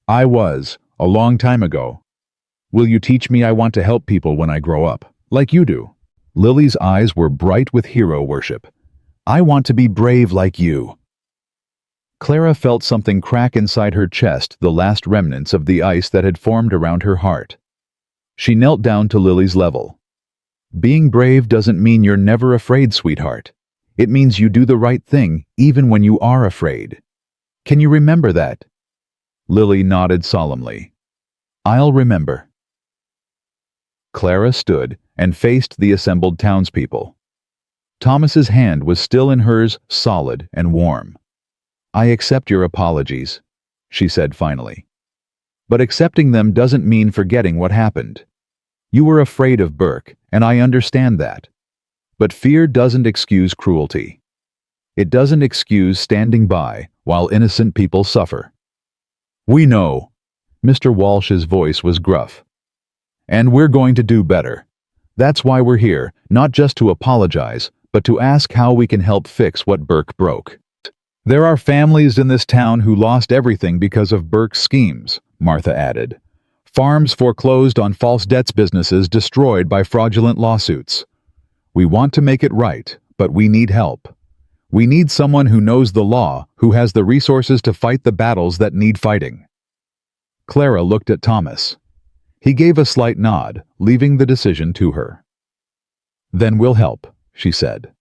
I was, a long time ago. Will you teach me? I want to help people when I grow up, like you do. Lily's eyes were bright with hero worship. I want to be brave like you. Clara felt something crack inside her chest, the last remnants of the ice that had formed around her heart. She knelt down to Lily's level. Being brave doesn't mean you're never afraid, sweetheart. It means you do the right thing, even when you are afraid. Can you remember that? Lily nodded solemnly. I'll remember. Clara stood and faced the assembled townspeople. Thomas's hand was still in hers, solid and warm. I accept your apologies, she said finally. But accepting them doesn't mean forgetting what happened. You were afraid of Burke, and I understand that. But fear doesn't excuse cruelty. It doesn't excuse standing by while innocent people suffer. We know. Mr. Walsh's voice was gruff. And we're going to do better. That's why we're here, not just to apologize, but to ask how we can help fix what Burke broke. There are families in this town who lost everything because of Burke's schemes, Martha added. Farms foreclosed on false debts, businesses destroyed by fraudulent lawsuits. We want to make it right, but we need help. We need someone who knows the law, who has the resources to fight the battles that need fighting. Clara looked at Thomas. He gave a slight nod, leaving the decision to her. Then we'll help, she said.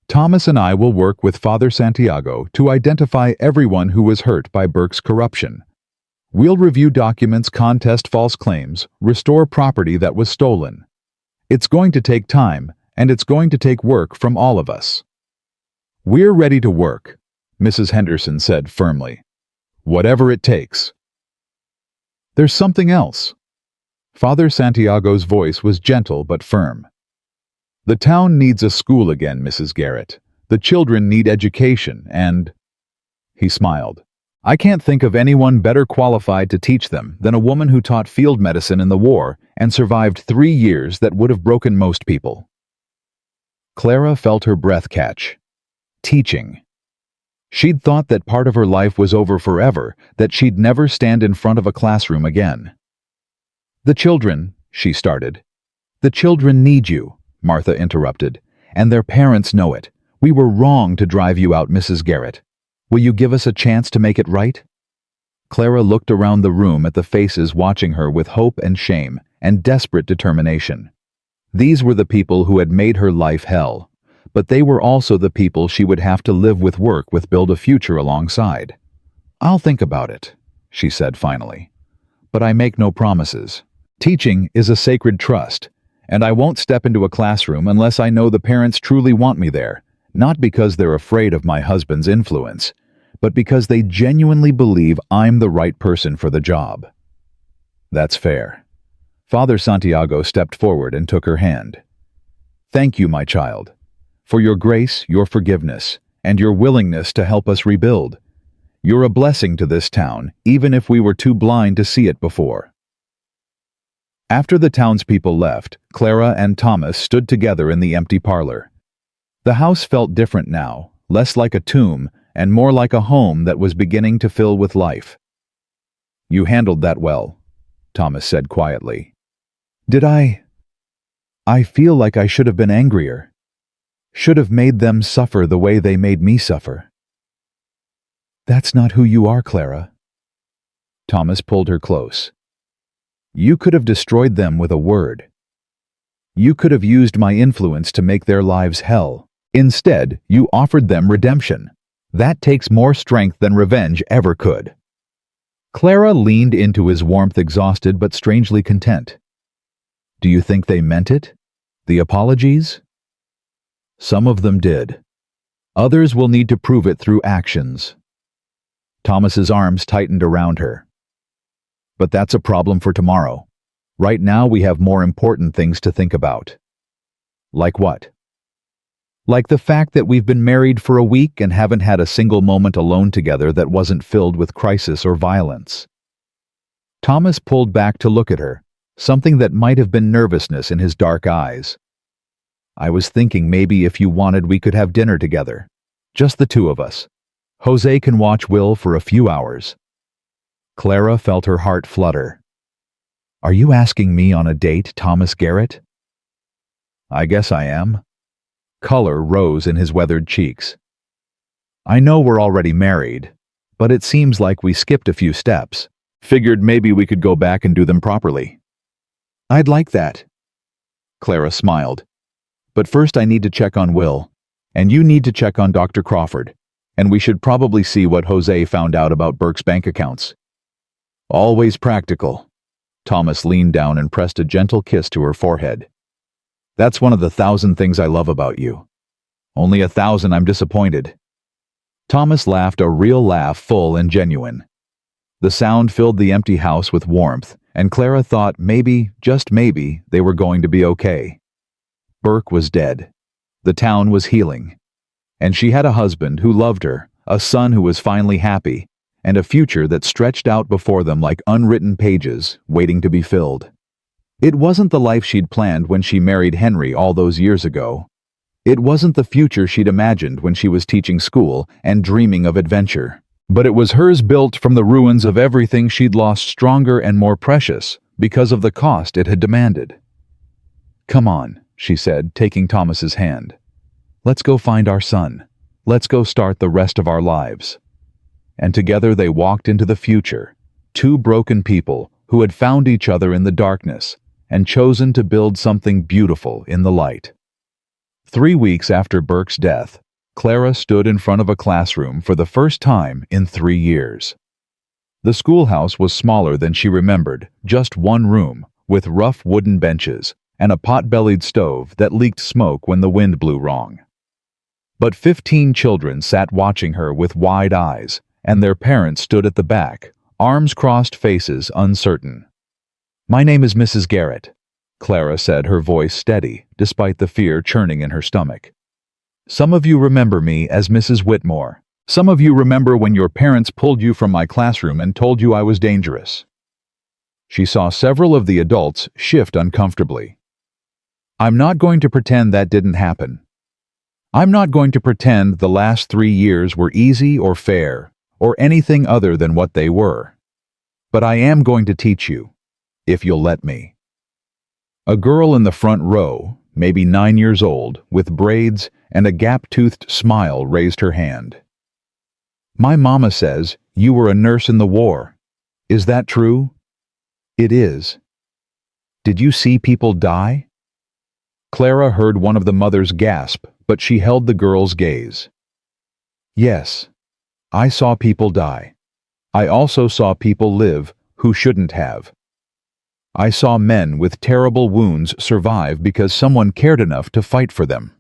Thomas and I will work with Father Santiago to identify everyone who was hurt by Burke's corruption. We'll review documents, contest false claims, restore property that was stolen. It's going to take time, and it's going to take work from all of us. We're ready to work, Mrs. Henderson said firmly. Whatever it takes. There's something else. Father Santiago's voice was gentle but firm. The town needs a school again, Mrs. Garrett. The children need education and... He smiled. I can't think of anyone better qualified to teach them than a woman who taught field medicine in the war and survived 3 years that would have broken most people. Clara felt her breath catch. Teaching. She'd thought that part of her life was over forever, that she'd never stand in front of a classroom again. The children, she started. The children need you, Martha interrupted, and their parents know it. We were wrong to drive you out, Mrs. Garrett. Will you give us a chance to make it right? Clara looked around the room at the faces watching her with hope and shame and desperate determination. These were the people who had made her life hell, but they were also the people she would have to live with, work with, build a future alongside. I'll think about it, she said finally. But I make no promises. Teaching is a sacred trust, and I won't step into a classroom unless I know the parents truly want me there. Not because they're afraid of my husband's influence, but because they genuinely believe I'm the right person for the job. That's fair. Father Santiago stepped forward and took her hand. Thank you, my child, for your grace, your forgiveness, and your willingness to help us rebuild. You're a blessing to this town, even if we were too blind to see it before. After the townspeople left, Clara and Thomas stood together in the empty parlor. The house felt different now, less like a tomb and more like a home that was beginning to fill with life. You handled that well, Thomas said quietly. Did I? I feel like I should have been angrier. Should have made them suffer the way they made me suffer. That's not who you are, Clara. Thomas pulled her close. You could have destroyed them with a word. You could have used my influence to make their lives hell. Instead, you offered them redemption. That takes more strength than revenge ever could. Clara leaned into his warmth, exhausted but strangely content. Do you think they meant it? The apologies? Some of them did. Others will need to prove it through actions. Thomas's arms tightened around her. But that's a problem for tomorrow. Right now we have more important things to think about. Like what? Like the fact that we've been married for a week and haven't had a single moment alone together that wasn't filled with crisis or violence. Thomas pulled back to look at her, something that might have been nervousness in his dark eyes. I was thinking maybe if you wanted we could have dinner together. Just the two of us. Jose can watch Will for a few hours. Clara felt her heart flutter. Are you asking me on a date, Thomas Garrett? I guess I am. Color rose in his weathered cheeks. I know we're already married, but it seems like we skipped a few steps. Figured maybe we could go back and do them properly. I'd like that. Clara smiled. But first I need to check on Will, and you need to check on Dr. Crawford, and we should probably see what Jose found out about Burke's bank accounts. Always practical. Thomas leaned down and pressed a gentle kiss to her forehead. That's one of the 1,000 things I love about you. Only 1,000 I'm disappointed. Thomas laughed a real laugh, full and genuine. The sound filled the empty house with warmth, and Clara thought maybe, just maybe, they were going to be okay. Burke was dead. The town was healing. And she had a husband who loved her, a son who was finally happy, and a future that stretched out before them like unwritten pages, waiting to be filled. It wasn't the life she'd planned when she married Henry all those years ago. It wasn't the future she'd imagined when she was teaching school and dreaming of adventure. But it was hers, built from the ruins of everything she'd lost, stronger and more precious because of the cost it had demanded. Come on, she said, taking Thomas's hand. Let's go find our son. Let's go start the rest of our lives. And together they walked into the future, two broken people who had found each other in the darkness and chosen to build something beautiful in the light. 3 weeks after Burke's death, Clara stood in front of a classroom for the first time in 3 years. The schoolhouse was smaller than she remembered, just one room, with rough wooden benches and a pot-bellied stove that leaked smoke when the wind blew wrong. But 15 children sat watching her with wide eyes, and their parents stood at the back, arms crossed, faces uncertain. My name is Mrs. Garrett, Clara said, her voice steady, despite the fear churning in her stomach. Some of you remember me as Mrs. Whitmore. Some of you remember when your parents pulled you from my classroom and told you I was dangerous. She saw several of the adults shift uncomfortably. I'm not going to pretend that didn't happen. I'm not going to pretend the last 3 years were easy or fair, or anything other than what they were. But I am going to teach you, if you'll let me. A girl in the front row, maybe 9 years old, with braids and a gap-toothed smile, raised her hand. My mama says you were a nurse in the war. Is that true? It is. Did you see people die? Clara heard one of the mothers gasp, but she held the girl's gaze. Yes. I saw people die. I also saw people live who shouldn't have. I saw men with terrible wounds survive because someone cared enough to fight for them.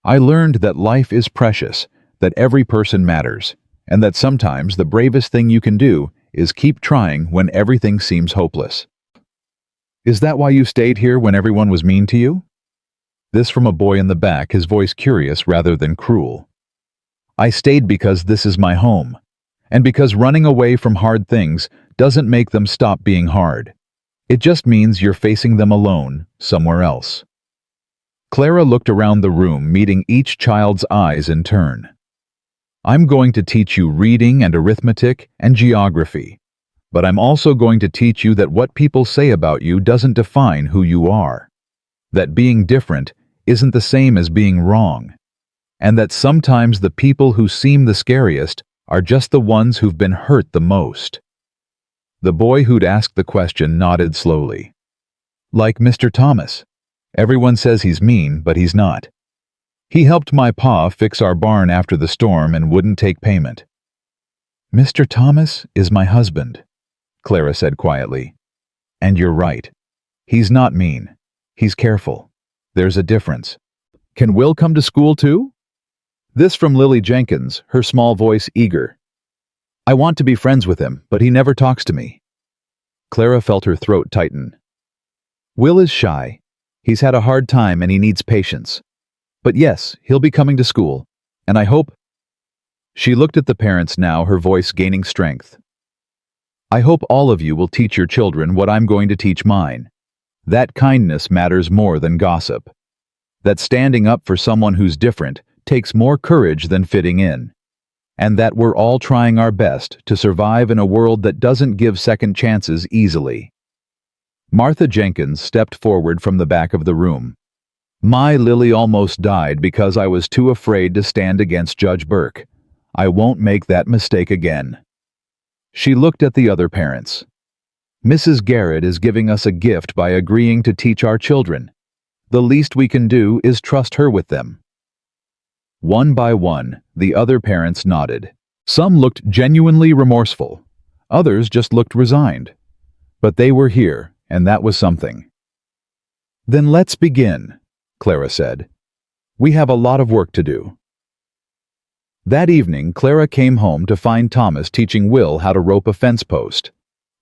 I learned that life is precious, that every person matters, and that sometimes the bravest thing you can do is keep trying when everything seems hopeless. Is that why you stayed here when everyone was mean to you? This from a boy in the back, his voice curious rather than cruel. I stayed because this is my home, and because running away from hard things doesn't make them stop being hard. It just means you're facing them alone, somewhere else. Clara looked around the room, meeting each child's eyes in turn. I'm going to teach you reading and arithmetic and geography, but I'm also going to teach you that what people say about you doesn't define who you are, that being different isn't the same as being wrong, and that sometimes the people who seem the scariest are just the ones who've been hurt the most. The boy who'd asked the question nodded slowly. Like Mr. Thomas. Everyone says he's mean, but he's not. He helped my pa fix our barn after the storm and wouldn't take payment. Mr. Thomas is my husband, Clara said quietly. And you're right. He's not mean. He's careful. There's a difference. Can Will come to school too? This from Lily Jenkins, her small voice eager. I want to be friends with him, but he never talks to me. Clara felt her throat tighten. Will is shy. He's had a hard time and he needs patience. But yes, he'll be coming to school. And I hope—" She looked at the parents now, her voice gaining strength. "I hope all of you will teach your children what I'm going to teach mine. That kindness matters more than gossip. That standing up for someone who's different takes more courage than fitting in. And that we're all trying our best to survive in a world that doesn't give second chances easily." Martha Jenkins stepped forward from the back of the room. "My Lily almost died because I was too afraid to stand against Judge Burke. I won't make that mistake again." She looked at the other parents. "Mrs. Garrett is giving us a gift by agreeing to teach our children. The least we can do is trust her with them." One by one, the other parents nodded. Some looked genuinely remorseful. Others just looked resigned. But they were here, and that was something. "Then let's begin," Clara said. "We have a lot of work to do." That evening, Clara came home to find Thomas teaching Will how to rope a fence post.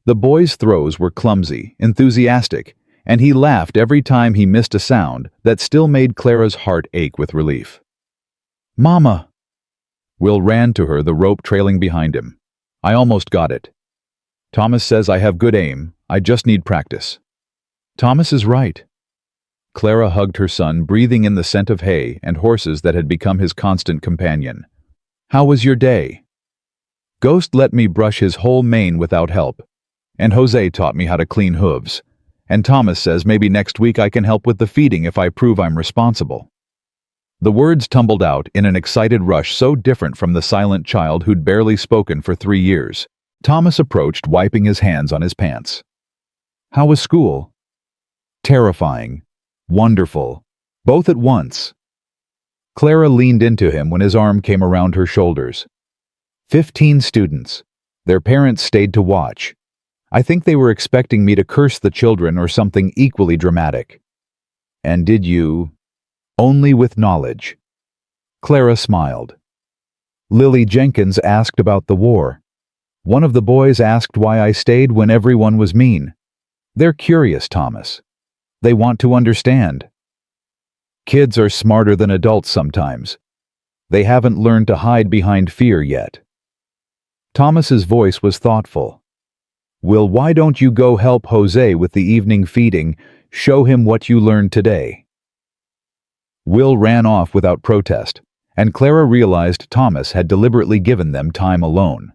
The boy's throws were clumsy, enthusiastic, and he laughed every time he missed a sound that still made Clara's heart ache with relief. "Mama!" Will ran to her, the rope trailing behind him. "I almost got it. Thomas says I have good aim, I just need practice." "Thomas is right." Clara hugged her son, breathing in the scent of hay and horses that had become his constant companion. "How was your day?" "Ghost let me brush his whole mane without help. And Jose taught me how to clean hooves. And Thomas says maybe next week I can help with the feeding if I prove I'm responsible." The words tumbled out in an excited rush so different from the silent child who'd barely spoken for 3 years. Thomas approached, wiping his hands on his pants. "How was school?" "Terrifying. Wonderful. Both at once." Clara leaned into him when his arm came around her shoulders. 15 students. Their parents stayed to watch. I think they were expecting me to curse the children or something equally dramatic. "And did you—" "Only with knowledge." Clara smiled. "Lily Jenkins asked about the war. One of the boys asked why I stayed when everyone was mean. They're curious, Thomas. They want to understand. Kids are smarter than adults sometimes. They haven't learned to hide behind fear yet." Thomas's voice was thoughtful. "Will, why don't you go help Jose with the evening feeding? Show him what you learned today." Will ran off without protest, and Clara realized Thomas had deliberately given them time alone.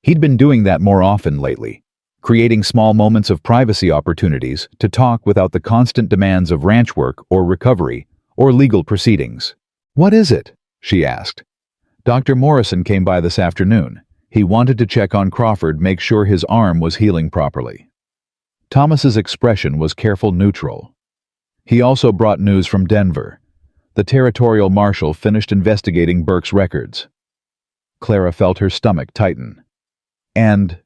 He'd been doing that more often lately, creating small moments of privacy opportunities to talk without the constant demands of ranch work or recovery or legal proceedings. "What is it?" she asked. "Dr. Morrison came by this afternoon. He wanted to check on Crawford, make sure his arm was healing properly." Thomas's expression was careful neutral. He also brought news from Denver. The territorial marshal finished investigating Burke's records. Clara felt her stomach tighten. And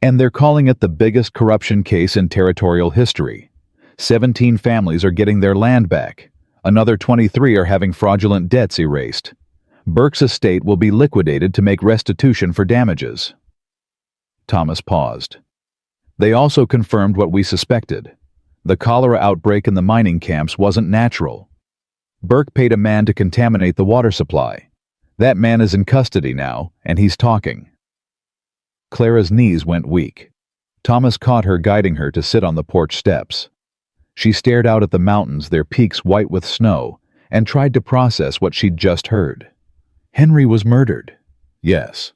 they're calling it the biggest corruption case in territorial history. 17 families are getting their land back. Another 23 are having fraudulent debts erased. Burke's estate will be liquidated to make restitution for damages. Thomas paused. "They also confirmed what we suspected. The cholera outbreak in the mining camps wasn't natural. Burke paid a man to contaminate the water supply. That man is in custody now, and he's talking." Clara's knees went weak. Thomas caught her, guiding her to sit on the porch steps. She stared out at the mountains, their peaks white with snow, and tried to process what she'd just heard. Henry was murdered. Yes.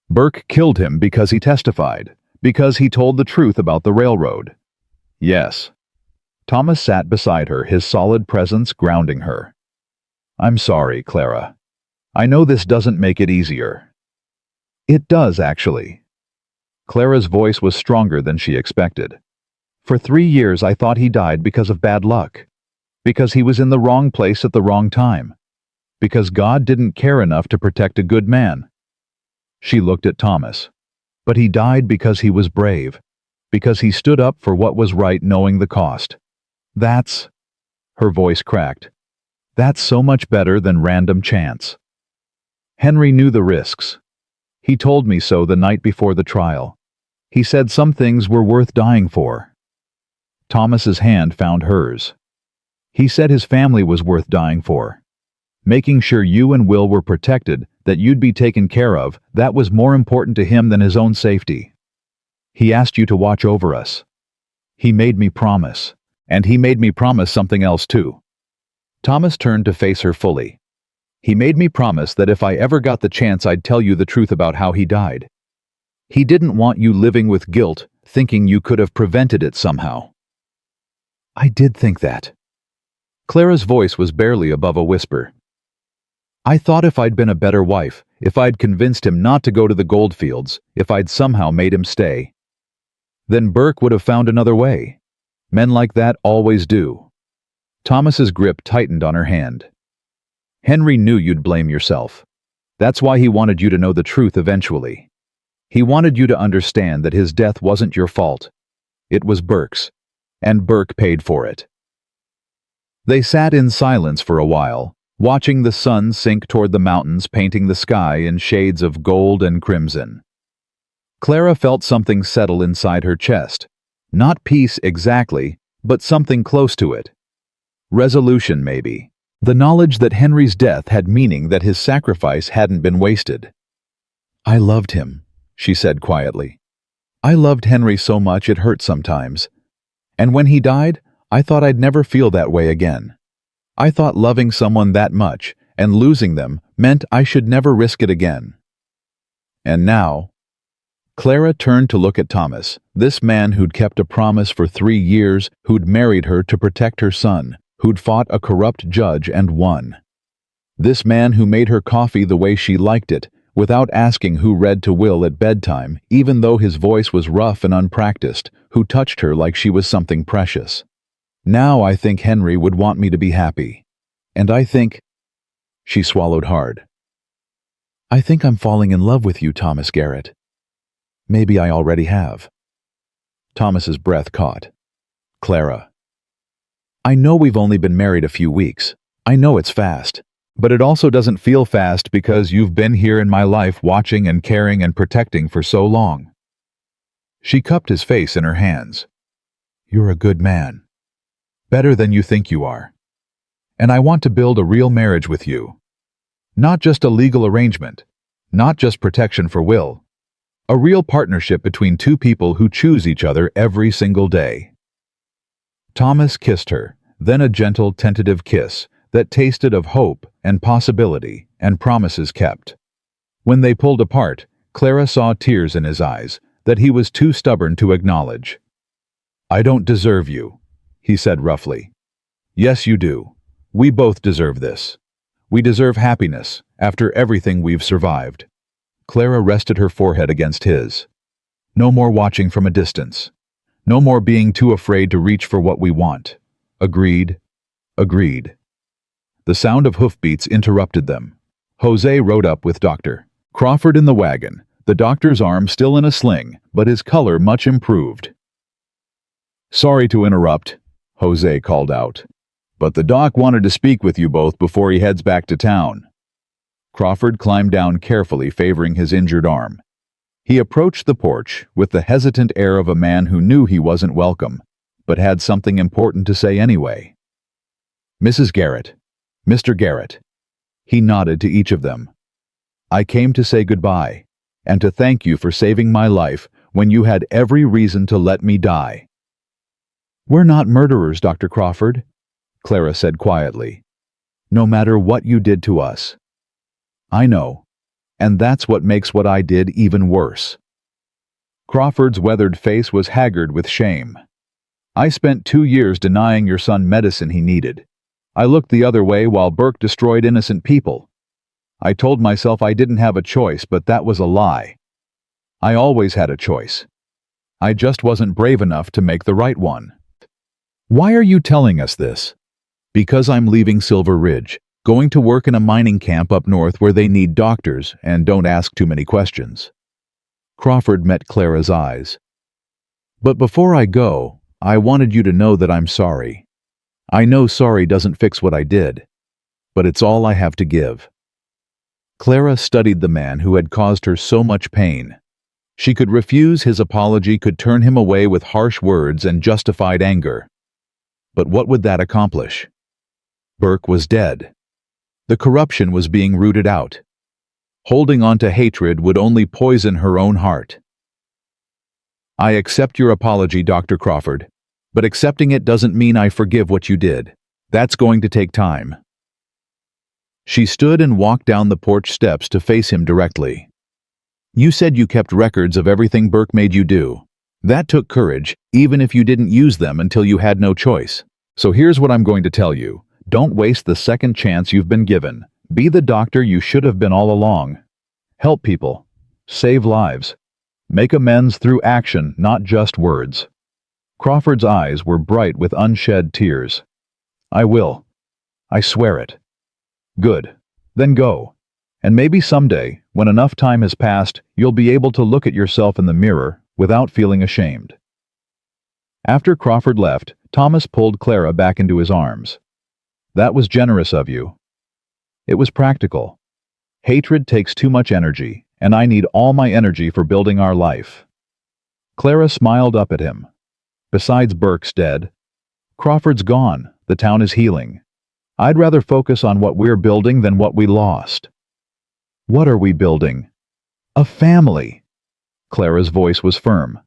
Burke killed him because he testified, because he told the truth about the railroad. Yes. Thomas sat beside her, his solid presence grounding her. "I'm sorry, Clara. I know this doesn't make it easier." "It does, actually." Clara's voice was stronger than she expected. "For 3 years I thought he died because of bad luck. Because he was in the wrong place at the wrong time. Because God didn't care enough to protect a good man." She looked at Thomas. "But he died because he was brave. Because he stood up for what was right, knowing the cost. That's—" her voice cracked. "That's so much better than random chance. Henry knew the risks. He told me so the night before the trial. He said some things were worth dying for." Thomas's hand found hers. He said his family was worth dying for. Making sure you and Will were protected, that you'd be taken care of, that was more important to him than his own safety. He asked you to watch over us. He made me promise. And he made me promise something else too. Thomas turned to face her fully. He made me promise that if I ever got the chance I'd tell you the truth about how he died. He didn't want you living with guilt, thinking you could have prevented it somehow. I did think that. Clara's voice was barely above a whisper. I thought if I'd been a better wife, if I'd convinced him not to go to the goldfields, if I'd somehow made him stay. Then Burke would have found another way. Men like that always do. Thomas's grip tightened on her hand. Henry knew you'd blame yourself. That's why he wanted you to know the truth eventually. He wanted you to understand that his death wasn't your fault. It was Burke's. And Burke paid for it. They sat in silence for a while, watching the sun sink toward the mountains, painting the sky in shades of gold and crimson. Clara felt something settle inside her chest. Not peace exactly, but something close to it. Resolution, maybe. The knowledge that Henry's death had meaning, that his sacrifice hadn't been wasted. I loved him, she said quietly. I loved Henry so much it hurt sometimes. And when he died, I thought I'd never feel that way again. I thought loving someone that much and losing them meant I should never risk it again. And now... Clara turned to look at Thomas, this man who'd kept a promise for 3 years, who'd married her to protect her son, who'd fought a corrupt judge and won. This man who made her coffee the way she liked it, without asking, who read to Will at bedtime, even though his voice was rough and unpracticed, who touched her like she was something precious. Now I think Henry would want me to be happy. And I think... She swallowed hard. I think I'm falling in love with you, Thomas Garrett. Maybe I already have. Thomas's breath caught. Clara. I know we've only been married a few weeks. I know it's fast. But it also doesn't feel fast because you've been here in my life watching and caring and protecting for so long. She cupped his face in her hands. You're a good man. Better than you think you are. And I want to build a real marriage with you. Not just a legal arrangement. Not just protection for Will. A real partnership between two people who choose each other every single day. Thomas kissed her, then a gentle, tentative kiss that tasted of hope and possibility and promises kept. When they pulled apart, Clara saw tears in his eyes that he was too stubborn to acknowledge. I don't deserve you, he said roughly. Yes, you do. We both deserve this. We deserve happiness after everything we've survived. Clara rested her forehead against his. No more watching from a distance. No more being too afraid to reach for what we want. Agreed. Agreed. The sound of hoofbeats interrupted them. Jose rode up with Dr. Crawford in the wagon, the doctor's arm still in a sling, but his color much improved. Sorry to interrupt, Jose called out. But the doc wanted to speak with you both before he heads back to town. Crawford climbed down carefully, favoring his injured arm. He approached the porch with the hesitant air of a man who knew he wasn't welcome, but had something important to say anyway. Mrs. Garrett, Mr. Garrett. He nodded to each of them. I came to say goodbye, and to thank you for saving my life when you had every reason to let me die. We're not murderers, Dr. Crawford, Clara said quietly. No matter what you did to us. I know, and that's what makes what I did even worse. Crawford's weathered face was haggard with shame. I spent 2 years denying your son medicine he needed. I looked the other way while Burke destroyed innocent people. I told myself I didn't have a choice, but that was a lie. I always had a choice. I just wasn't brave enough to make the right one. Why are you telling us this? Because I'm leaving Silver Ridge, going to work in a mining camp up north where they need doctors and don't ask too many questions. Crawford met Clara's eyes. But before I go, I wanted you to know that I'm sorry. I know sorry doesn't fix what I did, but it's all I have to give. Clara studied the man who had caused her so much pain. She could refuse his apology, could turn him away with harsh words and justified anger. But what would that accomplish? Burke was dead. The corruption was being rooted out. Holding on to hatred would only poison her own heart. "I accept your apology, Dr. Crawford, but accepting it doesn't mean I forgive what you did. That's going to take time." She stood and walked down the porch steps to face him directly. "You said you kept records of everything Burke made you do. That took courage, even if you didn't use them until you had no choice. So here's what I'm going to tell you. Don't waste the second chance you've been given. Be the doctor you should have been all along. Help people. Save lives. Make amends through action, not just words." Crawford's eyes were bright with unshed tears. "I will. I swear it." "Good. Then go. And maybe someday, when enough time has passed, you'll be able to look at yourself in the mirror without feeling ashamed." After Crawford left, Thomas pulled Clara back into his arms. "That was generous of you." It was practical. Hatred takes too much energy, and I need all my energy for building our life. Clara smiled up at him. "Besides, Burke's dead. Crawford's gone. The town is healing. I'd rather focus on what we're building than what we lost." "What are we building?" "A family." Clara's voice was firm.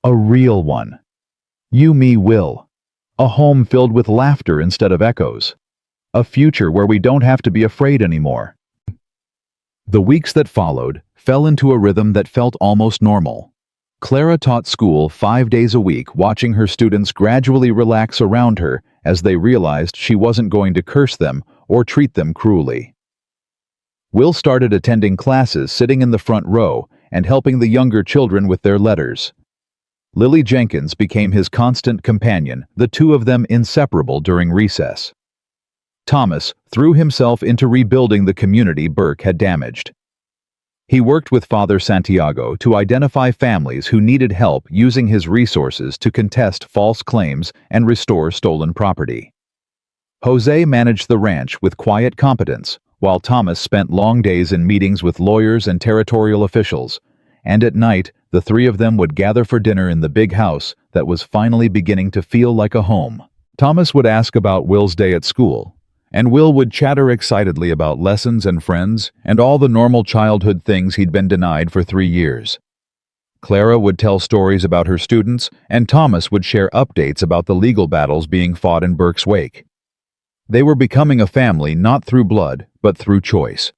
"A real one. You, me, Will. A home filled with laughter instead of echoes. A future where we don't have to be afraid anymore." The weeks that followed fell into a rhythm that felt almost normal. Clara taught school 5 days a week, watching her students gradually relax around her as they realized she wasn't going to curse them or treat them cruelly. Will started attending classes, sitting in the front row and helping the younger children with their letters. Lily Jenkins became his constant companion, the two of them inseparable during recess. Thomas threw himself into rebuilding the community Burke had damaged. He worked with Father Santiago to identify families who needed help, using his resources to contest false claims and restore stolen property. Jose managed the ranch with quiet competence, while Thomas spent long days in meetings with lawyers and territorial officials, and at night the three of them would gather for dinner in the big house that was finally beginning to feel like a home. Thomas would ask about Will's day at school, and Will would chatter excitedly about lessons and friends and all the normal childhood things he'd been denied for 3 years. Clara would tell stories about her students, and Thomas would share updates about the legal battles being fought in Burke's wake. They were becoming a family not through blood, but through choice.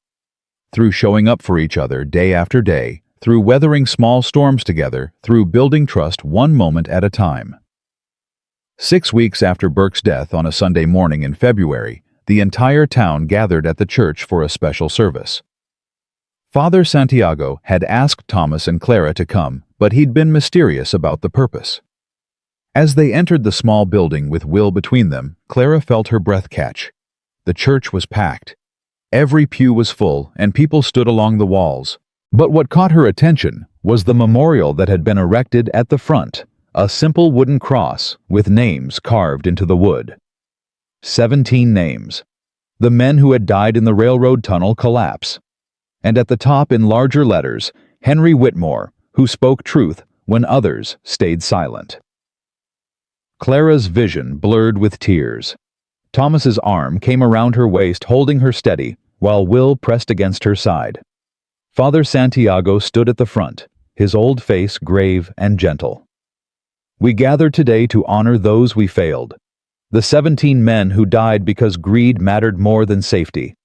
Through showing up for each other day after day, through weathering small storms together, through building trust one moment at a time. 6 weeks after Burke's death on a Sunday morning in February, the entire town gathered at the church for a special service. Father Santiago had asked Thomas and Clara to come, but he'd been mysterious about the purpose. As they entered the small building with Will between them, Clara felt her breath catch. The church was packed. Every pew was full, and people stood along the walls. But what caught her attention was the memorial that had been erected at the front, a simple wooden cross with names carved into the wood. 17 names. The men who had died in the railroad tunnel collapse. And at the top in larger letters, Henry Whitmore, who spoke truth when others stayed silent. Clara's vision blurred with tears. Thomas's arm came around her waist, holding her steady, while Will pressed against her side. Father Santiago stood at the front, his old face grave and gentle. "We gather today to honor those we failed. The 17 men who died because greed mattered more than safety.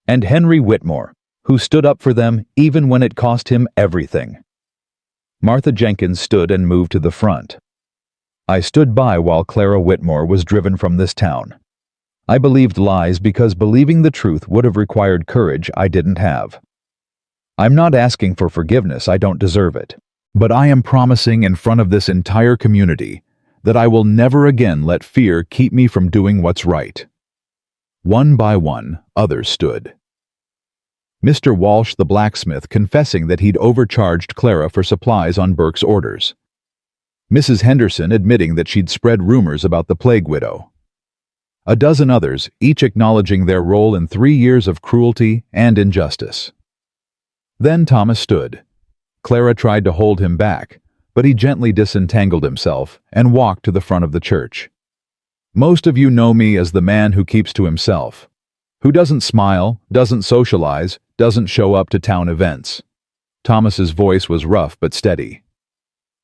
And Henry Whitmore, who stood up for them even when it cost him everything." Martha Jenkins stood and moved to the front. "I stood by while Clara Whitmore was driven from this town. I believed lies because believing the truth would have required courage I didn't have. I'm not asking for forgiveness, I don't deserve it. But I am promising in front of this entire community that I will never again let fear keep me from doing what's right." One by one, others stood. Mr. Walsh the blacksmith confessing that he'd overcharged Clara for supplies on Burke's orders. Mrs. Henderson admitting that she'd spread rumors about the plague widow. A dozen others, each acknowledging their role in 3 years of cruelty and injustice. Then Thomas stood. Clara tried to hold him back, but he gently disentangled himself and walked to the front of the church. Most of you know me as the man who keeps to himself, who doesn't smile, doesn't socialize, doesn't show up to town events. Thomas's voice was rough but steady.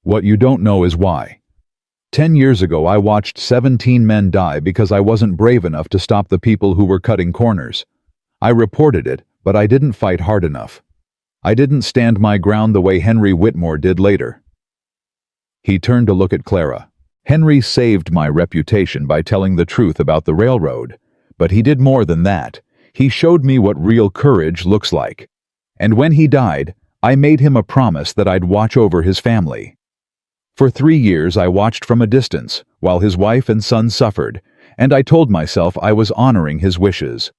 What you don't know is why. 10 years ago, I watched 17 men die because I wasn't brave enough to stop the people who were cutting corners. I reported it, but I didn't fight hard enough. I didn't stand my ground the way Henry Whitmore did later. He turned to look at Clara. Henry saved my reputation by telling the truth about the railroad, but he did more than that. He showed me what real courage looks like. And when he died, I made him a promise that I'd watch over his family. For 3 years I watched from a distance, while his wife and son suffered, and I told myself I was honoring his wishes.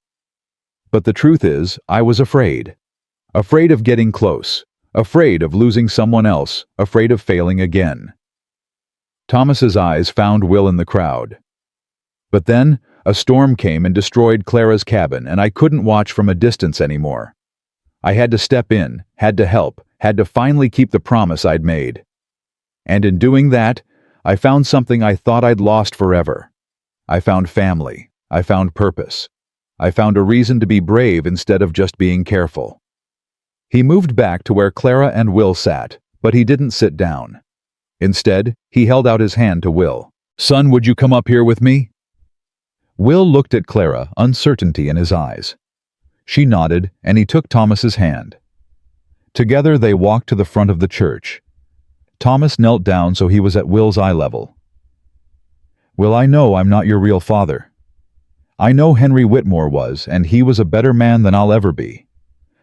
But the truth is, I was afraid. Afraid of getting close, afraid of losing someone else, afraid of failing again. Thomas's eyes found Will in the crowd. But then, a storm came and destroyed Clara's cabin, and I couldn't watch from a distance anymore. I had to step in, had to help, had to finally keep the promise I'd made. And in doing that, I found something I thought I'd lost forever. I found family. I found purpose. I found a reason to be brave instead of just being careful. He moved back to where Clara and Will sat, but he didn't sit down. Instead, he held out his hand to Will. "Son, would you come up here with me?" Will looked at Clara, uncertainty in his eyes. She nodded, and he took Thomas's hand. Together they walked to the front of the church. Thomas knelt down so he was at Will's eye level. "Will, I know I'm not your real father. I know Henry Whitmore was, and he was a better man than I'll ever be.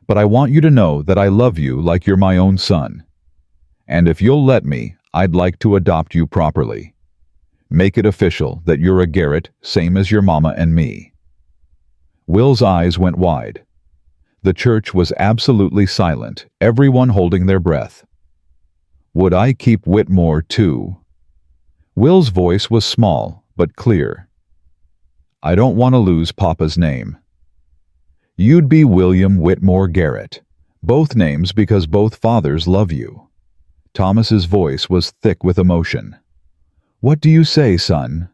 But I want you to know that I love you like you're my own son. And if you'll let me, I'd like to adopt you properly. Make it official that you're a Garrett, same as your mama and me." Will's eyes went wide. The church was absolutely silent, everyone holding their breath. Would I keep Whitmore too? Will's voice was small, but clear. "I don't want to lose Papa's name. You'd be William Whitmore Garrett, both names because both fathers love you." Thomas's voice was thick with emotion. "What do you say, son?"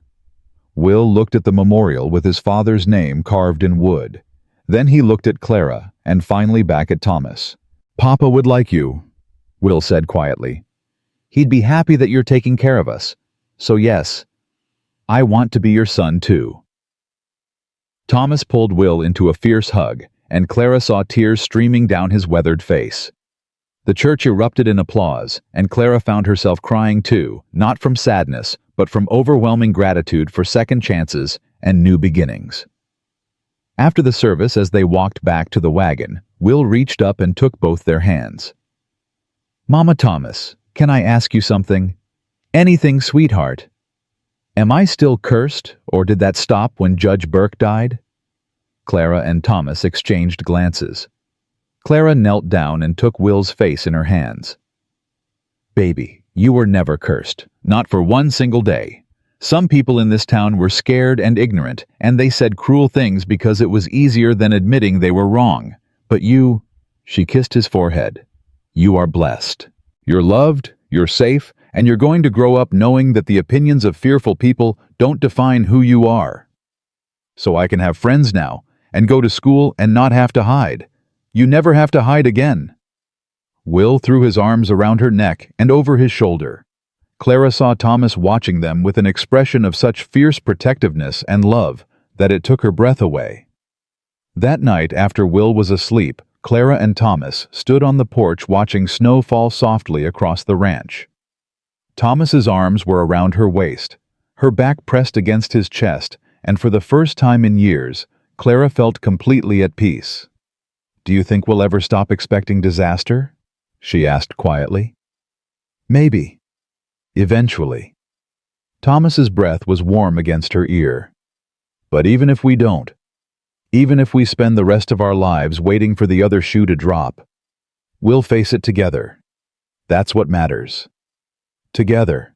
Will looked at the memorial with his father's name carved in wood. Then he looked at Clara, and finally back at Thomas. "Papa would like you," Will said quietly. "He'd be happy that you're taking care of us. So yes, I want to be your son too." Thomas pulled Will into a fierce hug, and Clara saw tears streaming down his weathered face. The church erupted in applause, and Clara found herself crying too, not from sadness, but from overwhelming gratitude for second chances and new beginnings. After the service, as they walked back to the wagon, Will reached up and took both their hands. "Mama Thomas, can I ask you something? Anything, sweetheart. Am I still cursed, or did that stop when Judge Burke died?" Clara and Thomas exchanged glances. Clara knelt down and took Will's face in her hands. "Baby, you were never cursed, not for one single day. Some people in this town were scared and ignorant, and they said cruel things because it was easier than admitting they were wrong. But you," she kissed his forehead, "you are blessed. You're loved, you're safe, and you're going to grow up knowing that the opinions of fearful people don't define who you are. So I can have friends now, and go to school and not have to hide. You never have to hide again." Will threw his arms around her neck and over his shoulder. Clara saw Thomas watching them with an expression of such fierce protectiveness and love that it took her breath away. That night, after Will was asleep, Clara and Thomas stood on the porch watching snow fall softly across the ranch. Thomas's arms were around her waist, her back pressed against his chest, and for the first time in years, Clara felt completely at peace. "Do you think we'll ever stop expecting disaster?" she asked quietly. "Maybe. Eventually." Thomas's breath was warm against her ear. "But even if we don't, even if we spend the rest of our lives waiting for the other shoe to drop, we'll face it together. That's what matters. Together."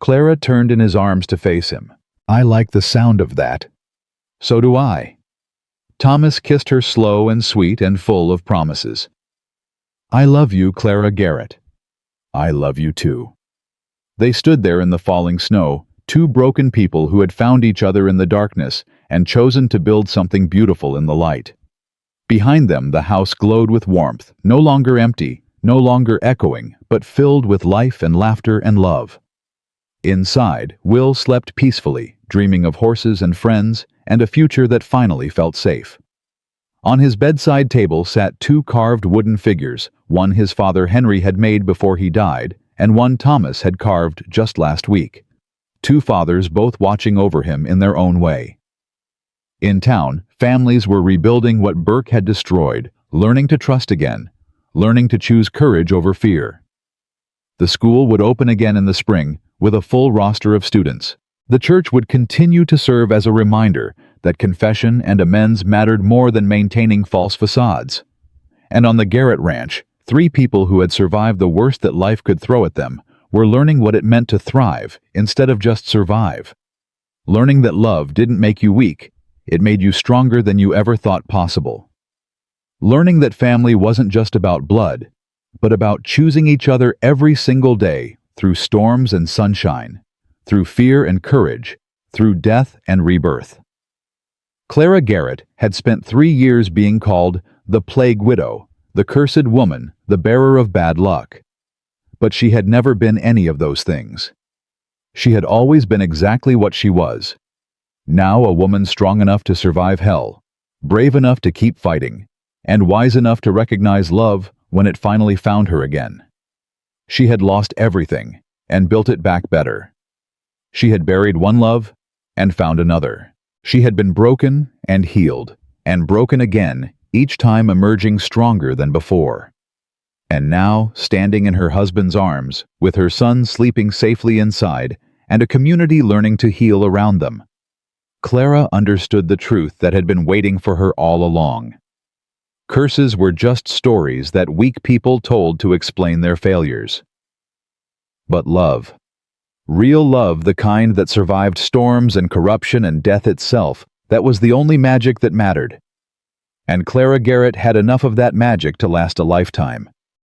Clara turned in his arms to face him. "I like the sound of that." "So do I." Thomas kissed her slow and sweet and full of promises. "I love you, Clara Garrett." "I love you too." They stood there in the falling snow, two broken people who had found each other in the darkness and chosen to build something beautiful in the light. Behind them, the house glowed with warmth, no longer empty, no longer echoing, but filled with life and laughter and love. Inside, Will slept peacefully, dreaming of horses and friends and a future that finally felt safe. On his bedside table sat two carved wooden figures, one his father Henry had made before he died, and one Thomas had carved just last week. Two fathers both watching over him in their own way. In town, families were rebuilding what Burke had destroyed, learning to trust again, learning to choose courage over fear. The school would open again in the spring, with a full roster of students. The church would continue to serve as a reminder that confession and amends mattered more than maintaining false facades. And on the Garrett Ranch, three people who had survived the worst that life could throw at them were learning what it meant to thrive instead of just survive. Learning that love didn't make you weak, it made you stronger than you ever thought possible. Learning that family wasn't just about blood, but about choosing each other every single day through storms and sunshine, through fear and courage, through death and rebirth. Clara Garrett had spent 3 years being called the plague widow, the cursed woman, the bearer of bad luck. But she had never been any of those things. She had always been exactly what she was. Now a woman strong enough to survive hell, brave enough to keep fighting, and wise enough to recognize love when it finally found her again. She had lost everything and built it back better. She had buried one love and found another. She had been broken and healed, and broken again, each time emerging stronger than before. And now, standing in her husband's arms, with her son sleeping safely inside, and a community learning to heal around them, Clara understood the truth that had been waiting for her all along. Curses were just stories that weak people told to explain their failures. But love, real love, the kind that survived storms and corruption and death itself, that was the only magic that mattered. And Clara Garrett had enough of that magic to last a lifetime.